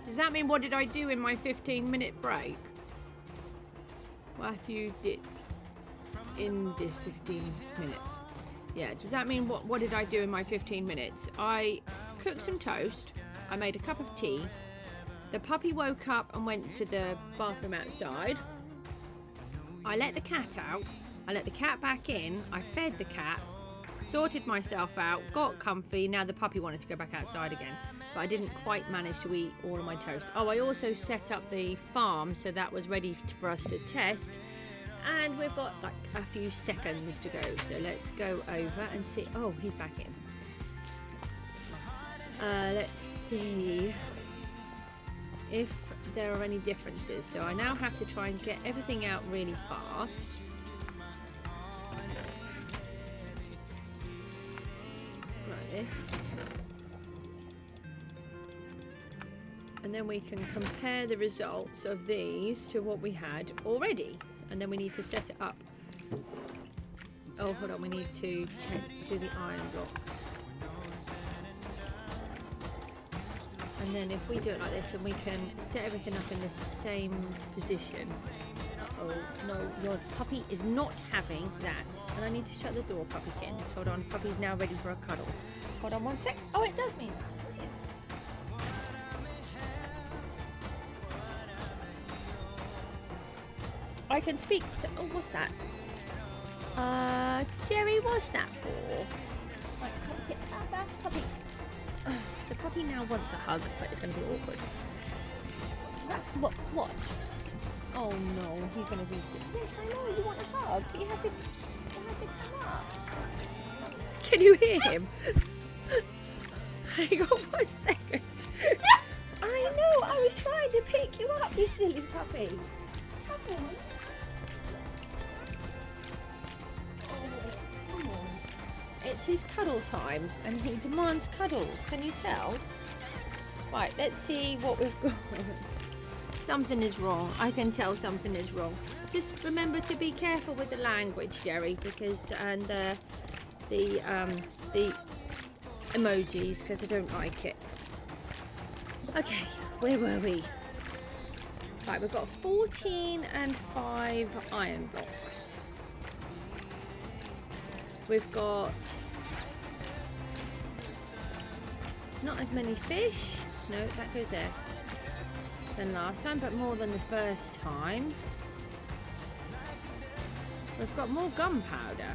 Does that mean what did I do in my 15-minute break? Matthew did in this 15 minutes. Yeah, does that mean what did I do in my 15 minutes? I cooked some toast, I made a cup of tea, the puppy woke up and went to the bathroom outside, I let the cat out, I let the cat back in, I fed the cat, sorted myself out, got comfy, now the puppy wanted to go back outside again, but I didn't quite manage to eat all of my toast. Oh, I also set up the farm so that was ready for us to test. And we've got like a few seconds to go, so let's go over and see. Oh, he's back in. Let's see if there are any differences. So I now have to try and get everything out really fast. Like this. And then we can compare the results of these to what we had already. And then we need to set it up. Oh, hold on, we need to do the iron blocks. And then if we do it like this, and we can set everything up in the same position. Uh-oh, no, your puppy is not having that. And I need to shut the door, puppykins. Hold on, puppy's now ready for a cuddle. Hold on one sec. Oh, it does mean that. I can speak to, oh, what's that? Jerry, what's that for? Right, puppy. The puppy now wants a hug, but it's going to be awkward. What? Oh no, he's going to be sick. Yes, I know, you want a hug, but you have to come up. Can you hear him? Hang on 1 second. I know, I was trying to pick you up, you silly puppy. Come on. It's his cuddle time, and he demands cuddles. Can you tell? Right, let's see what we've got. Something is wrong. I can tell something is wrong. Just remember to be careful with the language, Jerry, because and the emojis, because I don't like it. Okay, where were we? Right, we've got 14 and 5 iron blocks. We've got not as many fish. No, that goes there. Than last time, but more than the first time. We've got more gunpowder.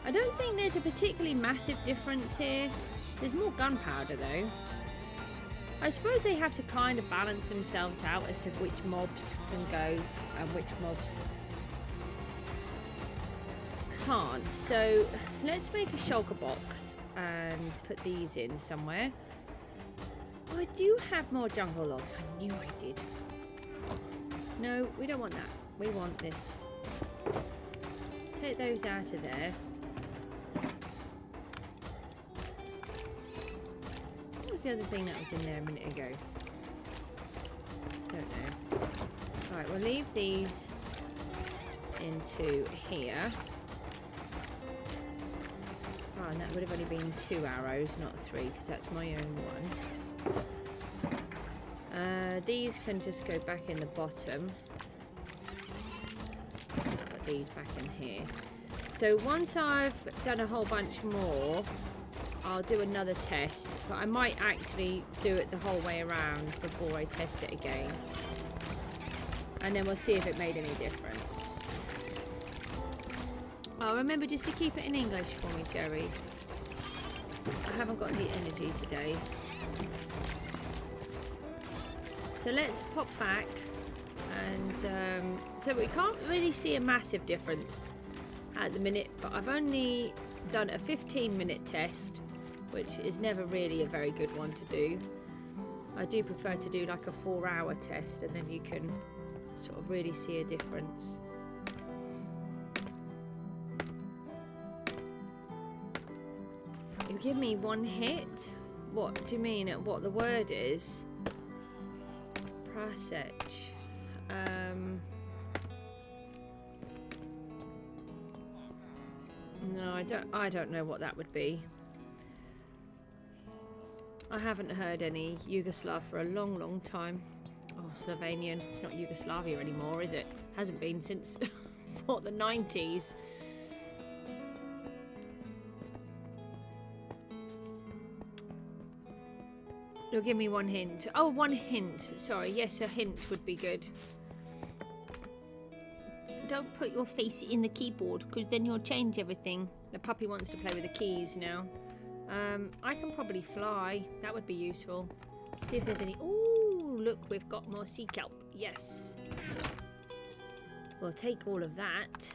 I don't think there's a particularly massive difference here. There's more gunpowder though. I suppose they have to kind of balance themselves out as to which mobs can go and which mobs can't. So let's make a shulker box and put these in somewhere. Oh, I do have more jungle logs. I knew I did. No, we don't want that. We want this. Take those out of there. What was the other thing that was in there a minute ago? Don't know. Right, we'll leave these into here. Oh, and that would have only been 2 arrows, not 3, because that's my own one. These can just go back in the bottom. Just put these back in here. So once I've done a whole bunch more, I'll do another test, but I might actually do it the whole way around before I test it again. And then we'll see if it made any difference. Oh, remember just to keep it in English for me, Jerry. I haven't got the energy today. So let's pop back. And so we can't really see a massive difference at the minute, but I've only done a 15-minute test, which is never really a very good one to do. I do prefer to do like a 4-hour test, and then you can sort of really see a difference. You give me 1 hit? What do you mean? What the word is? Prasech. No, I don't know what that would be. I haven't heard any Yugoslav for a long time. Oh, Slovenian. It's not Yugoslavia anymore, is it? Hasn't been since what, the 90s. You'll give me 1 hint. Oh, 1 hint. Sorry, yes, a hint would be good. Don't put your face in the keyboard, because then you'll change everything. The puppy wants to play with the keys now. I can probably fly. That would be useful. See if there's any... Oh, look, we've got more sea kelp. Yes. We'll take all of that.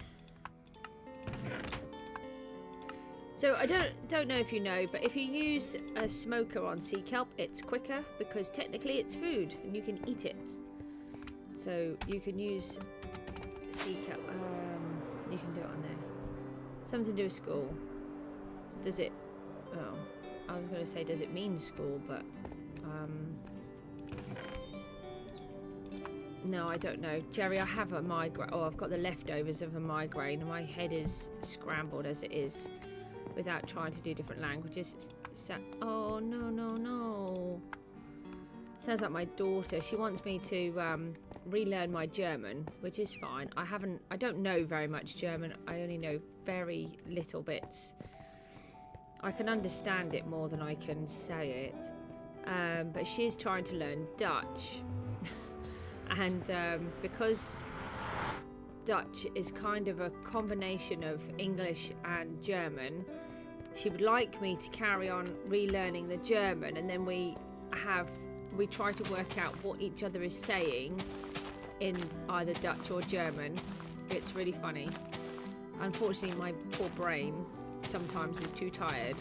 So I don't know if you know, but if you use a smoker on sea kelp, it's quicker because technically it's food and you can eat it. So you can use sea kelp. You can do it on there. Something to do with school. Does it? Oh, I was going to say, does it mean school? But no, I don't know. Jerry, I have a migraine. Oh, I've got the leftovers of a migraine, and my head is scrambled as it is. Without trying to do different languages. Oh, no, no, no. Sounds like my daughter. She wants me to relearn my German, which is fine. I don't know very much German. I only know very little bits. I can understand it more than I can say it. But she's trying to learn Dutch. And because Dutch is kind of a combination of English and German, she would like me to carry on relearning the German, and then we try to work out what each other is saying in either Dutch or German. It's really funny. Unfortunately, my poor brain sometimes is too tired,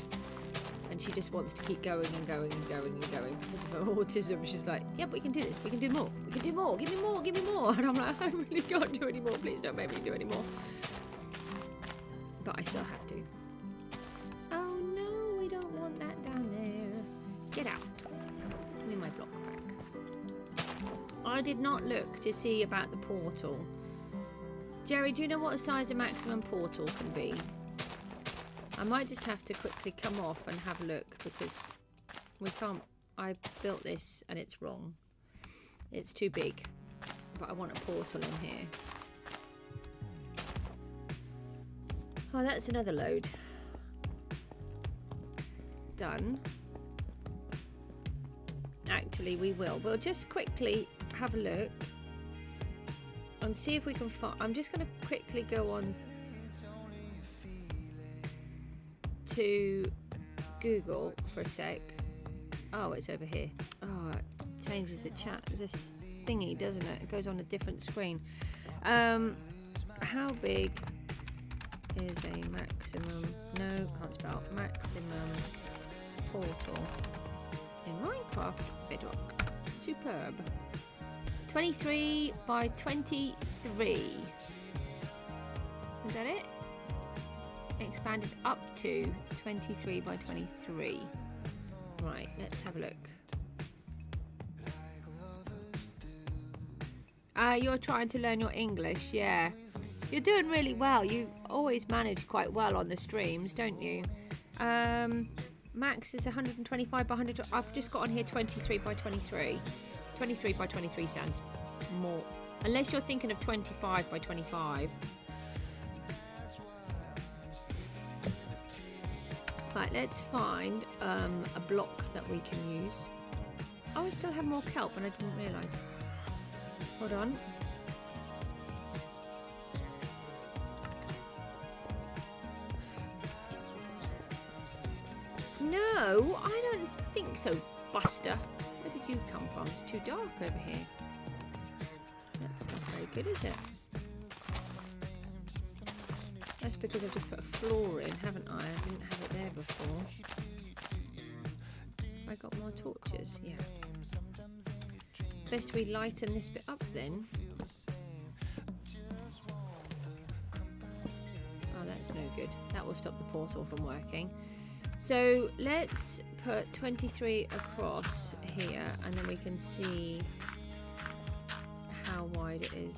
and she just wants to keep going and going and going and going because of her autism. She's like, yeah, but we can do this, we can do more, we can do more, give me more, give me more. And I'm like, I really can't do any more, please don't make me do any more. But I still have to. Oh no, we don't want that down there. Get out. Give me my block back. I did not look to see about the portal. Jerry, do you know what size a maximum portal can be? I might just have to quickly come off and have a look because we can't. I built this and it's wrong. It's too big, but I want a portal in here. Oh, that's another load. Done. Actually, we will. We'll just quickly have a look and see if we can find. I'm just going to quickly go on to Google for a sec. Oh, it's over here. Oh, it changes the chat, this thingy, doesn't it? It goes on a different screen. How big is a maximum? No, can't spell. Maximum portal in Minecraft Bedrock. Superb. 23 by 23. Is that it? Expanded up to 23 by 23. Right, let's have a look. You're trying to learn your English, yeah. You're doing really well. You always manage quite well on the streams, don't you? Max is 125 by 100. I've just got on here 23 by 23. 23 by 23 sounds more. Unless you're thinking of 25 by 25. Right, let's find a block that we can use. Oh, I still have more kelp and I didn't realise. Hold on. No, I don't think so, Buster. Where did you come from? It's too dark over here. That's not very good, is it? That's because I've just put a floor in, haven't I? I didn't have it there before. I got more torches, yeah. Best we lighten this bit up then. Oh, that's no good. That will stop the portal from working. So let's put 23 across here and then we can see how wide it is.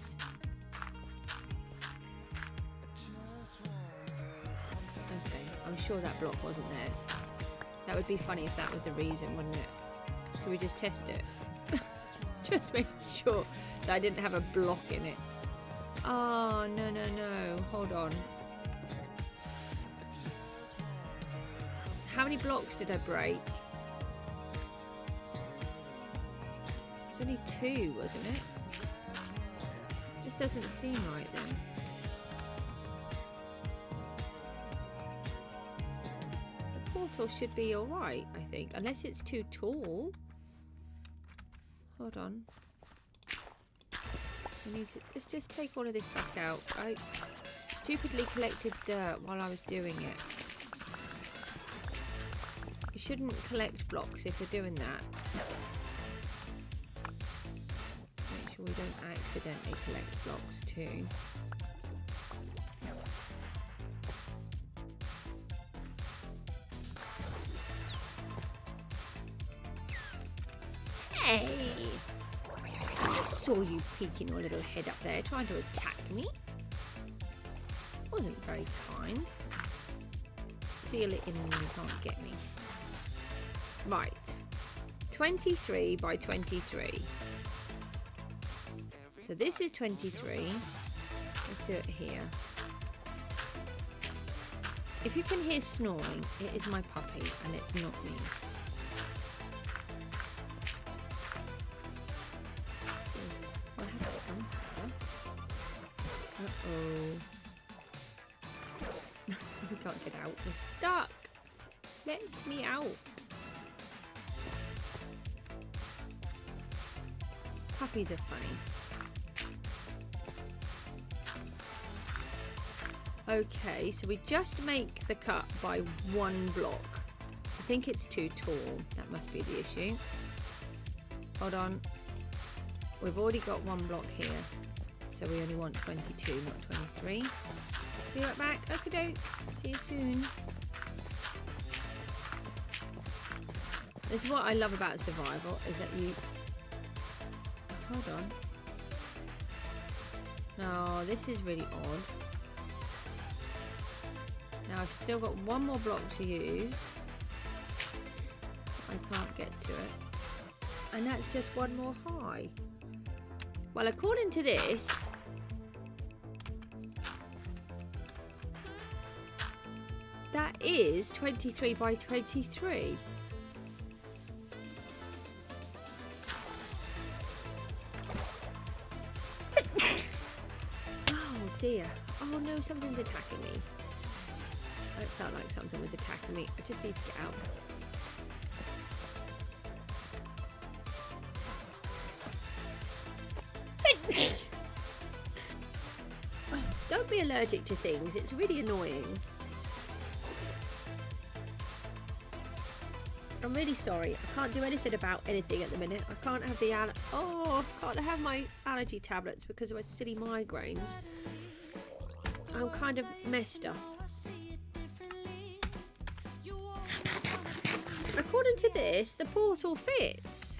Okay, I'm sure that block wasn't there. That would be funny if that was the reason, wouldn't it? Should we just test it? Just make sure that I didn't have a block in it. Oh, no, no, no. Hold on. How many blocks did I break? It was only 2, wasn't it? This doesn't seem right then. The portal should be alright, I think. Unless it's too tall. Hold on. Let's just take all of this back out. I stupidly collected dirt while I was doing it. You shouldn't collect blocks if you're doing that. Make sure we don't accidentally collect blocks too. Hey! I saw you peeking your little head up there trying to attack me. Wasn't very kind. Seal it in and you can't get me. Right. 23 by 23. So this is 23. Let's do it here. If you can hear snoring, it is my puppy and it's not me. Uh-oh. We can't get out. We're stuck. Let me out. Puppies are funny. Okay, so we just make the cut by 1 block. I think it's too tall. That must be the issue. Hold on. We've already got 1 block here. So we only want 22, not 23. Be right back. Okie doke. See you soon. This is what I love about survival, is that you... Hold on. No, this is really odd. Now I've still got 1 more block to use. I can't get to it. And that's just 1 more high. Well, according to this, that is 23 by 23. Oh dear. Oh no, something's attacking me. It felt like something was attacking me. I just need to get out. Don't be allergic to things. It's really annoying. I'm really sorry. I can't do anything about anything at the minute. I can't have the can't have my allergy tablets because of my silly migraines. I'm kind of messed up. According to this, the portal fits.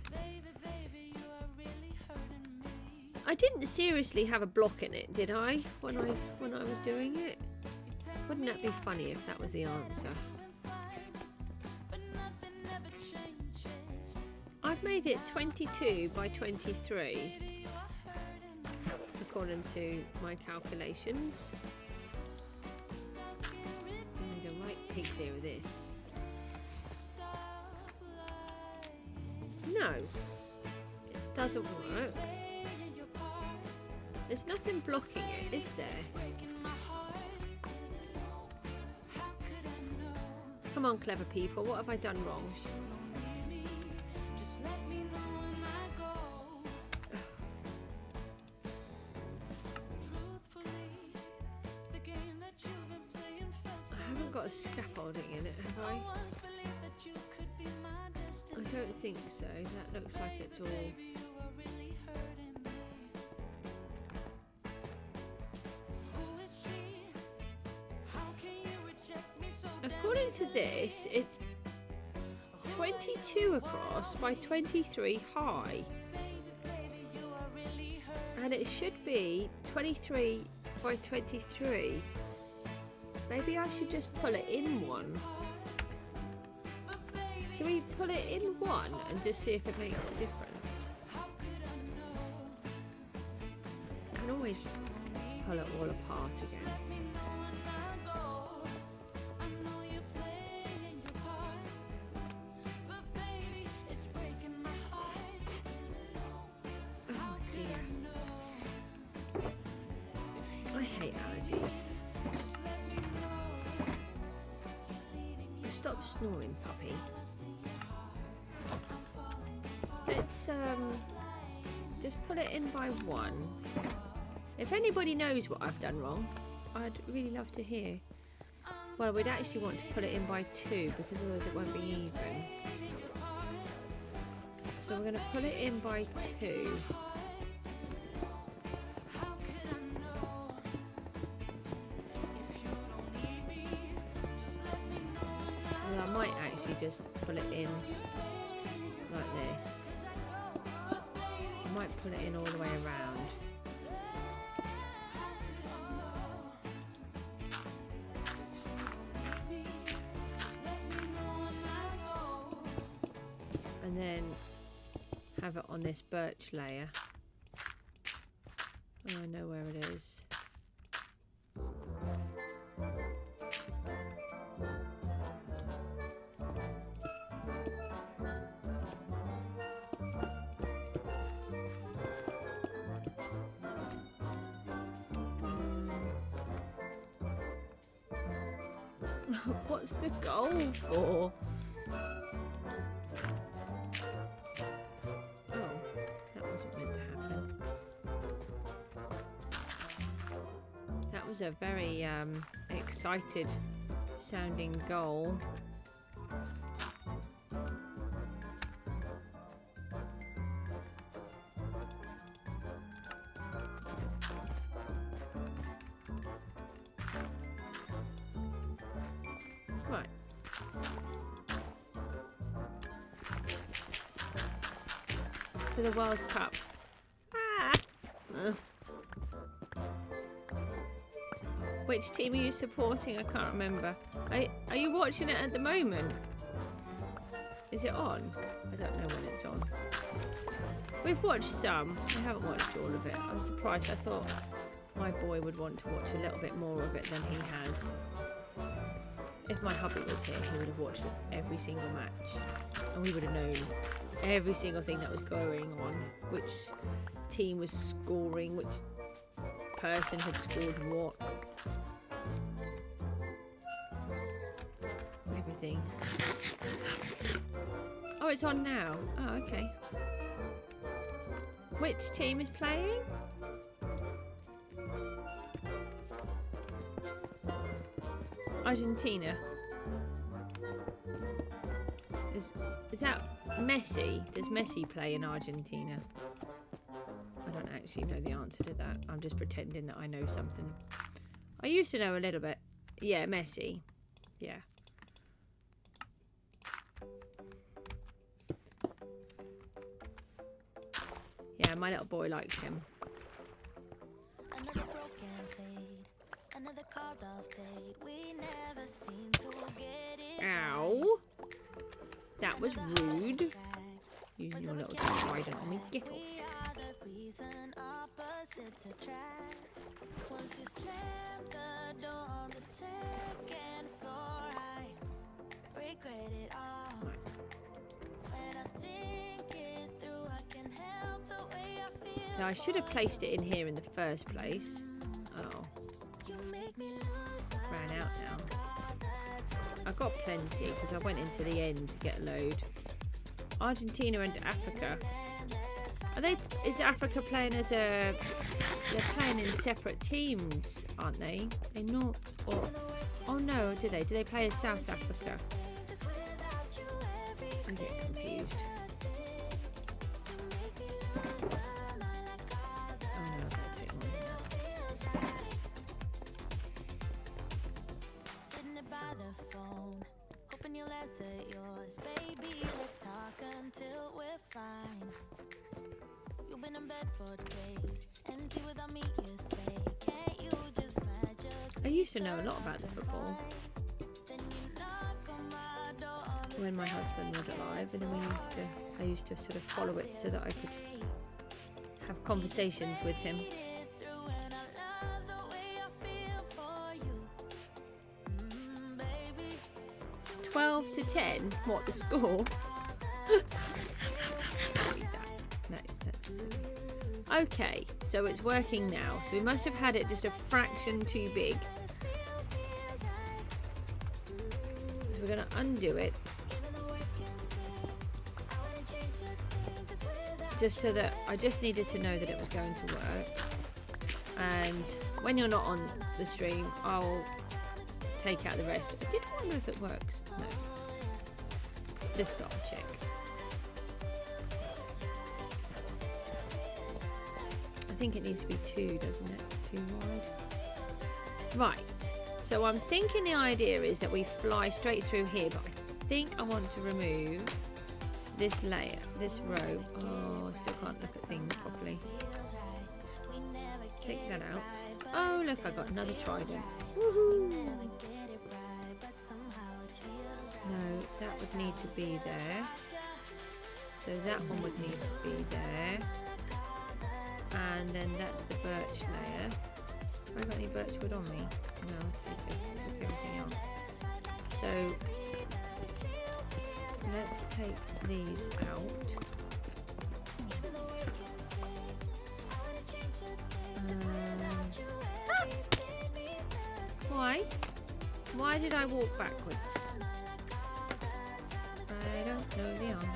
I didn't seriously have a block in it, did I? When I was doing it? Wouldn't that be funny if that was the answer? I've made it 22 by 23, according to my calculations. I'm going to right pig's ear with this. No, it doesn't work. There's nothing blocking it, is there? Come on, clever people, what have I done wrong? I haven't got a scaffolding in it, have I? I don't think so. That looks like it's all... According to this, it's 22 across by 23 high. And it should be 23 by 23. Maybe I should just pull it in 1. Should we pull it in 1 and just see if it makes a difference? I can always pull it all apart again. Oh dear. I hate allergies. Stop snoring puppy. Let's just put it in by 1. If anybody knows what I've done wrong, I'd really love to hear. Well, we'd actually want to put it in by 2 because otherwise it won't be even. So we're going to put it in by 2. Well, I might actually just put it in like this. I might put it in all the way around. And then have it on this birch layer. Oh, I know where it is. What's the goal for? A very excited sounding goal. Right. For the World Cup. Which team are you supporting? I can't remember. Are you watching it at the moment? Is it on? I don't know when it's on. We've watched some. I haven't watched all of it. I was surprised. I thought my boy would want to watch a little bit more of it than he has. If my hubby was here, he would have watched every single match. And we would have known every single thing that was going on. Which team was scoring, which person had scored what. Everything. Oh, it's on now. Oh, okay. Which team is playing? Argentina. Is that Messi? Does Messi play in Argentina? I don't actually know the answer to that. I'm just pretending that I know something. I used to know a little bit. Yeah, Messi. Yeah. Yeah, my little boy likes him. Another broken plate, another called off date. We never seem to get it. Ow. That was rude. Using your little trident on me. Get off. Once you slam the door on the second floor, I regret it all. When I think it through, I can help the way I feel. So I should have placed it in here in the first place. Oh. Ran out now. I've got plenty because I went into the end to get a load. Argentina and Africa. Are they? Is Africa playing as a? They're playing in separate teams, aren't they? They not. Or, oh no, do they? Do they play as South Africa? I get confused. Oh no, I've got to take more than that. Sitting by the phone, hoping you'll answer yours, baby. Let's talk until we're fine. You've been in bed for days, empty without me, you say. Can't you just magic? I used to know a lot about the football when my husband was alive, and then I used to sort of follow it so that I could have conversations with him. 12-10. What, the score? Okay, so it's working now. So we must have had it just a fraction too big. we're going to undo it. Just so that I just needed to know that it was going to work. And when you're not on the stream, I'll take out the rest. I did wonder if it works. No. Just double check. I think it needs to be 2, doesn't it? 2 wide. Right. So I'm thinking the idea is that we fly straight through here, but I think I want to remove this layer, this row. Oh, I still can't look at things properly. Take that out. Oh, look, I got another trident. Woohoo! No, that would need to be there. So that one would need to be there. And then that's the birch layer. Have I got any birch wood on me? No, I took everything out. So let's take these out. Why? Why did I walk backwards? I don't know the answer.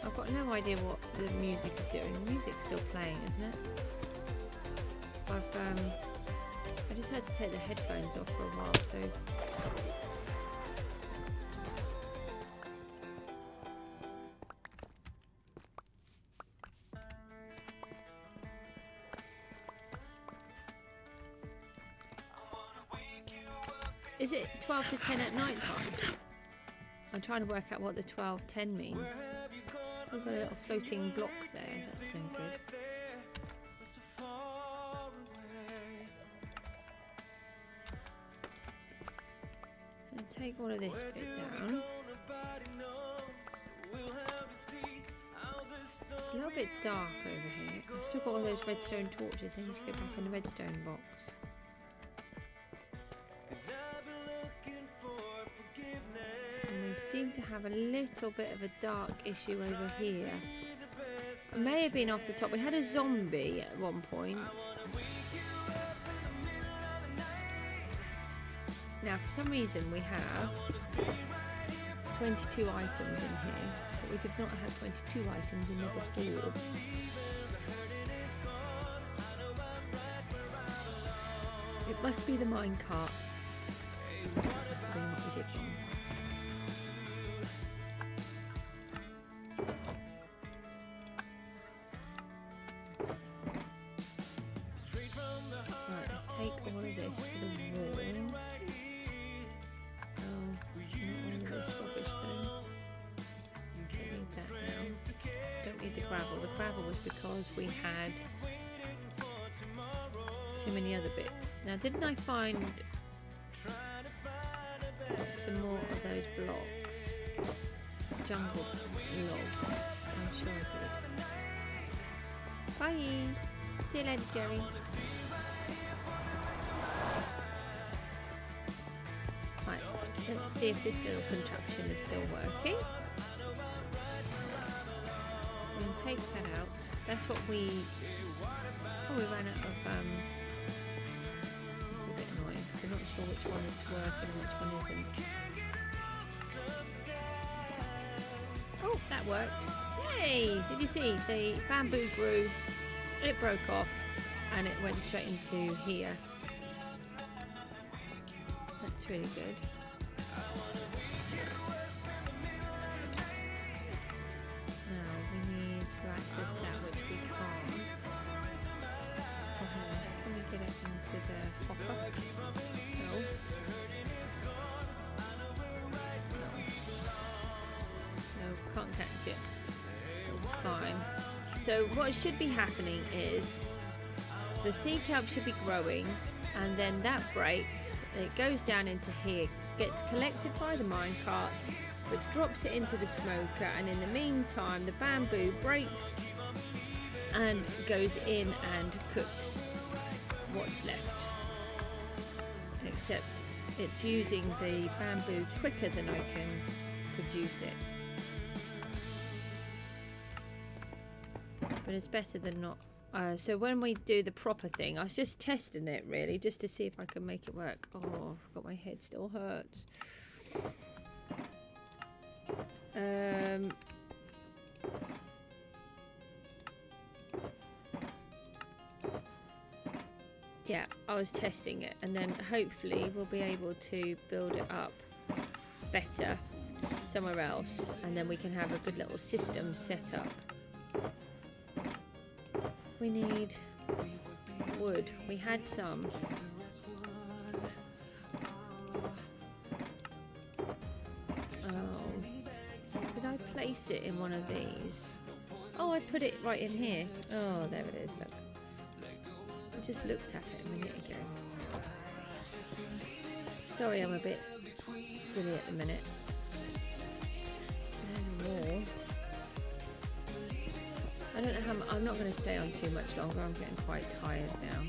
I've got no idea what the music is doing. The music's still playing, isn't it? I just had to take the headphones off for a while, so. Is it 12 to 10 at night time? I'm trying to work out what the 12-10 means. We've got a little floating block there. That's no good. And take all of this bit down. It's a little bit dark over here. I've still got all those redstone torches. I need to go back in the redstone box. And we seem to have a little bit of a dark issue over here. It may have been off the top. We had a zombie at one point. Now, for some reason, we have 22 items in here, but we did not have 22 items in the board. It must be the minecart. Must have been what we did wrong. Right, let's take all of this for the wall. Oh, not all of this rubbish though. Don't need that now. Don't need the gravel. The gravel was because we had too many other bits. Now, didn't I find some more of those blocks? Jungle logs. I'm sure I did. Bye! See you later, Jerry. Right, let's see if this little contraption is still working. And take that out. That's what we... Oh, we ran out of... This is a bit annoying because I'm not sure which one is working and which one isn't. Oh, that worked. Yay! Did you see? The bamboo grew, it broke off, and it went straight into here. That's really good. Now we need to access that, which we can't. Can we get it into the hopper? No. No, can't catch it. It's fine. So what should be happening is the sea kelp should be growing, and then that breaks. It goes down into here, gets collected by the minecart, but drops it into the smoker, and in the meantime the bamboo breaks and goes in and cooks what's left. Except it's using the bamboo quicker than I can produce it. But it's better than not So when we do the proper thing, I was just testing it really, just to see if I can make it work. Oh, I forgot my head still hurts. Yeah, I was testing it, and then hopefully we'll be able to build it up better somewhere else, and then we can have a good little system set up. We need wood. We had some. Oh, did I place it in one of these? Oh, I put it right in here. Oh, there it is, look. I just looked at it a minute ago. Sorry, I'm a bit silly at the minute. There's a wall. I don't know how. I'm not going to stay on too much longer. I'm getting quite tired now.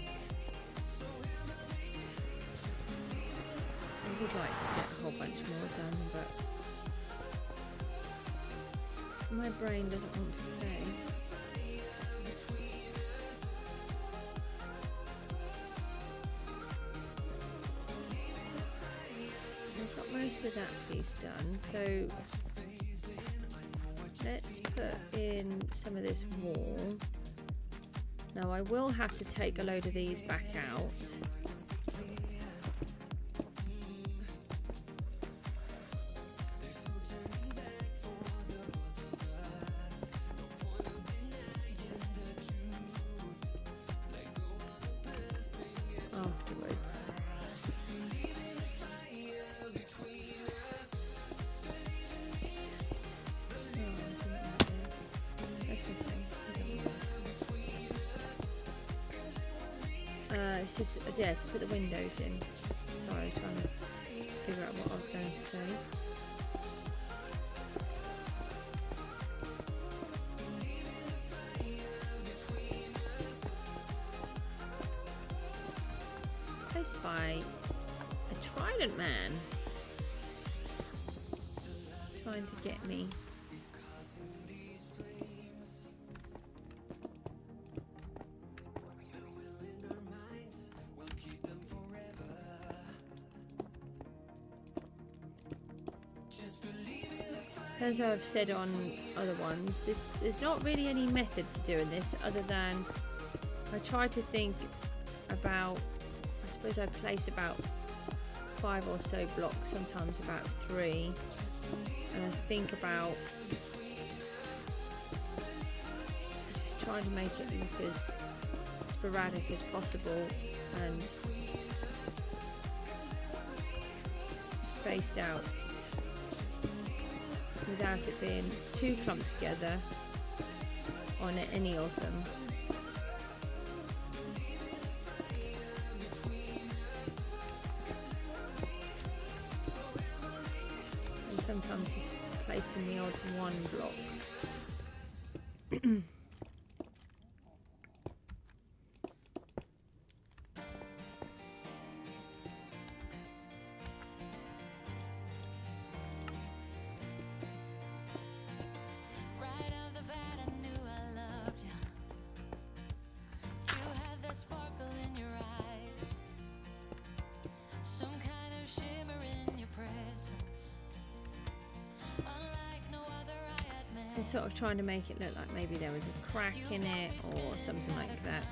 I would like to get a whole bunch more done, but my brain doesn't want to play. I've got most of that piece done, so let's put in some of this wall. Now I will have to take a load of these back out. Afterwards. It's just, yeah, to put the windows in. Sorry, trying to figure out what I was going to say. I spy a trident man trying to get me. As I've said on other ones, there's not really any method to doing this other than I try to think about, I suppose I place about 5 or so blocks, sometimes about 3, and I think about just trying to make it look as sporadic as possible and spaced out, without it being too clumped together on any of them. And sometimes just placing the odd one block. Sort of trying to make it look like maybe there was a crack in it or something like that.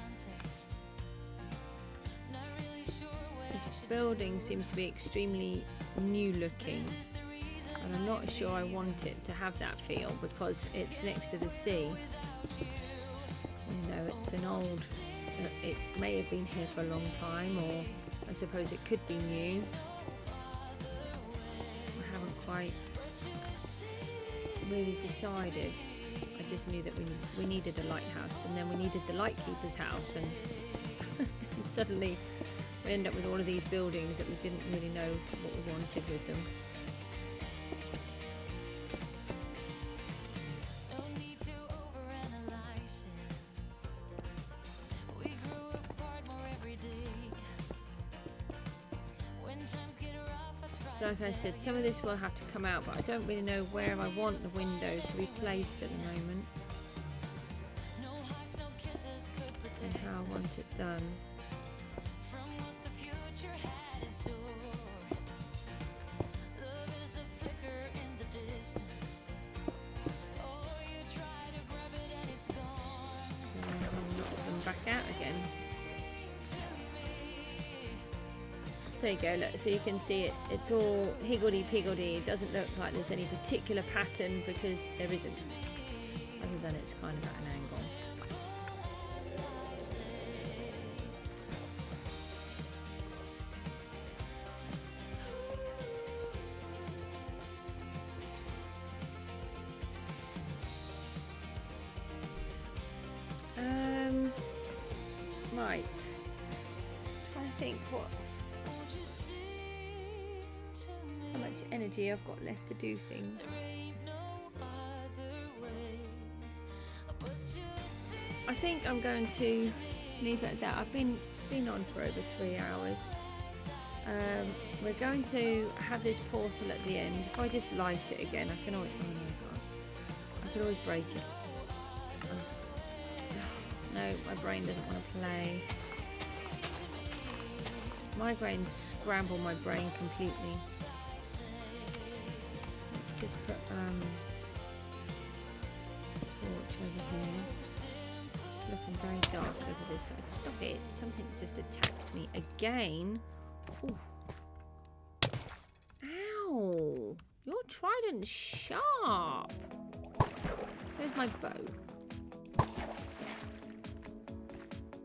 This building seems to be extremely new looking, and I'm not sure I want it to have that feel because it's next to the sea. You know, it's an old, it may have been here for a long time, or I suppose it could be new. I haven't quite really decided. I just knew that we needed a lighthouse, and then we needed the Lightkeeper's house, and suddenly we end up with all of these buildings that we didn't really know what we wanted with them. Like I said, some of this will have to come out, but I don't really know where I want the windows to be placed at the moment. how I want it done. Back out again. So there you go, look, so you can see it, it's all higgledy-piggledy. It doesn't look like there's any particular pattern because there isn't, other than it's kind of at an angle. Right, I think how much energy I've got left to do things. I think I'm going to leave it at that. I've been on for over 3 hours. We're going to have this portal at the end. If I just light it again, I can always, oh my God, I could always break it. No, my brain doesn't want to play. Migraines scramble my brain completely. Let's just put torch over here. It's looking very dark over this side. Stop it! Something just attacked me again. Ooh. Ow! Your trident's sharp. So is my bow.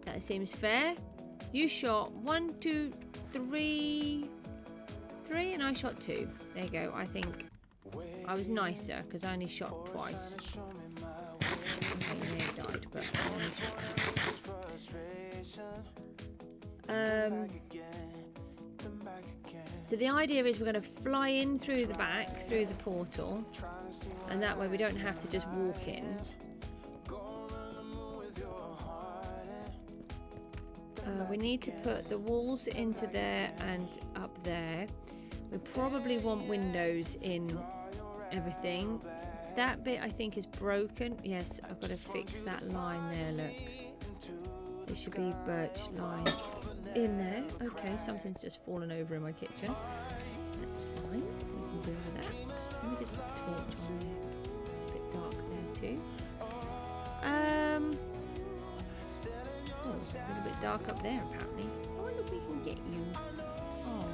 That seems fair. You shot 1, 2, 3, and I shot 2. There you go. I think I was nicer because I only shot twice. I may have died, but I only shot twice. So the idea is we're going to fly in through the back, through the portal, and that way we don't have to just walk in. We need to put the walls into there and up there. We probably want windows in everything. That bit I think is broken. Yes, I've got to fix that line there, look. There should be birch line in there. Okay, something's just fallen over in my kitchen. That's fine. We can deal with that. Let me just put the torch on there. It's a bit dark there too. Oh, a little bit dark up there apparently. I wonder if we can get you. Oh.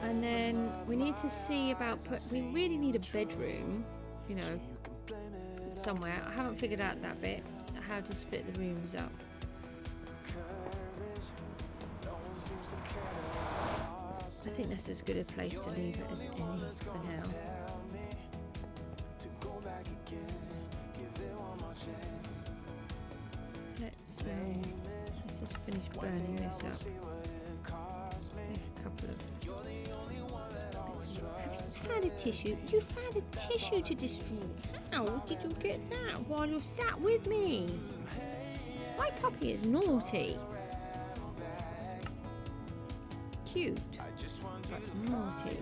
And then we need to see about we really need a bedroom, you know, somewhere. I haven't figured out that bit, how to split the rooms up. I think that's as good a place to leave it as any for now. Let's just finish burning this up. A couple of. You found a tissue. You found a tissue to destroy. How did you get that while you're sat with me? My puppy is naughty. Cute, but naughty.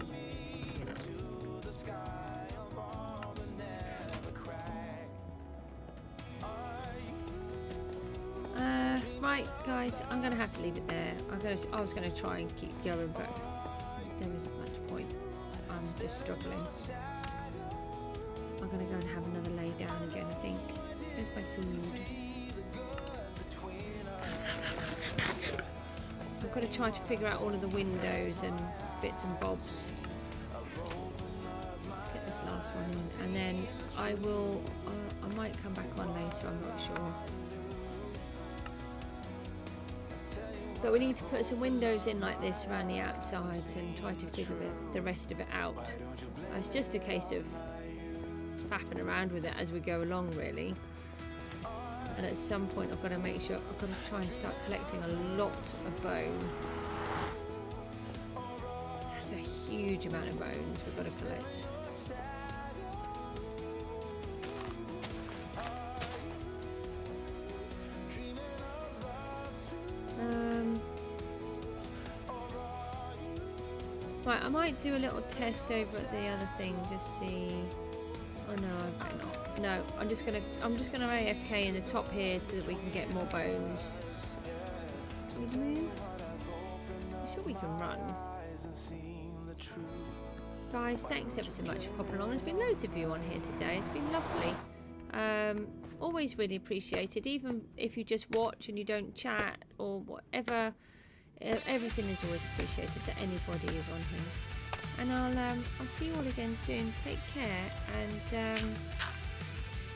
Right, guys, I'm going to have to leave it there. I was going to try and keep going, but there isn't much point. I'm just struggling. I'm going to go and have another lay down again, I think. Where's my food? I've got to try to figure out all of the windows and bits and bobs. Let's get this last one in, and then I will. I might come back on later. I'm not sure. But we need to put some windows in like this around the outsides and try to figure the rest of it out. It's just a case of faffing around with it as we go along, really. And at some point I've got to make sure, I've got to try and start collecting a lot of bone. That's a huge amount of bones we've got to collect. Right, I might do a little test over at the other thing, just see Oh no, I better not. No, I'm just gonna AFK in the top here so that we can get more bones. Can we move? I'm sure we can run. Guys, thanks ever so much for popping along. There's been loads of you on here today. It's been lovely. Always really appreciated, even if you just watch and you don't chat or whatever. Everything is always appreciated that anybody is on here. And I'll see you all again soon. Take care, and